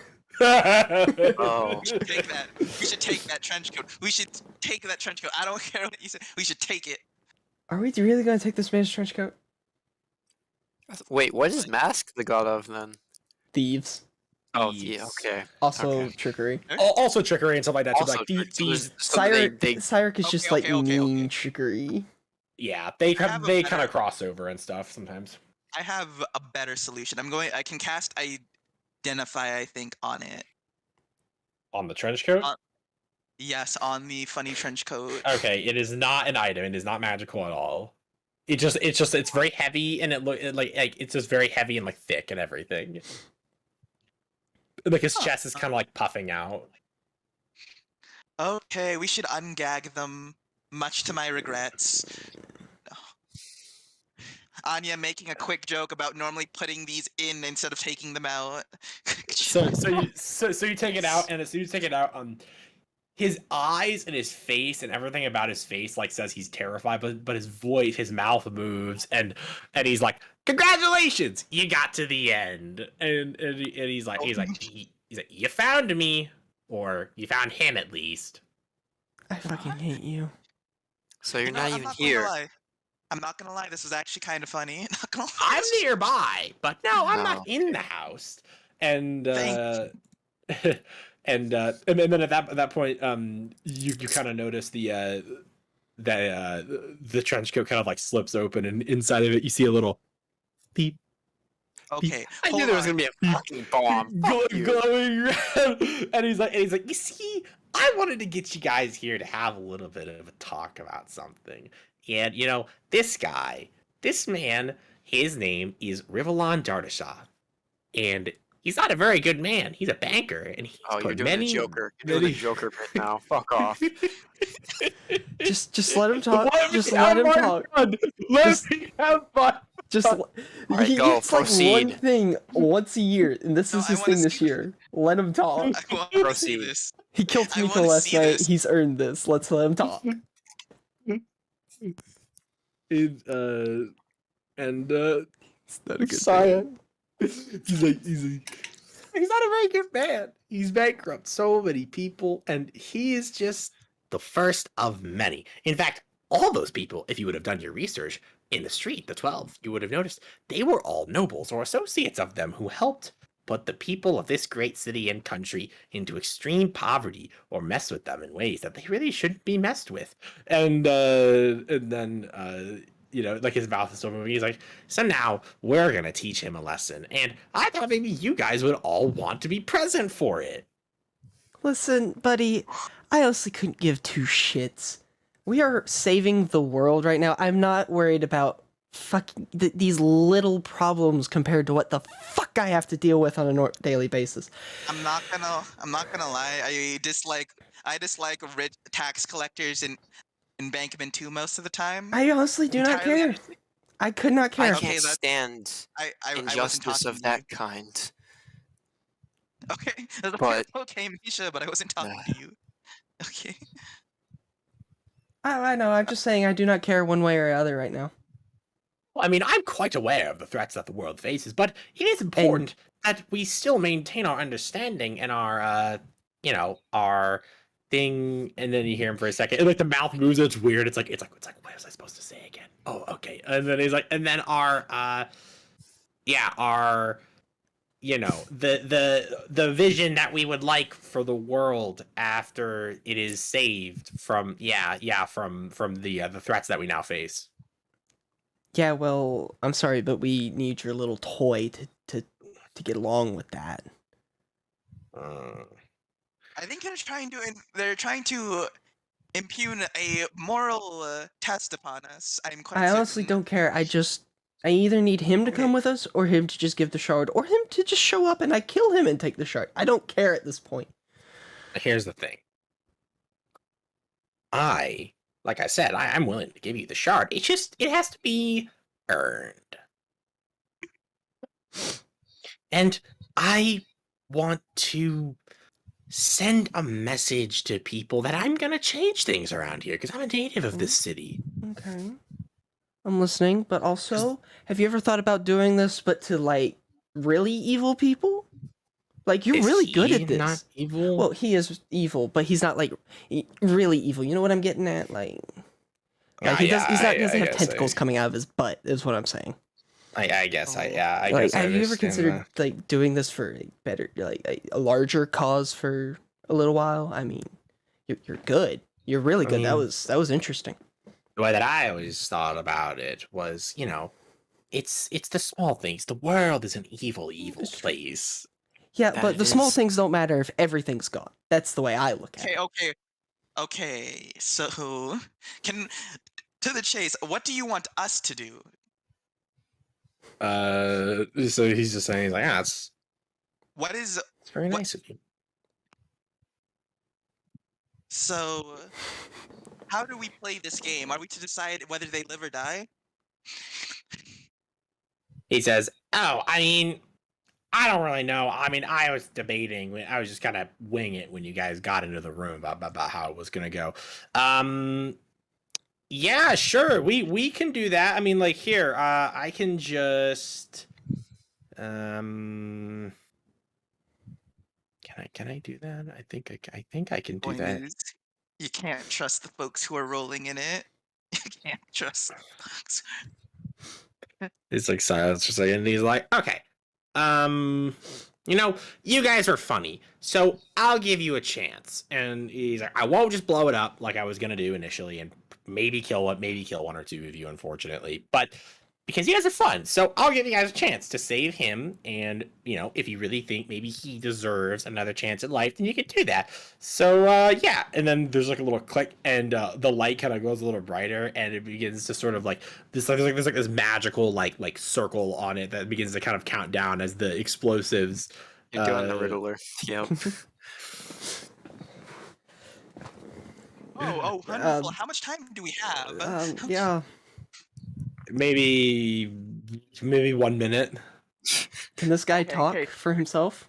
Oh. We should take that. We should take that trench coat. We should take that trench coat. I don't care what you say. We should take it. Are we really gonna take this man's trench coat? Wait, what is Mask the god of then? Thieves. Oh, Thieves. yeah, okay. Also Okay. trickery. Also trickery and stuff like that. Too. Also, Like so these, Cyric is just Okay, like okay, okay, mean okay. trickery. yeah, they I have a kind better- of cross over and stuff sometimes. I have a better solution. I can cast identify, I think, on it. On the trench coat. Yes, on the funny trench coat. Okay, it is not an item. It is not magical at all. It's very heavy and it's just very heavy and like thick and everything. Like his chest is kind of like puffing out. Okay, we should ungag them, much to my regrets. Anya making a quick joke about normally putting these in instead of taking them out. So you take it out, and as soon as you take it out, his eyes and his face and everything about his face like says he's terrified, but his voice, his mouth moves, and he's like, "Congratulations, you got to the end," and he's like, "You found me, or you found him at least." I fucking hate you. So you're You know, not I'm even gonna here. lie. I'm not gonna lie, this is actually kind of funny. Not gonna lie, I'm this is- nearby, but no, I'm No. not in the house. And Thank and then at that point, you kind of notice the trench coat kind of like slips open, and inside of it you see a little beep Okay, I knew hold there was on. gonna be a fucking bomb. Fuck you. glowing red. And he's like, you see, I wanted to get you guys here to have a little bit of a talk about something. And this man, his name is Rivellon Dardashah, and he's not a very good man. He's a banker, and he's Oh, you're put doing many, the Joker. You're doing the Joker bit now. Fuck off. Just let him talk. Let me Just have let him my talk. fun. Let Just- me have fun. Just Alright, he go, gets like one proceed. thing once a year, and this No, is I his wanna thing this see- year. Let him talk. I want to see Proceed. this. He killed I Tamika wanna last see night. this. He's earned this. Let's let him talk. And It's not a good Saya. thing. He's not a very good man. He's bankrupt so many people, and he is just the first of many. In fact, all those people, if you would have done your research in the street, the 12, you would have noticed they were all nobles or associates of them who helped put the people of this great city and country into extreme poverty or mess with them in ways that they really shouldn't be messed with. And then like his mouth is still moving. He's like, so now we're gonna teach him a lesson, and I thought maybe you guys would all want to be present for it. Listen, buddy, I honestly couldn't give two shits. We are saving the world right now. I'm not worried about fucking these little problems compared to what the fuck I have to deal with on a daily basis. I'm not gonna lie. I dislike rich tax collectors in Bankman too most of the time. I honestly do not Entirely care. honestly. I could not I care. Okay, can't that's- stand I wasn't injustice talking of to that you. kind. Okay, that's But- okay, Misha, but I wasn't talking to you. Okay. I know. I'm just saying I do not care one way or other right now. Well, I mean, I'm quite aware of the threats that the world faces, but it is important that we still maintain our understanding and our thing. And then you hear him for a second, and like the mouth moves. It's weird. It's like what was I supposed to say again? Oh, okay. And then he's like, and then our the vision that we would like for the world after it is saved from the threats that we now face. Yeah, well, I'm sorry, but we need your little toy to get along with that. I think they're trying to impugn a moral test upon us. I'm quite I honestly certain. don't care. I either need him to come Okay. with us, or him to just give the shard, or him to just show up and I kill him and take the shard. I don't care at this point. Here's the thing. Like I said, I'm willing to give you the shard. It's just, it has to be earned. And I want to send a message to people that I'm gonna change things around here, because I'm a native of this city. Okay. I'm listening, but also, have you ever thought about doing this, but to, like, really evil people? Like, you're Is really good he at this. not evil? Well, he is evil, but he's not, like, really evil. You know what I'm getting at? Like he doesn't have tentacles coming out of his butt, is what I'm saying. I guess Like, guess I have you ever understand considered that. like doing this for a better, like a larger cause for a little while? I mean, you're good. You're really good. That was interesting. The way that I always thought about it was, it's the small things. The world is an evil place. Yeah, That but the is- small things don't matter if everything's gone. That's the way I look at it. Okay. So, to the chase. What do you want us to do? So he's just saying, he's like, it's very what- nice of you. So, how do we play this game? Are we to decide whether they live or die? He says, I don't really know. I was debating. I was just kind of wing it when you guys got into the room about how it was going to go. Yeah, sure. We can do that. Here, I can just, can I do that? I think I can do Point that. is, you can't trust the folks who are rolling in it. You can't trust the folks. It's like silence for a second, and he's like, okay. You guys are funny, so I'll give you a chance. And he's like, I won't just blow it up like I was gonna do initially, and maybe kill one or two of you, unfortunately. But because you guys are fun, so I'll give you guys a chance to save him. And if you really think maybe he deserves another chance at life, then you can do that. So yeah. And then there's like a little click, and the light kind of goes a little brighter, and it begins to sort of like this. There's like this magical like circle on it that begins to kind of count down as the explosives. You're doing the Riddler. Yep. Oh, wonderful. How much time do we have? Yeah. Maybe 1 minute. Can this guy Okay, talk okay. for himself?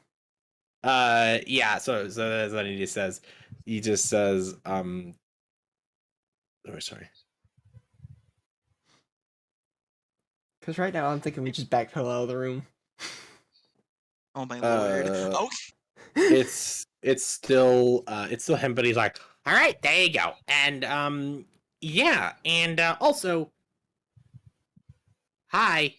Yeah. So that's what he just says. He just says, oh, sorry. Because right now I'm thinking we just backpedal out of the room. Oh my lord. Oh, It's still him, but he's like, all right, there you go. And yeah, and also, hi,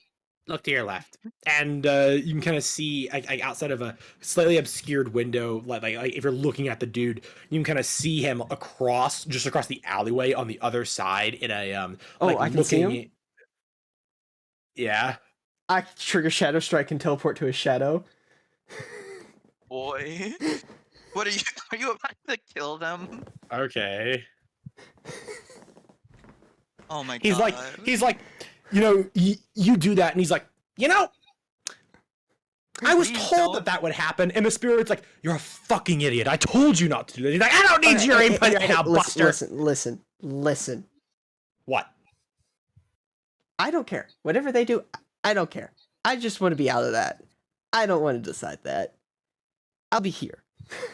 look to your left, and you can kind of see like outside of a slightly obscured window, like if you're looking at the dude, you can kind of see him across the alleyway on the other side in a I can see him? Yeah. I trigger Shadow Strike and teleport to his shadow. boy. What are you? Are you about to kill them? Okay. Oh my god. He's like, you do that, and he's like, I was Please told don't. that would happen, and the spirit's like, you're a fucking idiot. I told you not to do that. He's like, I don't need Okay, your hey, input hey, right hey, now, Buster. Listen. What? I don't care. Whatever they do, I don't care. I just want to be out of that. I don't want to decide that. I'll be here.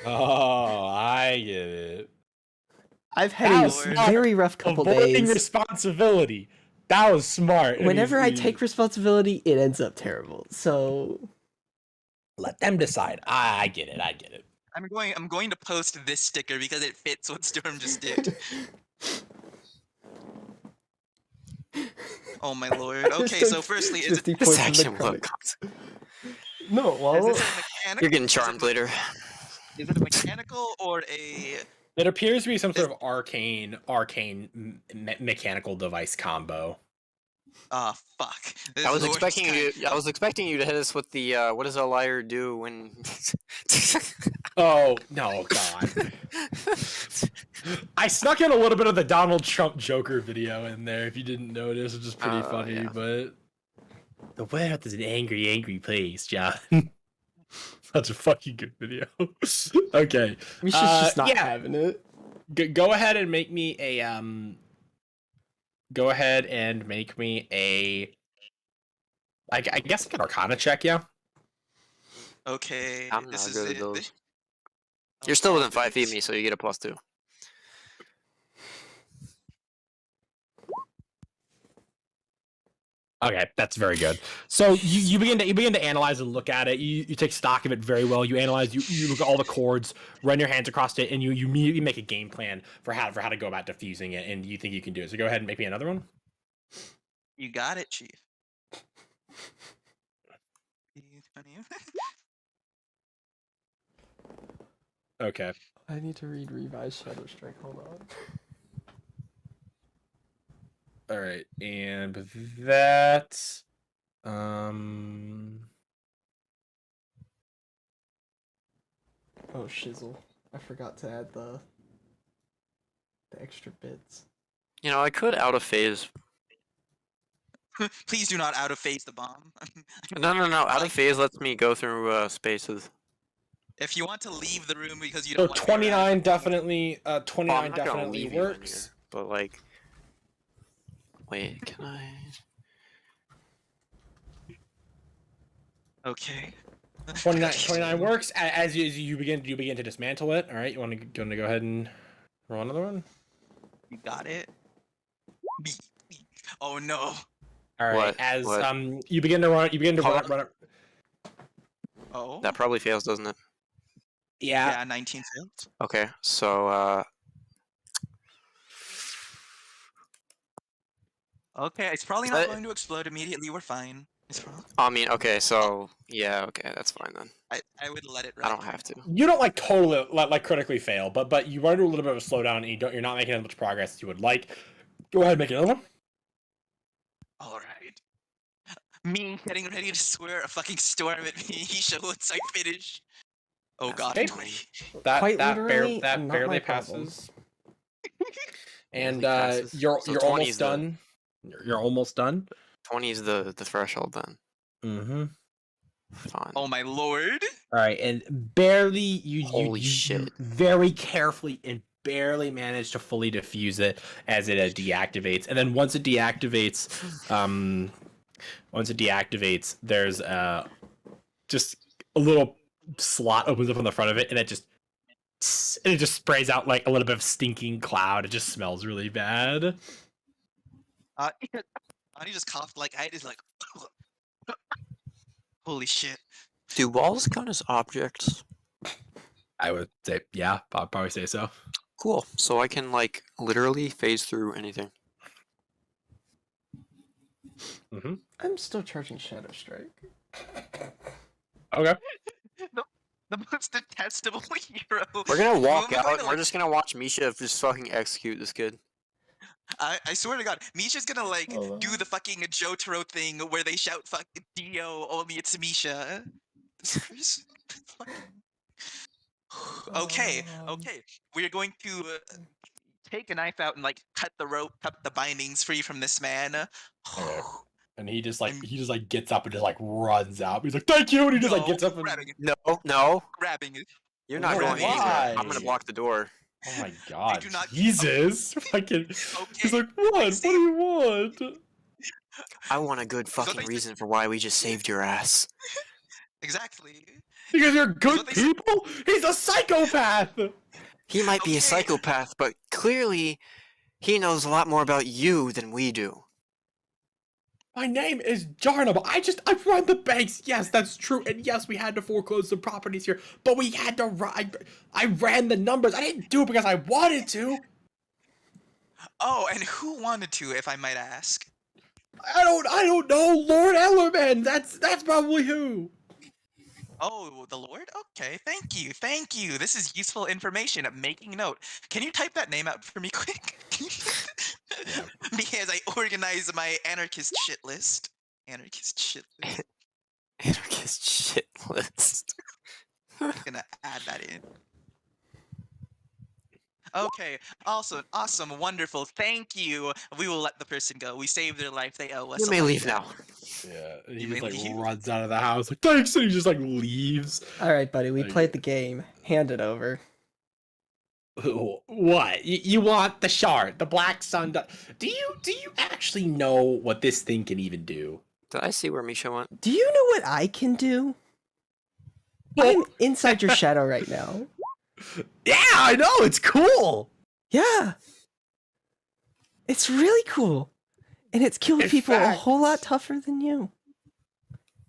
Oh, I get it. I've had That a was smart. very rough couple Avoiding days. responsibility. That was smart. And Whenever I he's- take responsibility, it ends up terrible. So let them decide. I get it. I'm going to post this sticker because it fits what Storm just did. Oh my lord. Okay, so firstly, is it 50 This points of action necrotic. look. No, Is well, this a mechanical? You're getting charmed later. Is it a mechanical or a? It appears to be some sort of arcane mechanical device combo. Ah, fuck. This I is was the worst expecting kind. you. I was expecting you to hit us with the what does a liar do when? Oh no, God! I snuck in a little bit of the Donald Trump Joker video in there. If you didn't notice, which is pretty Oh, funny. yeah. But the world is an angry, angry place, John. Such a fucking good video. Okay, Misha's just not yeah. having it. Go ahead and make me a Go ahead and make me a. I guess like an Arcana check, yeah. Okay, I'm this not is good at it. those. Oh, You're still within God, 5 feet of please. me, so you get a +2. Okay, that's very good. So you begin to analyze and look at it. You take stock of it very well. You analyze. You look at all the chords, run your hands across it, and you immediately make a game plan for how to go about diffusing it. And you think you can do it. So go ahead and make me another one. You got it, Chief. Okay. I need to read Revised Shadow Strike. Hold on. All right, and with that, um, Oh, shizzle. I forgot to add the extra bits. You know, I could out of phase. Please do not out of phase the bomb. No. Out Like- of phase lets me go through spaces. If you want to leave the room because you so don't want to be around 29 it, definitely, Well, 29 I'm not gonna definitely leave you in works. here, but like, wait, can I? Okay. 29 works. As you begin to dismantle it. All right, you want to go ahead and roll another one. You got it. Oh no. All right, What? as What? you begin to run Hold run it. Oh. That probably fails, doesn't it? Yeah. Yeah, 19 failed. Okay, so Okay, it's probably Is not that- going to explode immediately. We're fine. It's probably. I mean, okay, so yeah, okay, that's fine then. I would let it I ride don't for have to. now. You don't like totally like critically fail, but you run into a little bit of a slowdown, and you're not making as much progress as you would like. Go ahead and make another one. All right. Me getting ready to swear a fucking storm at me. Misha once I finish. Oh That's god, okay. 20. Quite literally, that not barely my problem. passes. And Barely passes. you're So you're 20 almost is the- done. You're almost done. 20 is the threshold then. Mm-hmm. Fine. Oh my lord. All right, and barely you Holy you shit. very carefully and barely manage to fully diffuse it as it deactivates, and then once it deactivates, there's just a little slot opens up on the front of it, and it just sprays out like a little bit of stinking cloud. It just smells really bad. Ani just coughed like I did, like. Holy shit. Do walls count as objects? I would say, yeah, I'd probably say so. Cool. So I can like literally phase through anything. Mm-hmm. I'm still charging Shadow Strike. Okay. The most detestable hero. We're gonna walk Who am I out to, and we're like- just gonna watch Misha just fucking execute this kid. I swear to God, Misha's gonna like Hold do on. the fucking Jotaro thing where they shout "fuck Dio," only it's Misha. Okay, okay. We're going to take a knife out and like cut the rope, cut the bindings free from this man. Okay. And he just like gets up and just like runs out. He's like, "Thank you," and he just like gets up and. grabbing it, No, grabbing it. you're not No, going anywhere. why? I'm gonna block the door. Oh my god, do not- Jesus! Fucking. He's Okay. like, "What? What do you want?" I want a good what fucking they reason for why we just saved your ass. Exactly. Because you're good what they say. people. He's a psychopath. He might be Okay. a psychopath, but clearly he knows a lot more about you than we do. My name is Jarnum. I run the banks. Yes, that's true. And yes, we had to foreclose some properties here, but we had to run. I ran the numbers. I didn't do it because I wanted to. Oh, and who wanted to, if I might ask? I don't know. Lord Ellerman. That's probably who. Oh, the Lord? Okay, thank you, thank you. This is useful information. I'm making note. Can you type that name out for me quick? Yeah. Because I organize my anarchist shit list. Anarchist shit list. Anarchist shit list. Gonna add that in. Okay, awesome, wonderful. Thank you. We will let the person go. We saved their life. They owe us. You a may life leave now. now. Yeah. And he You just may like leave. runs out of the house like thanks, and he just like leaves. All right, buddy. We Like, played the game. Hand it over. What? You want the shard, the black sun? Do you actually know what this thing can even do? Did I see where Misha went? Do you know what I can do? I'm inside your shadow right now. Yeah, I know. It's cool. Yeah. It's really cool. And it's killed In people a fact- whole lot tougher than you.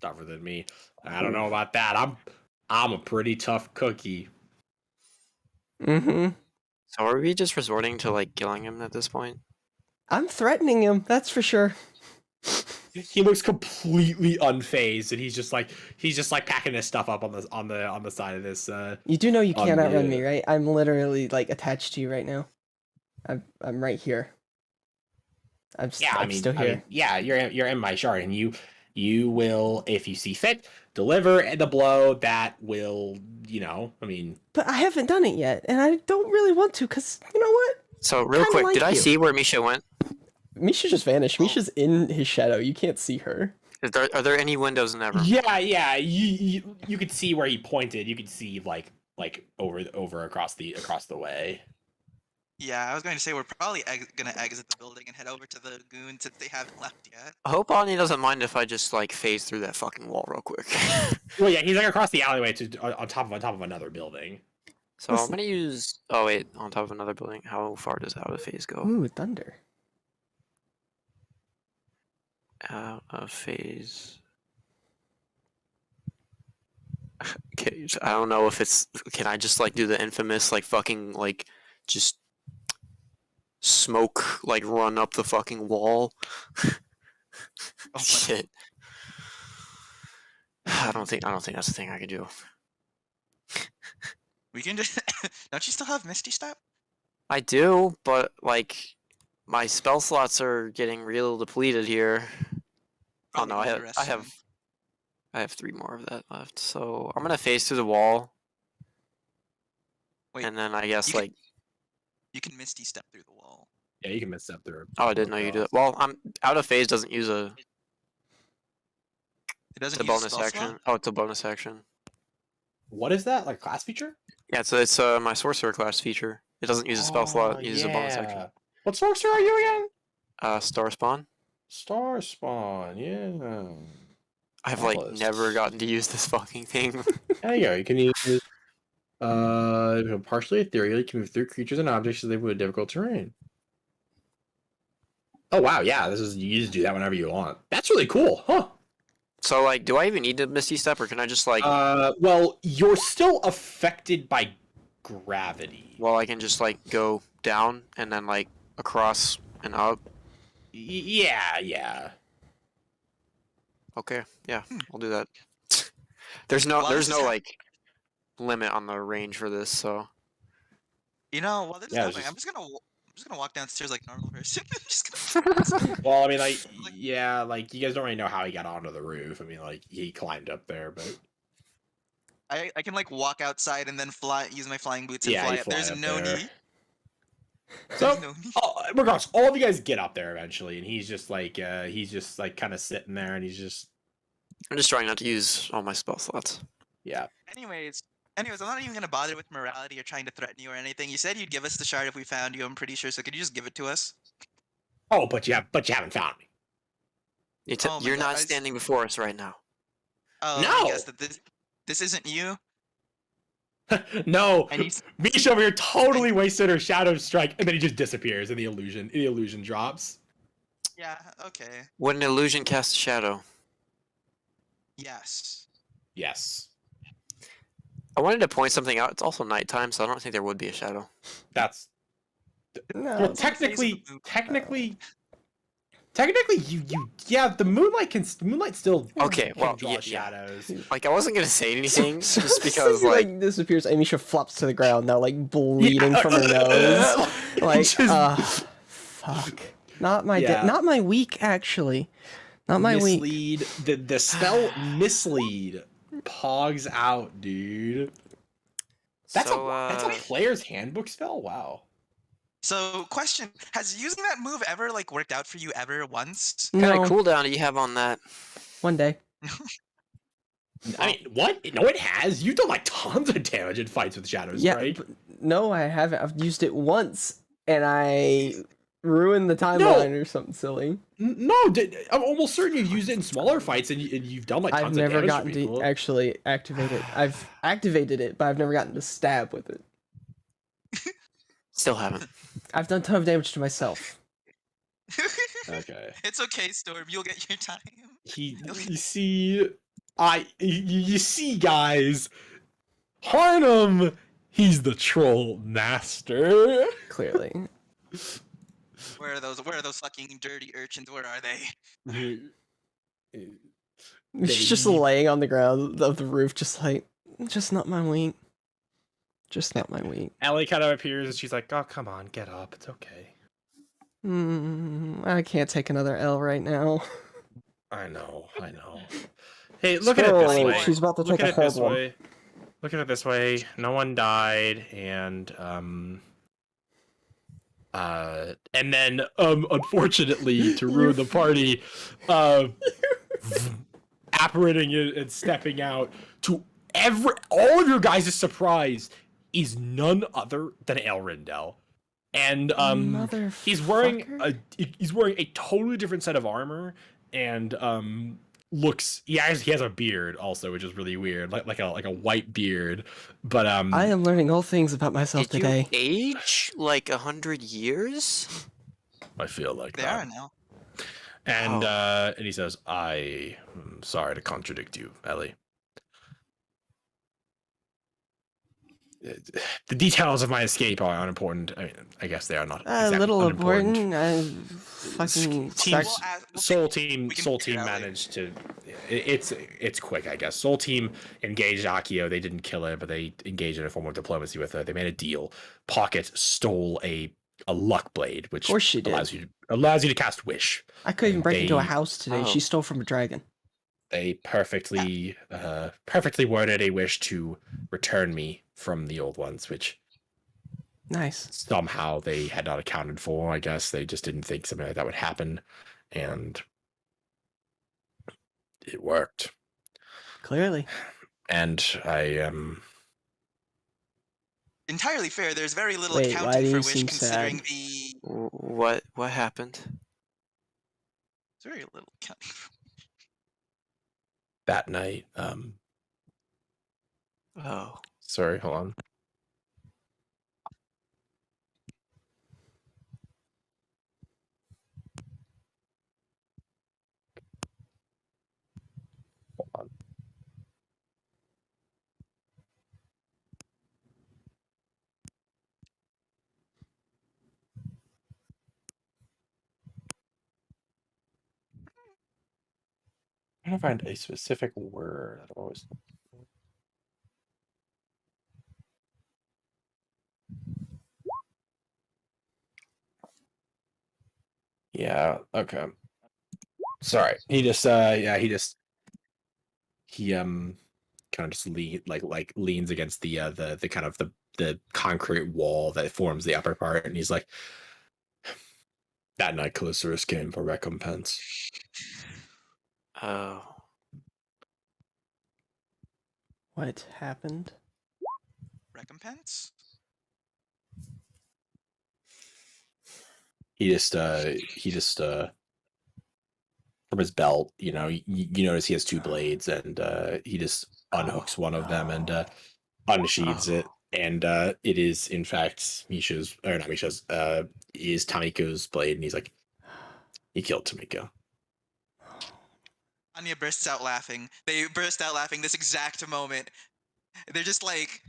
Tougher than me. I don't know about that. I'm a pretty tough cookie. Mm-hmm. So are we just resorting to like killing him at this point? I'm threatening him, that's for sure. He looks completely unfazed, and he's just like packing his stuff up on the side of this. You do know you On can't the, outrun me, right? I'm literally like attached to you right now. I'm right here. I'm still here. yeah, you're in my shard, and you will, if you see fit, deliver the blow that will, But I haven't done it yet, and I don't really want to, because, you know what? So real Kinda quick, like did I you. see where Misha went? Misha just vanished. Oh. Misha's in his shadow. You can't see her. Are there any windows in that room? Yeah. You could see where he pointed. You could see like over across the way. Yeah, I was going to say we're probably gonna exit the building and head over to the goons if they haven't left yet. I hope Ani doesn't mind if I just like phase through that fucking wall real quick. Well, yeah, he's like across the alleyway on top of another building. So I'm gonna use. Oh wait, on top of another building. How far does out of phase go? Ooh, thunder. Out of phase. Okay, so I don't know if it's. Can I just like do the infamous like fucking like just smoke like run up the fucking wall? Oh, Shit. I don't think that's the thing I could do. we can just. Don't you still have Misty Step? I do, but like my spell slots are getting real depleted here. Oh Probably no, need to rest soon. I have 3 more of that left. So I'm gonna phase through the wall. Wait, And then I guess you can- like You can Misty Step through the wall. Yeah, you can misstep through. oh I didn't know you do it. Well, I'm out of phase doesn't use It doesn't a use a bonus spell action. slot? Oh, it's a bonus action. What is that? Like class feature? Yeah, it's my sorcerer class feature. It doesn't use a spell slot. It uses a bonus action. What sorcerer are you again? Star spawn. Star spawn. Yeah. I've like Flawless. never gotten to use this fucking thing. There you go. You can use partially ethereal. You can move through creatures and objects as they move difficult terrain. Oh wow, yeah. You just do that whenever you want. That's really cool, huh? So like, do I even need to Misty Step, or can I just like? Well, you're still affected by gravity. Well, I can just like go down and then like across and up. Yeah. Okay, yeah, I'll do that. There's no Well, this is like limit on the range for this, so You know, while this is Yeah, it's happening, just- I'm just gonna walk downstairs like a normal person. Just gonna- Well, I mean, like, yeah, like you guys don't really know how he got onto the roof. I mean, like he climbed up there, but I can like walk outside and then use my flying boots and Yeah, fly you up. fly There's up no there. need. So, There's no need. regardless, all of you guys get up there eventually, and he's just like kind of sitting there, and he's just I'm just trying not to use all my spell slots. yeah. Anyways, I'm not even gonna bother with morality or trying to threaten you or anything. You said you'd give us the shard if we found you. I'm pretty sure. So could you just give it to us? Oh, but you haven't found me. Oh my You're God, not standing before us right now. Oh, No! I guess that this isn't you. No, And you, Misha over here totally wasted her shadow strike, and then he just disappears, and the illusion drops. yeah, okay, Would an illusion cast a shadow? yes. Yes, I wanted to point something out. It's also nighttime, so I don't think there would be a shadow. that's No. well. it's on the face of the Technically, technically, yeah, the moonlight still Okay, can well, draw yeah. shadows. Like, I wasn't gonna say anything So just because, he, like, disappears. Amisha flops to the ground now, like bleeding from her nose. Like, Just- fuck. Not my Yeah. not my week actually. Not my week. mislead. The spell mislead pogs out, dude. That's that's a player's handbook spell. Wow. So, question: has using that move ever like worked out for you ever once? what kind No, of cooldown do you have on that? one day. I mean, what? No, it has. You've done like tons of damage in fights with Shadow Yeah, Strike. but no, I haven't. I've used it once, and I ruined the timeline or something silly. No, I'm almost certain you've used it in smaller fights, and you've done like tons I've of never damage gotten to people. to actually activate it. I've activated it, but I've never gotten to stab with it. Still haven't. I've done a ton of damage to myself. Okay. It's okay, Storm. You'll get your time. You see, you see, guys, Harnum, he's the troll master. Clearly, Where are those? Where are those fucking dirty urchins? Where are they? she's just laying on the ground of the roof, just like, just not my week. Just not my week. Ellie kind of appears, and she's like, "Oh, come on, get up. It's okay." I can't take another L right now. I know. Hey, look at it Spoiler this alert, way. she's about to Look take at a it this hard one. way. Look at it this way. No one died, and then unfortunately, to ruin the party, apparating it and stepping out to all of your guys' surprise is none other than Elrindel. And he's wearing a totally different set of armor, and he has a beard also, which is really weird, like a white beard. But I am learning all things about myself Did today. you age like 100 years? I feel like They that. are now. And and he says, "I'm sorry to contradict you, Ellie. The details of my escape are unimportant. I mean, I guess they are not. A Exactly little unimportant. important. Fucking Team, We'll Soul take- Team, we can Soul figure Team it out later. managed to. It's quick, I guess. Soul Team engaged Akio. They didn't kill her, but they engaged in a form of diplomacy with her. They made a deal. Pocket stole a luck blade, which course she did. allows you to cast wish. I couldn't even break into a They- house today. Oh. She stole from a dragon. They perfectly worded a wish to return me from the old ones, which Nice. somehow they had not accounted for. I guess they just didn't think something like that would happen, and it worked. Clearly. And I Entirely fair. There's very little Wait, why do accounting you for wish, seem considering sad? the. What happened? There's very little accounting. that night. Oh. Sorry, hold on. Hold on. I'm trying to find a specific word. I've always. Yeah. Okay. Sorry. He kind of just leans against the kind of the concrete wall that forms the upper part, and he's like, that night Callisterus came for recompense. Oh. What happened? Recompense? He just from his belt, you notice he has two blades, and he just unhooks one of them and unsheathes it, and it is in fact is Tamiko's blade, and he's like, he killed Tamiko. Anya bursts out laughing. They burst out laughing this exact moment. They're just like,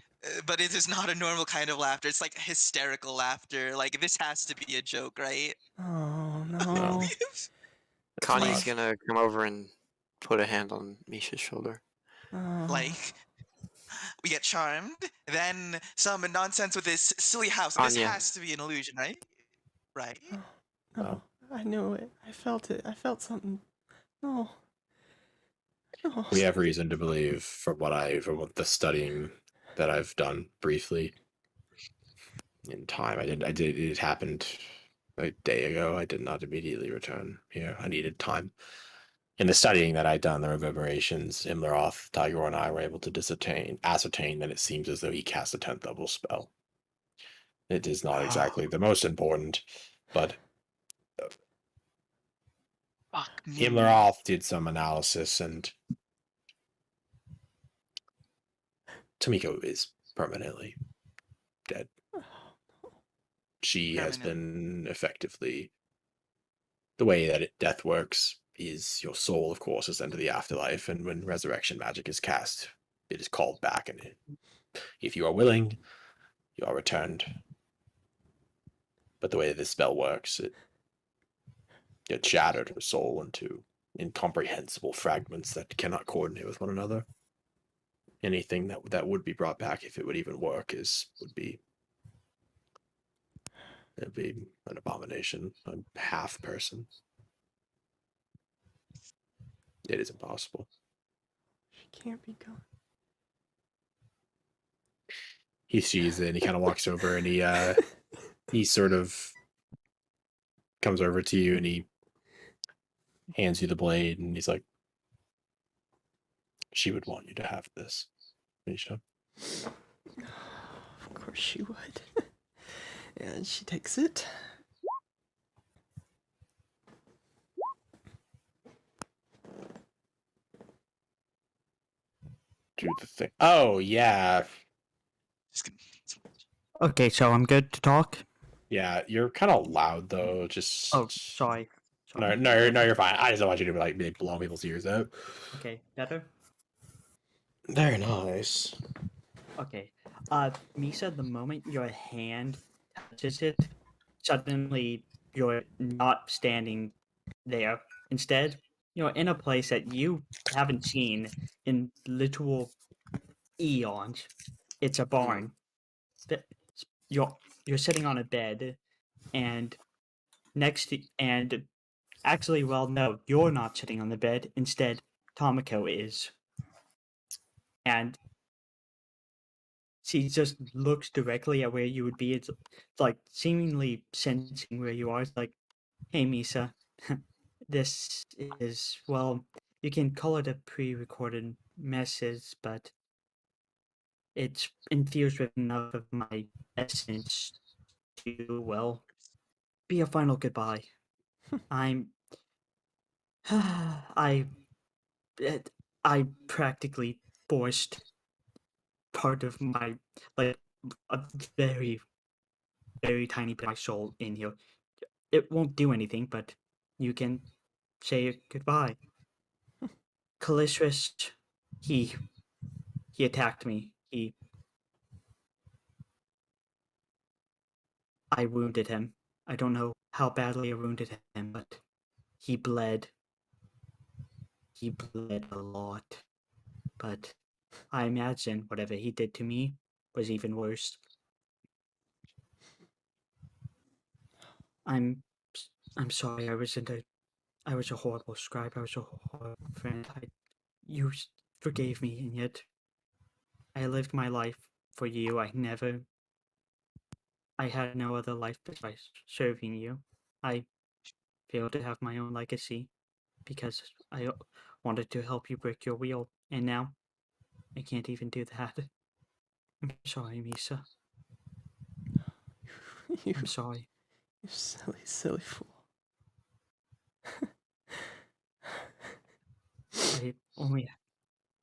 but it is not a normal kind of laughter. It's like hysterical laughter. Like, this has to be a joke, right? Oh no. No. Connie's Like- gonna come over and put a hand on Misha's shoulder. Like, we get charmed, then some nonsense with this silly house. This Anya. has to be an illusion, right? Right? No, I knew it. I felt it. I felt something. No. No. We have reason to believe, from what the studying that I've done briefly in time. It happened a day ago. I did not immediately return here. I needed time. In the studying that I'd done, the reverberations, Imleroth, Tigor, and I were able to ascertain that it seems as though he cast a 10th level spell. It is not exactly the most important, but Fuck me. Imleroth did some analysis, and Tomiko is permanently dead. She has been effectively, the way that death works is your soul, of course, is sent to the afterlife, and when resurrection magic is cast, it is called back, and if you are willing, you are returned. But the way this spell works, it shattered her soul into incomprehensible fragments that cannot coordinate with one another. Anything that would be brought back, if it would even work, it'd be an abomination, a half person. It is impossible. She can't be gone. He sees it and he kind of walks over and he sort of comes over to you and he hands you the blade and he's like, she would want you to have this, Misha. Of course she would. And she takes it. Do the thing. Oh, yeah. Just gonna- Okay, so I'm good to talk. Yeah, you're kind of loud though. Just Oh, sorry. No, no, you're fine. I just don't want you to like blow people's ears out. Okay, better. Very nice. Okay. Misa, the moment your hand touches it, suddenly you're not standing there. Instead, you're in a place that you haven't seen in literal eons. It's a barn. Th- You're sitting on a bed, and actually, well, no, you're not sitting on the bed. Instead, Tomiko is, and she just looks directly at where you would be. It's like seemingly sensing where you are. It's like, hey, Misa, this is, well, you can call it a pre-recorded message, but it's infused with enough of my essence to, well, be a final goodbye. I'm, I, I practically forced part of my, like, a very, very tiny bit of my soul in here. It won't do anything, but you can say goodbye. Calistris, he attacked me. I wounded him. I don't know how badly I wounded him, but he bled. He bled a lot. But I imagine whatever he did to me was even worse. I'm sorry. I was a horrible scribe. I was a horrible friend. You forgave me, and yet I lived my life for you. I had no other life besides serving you. I failed to have my own legacy because I wanted to help you break your wheel, and now I can't even do that. I'm sorry, Misa. You I'm sorry. silly, silly fool.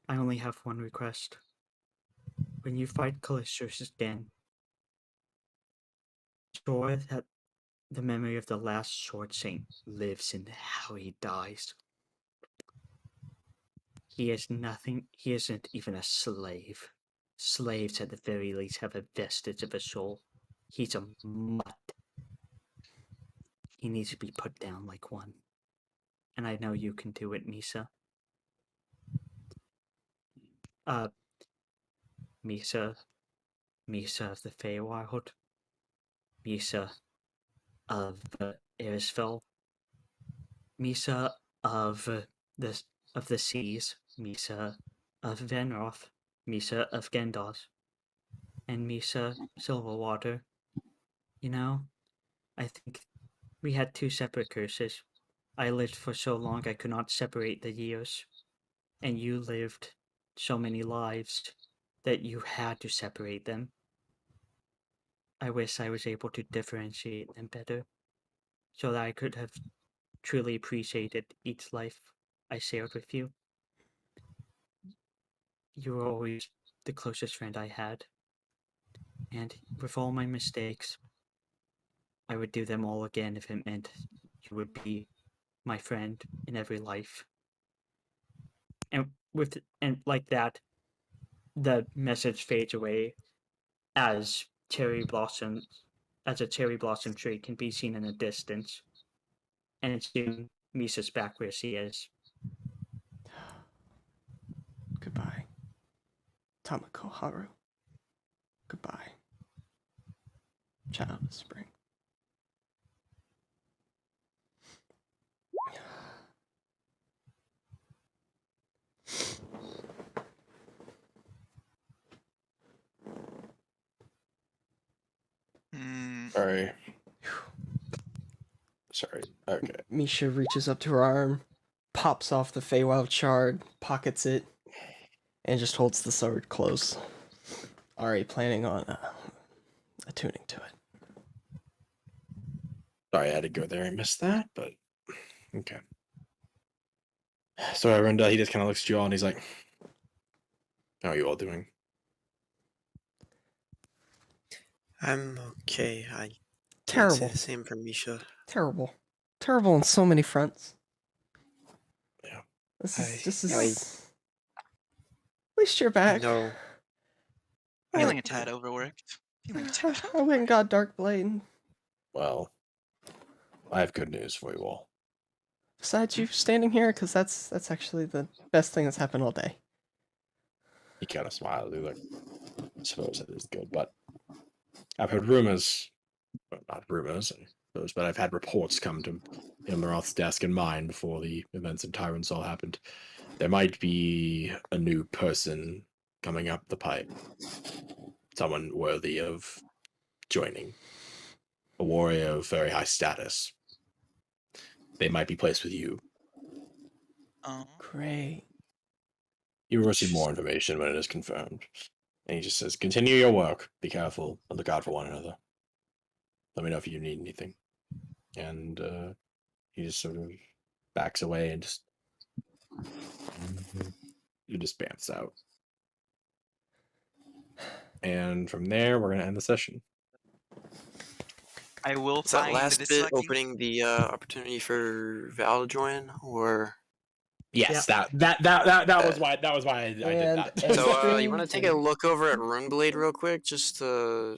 I only have one request. When you fight Calistris again, ensure that the memory of the last Sword Saint lives in how he dies. He is nothing. He isn't even a slave. Slaves, at the very least, have a vestige of a soul. He's a mutt. He needs to be put down like one. and I know you can do it, Misa. Misa of the Feywild, Misa of Erisfell, Misa of the seas, Misa of Venroth, Misa of Gendos, and Misa Silverwater. You know, I think we had 2 separate curses. I lived for so long I could not separate the years, and you lived so many lives that you had to separate them. I wish I was able to differentiate them better, so that I could have truly appreciated each life I shared with you. You were always the closest friend I had, and with all my mistakes, I would do them all again if it meant you would be my friend in every life. And like that, the message fades away as a cherry blossom tree can be seen in the distance. And soon Misa's back where she is. Goodbye, Tamako Haru. Goodbye, child of spring. Sorry. Sorry. Okay. Misha reaches up to her arm, pops off the Feywild shard, pockets it, and just holds the sword close. Already planning on attuning to it. Sorry I had to go there and miss that, but okay. So Arenda, he just kind of looks at you all and he's like, how are you all doing? I'm okay. I can't say Terrible. the same for Misha. Terrible. Terrible on so many fronts. Yeah. This is. At least you're back. No. Feeling a tad overworked. I went and got Dark Blade. Well, I have good news for you all. Besides you standing here, because that's actually the best thing that's happened all day. He kind of smiled. He's like, I suppose it is good, but I've heard rumors, well, not rumors, I suppose, but I've had reports come to Ilmaroth's desk and mine before the events in Tyrants all happened. There might be a new person coming up the pipe. Someone worthy of joining. A warrior of very high status. They might be placed with you. Oh. Great. You will receive more information when it is confirmed. And he just says, continue your work. Be careful and look out for one another. Let me know if you need anything. And he just sort of backs away and just bamfs out. And from there, we're going to end the session. I will Is that find last this bit fucking... opening the opportunity for Val to join, or? Yes, Yeah. that was why I did And- that. and So you stream want to take a look over at Runeblade real quick, just to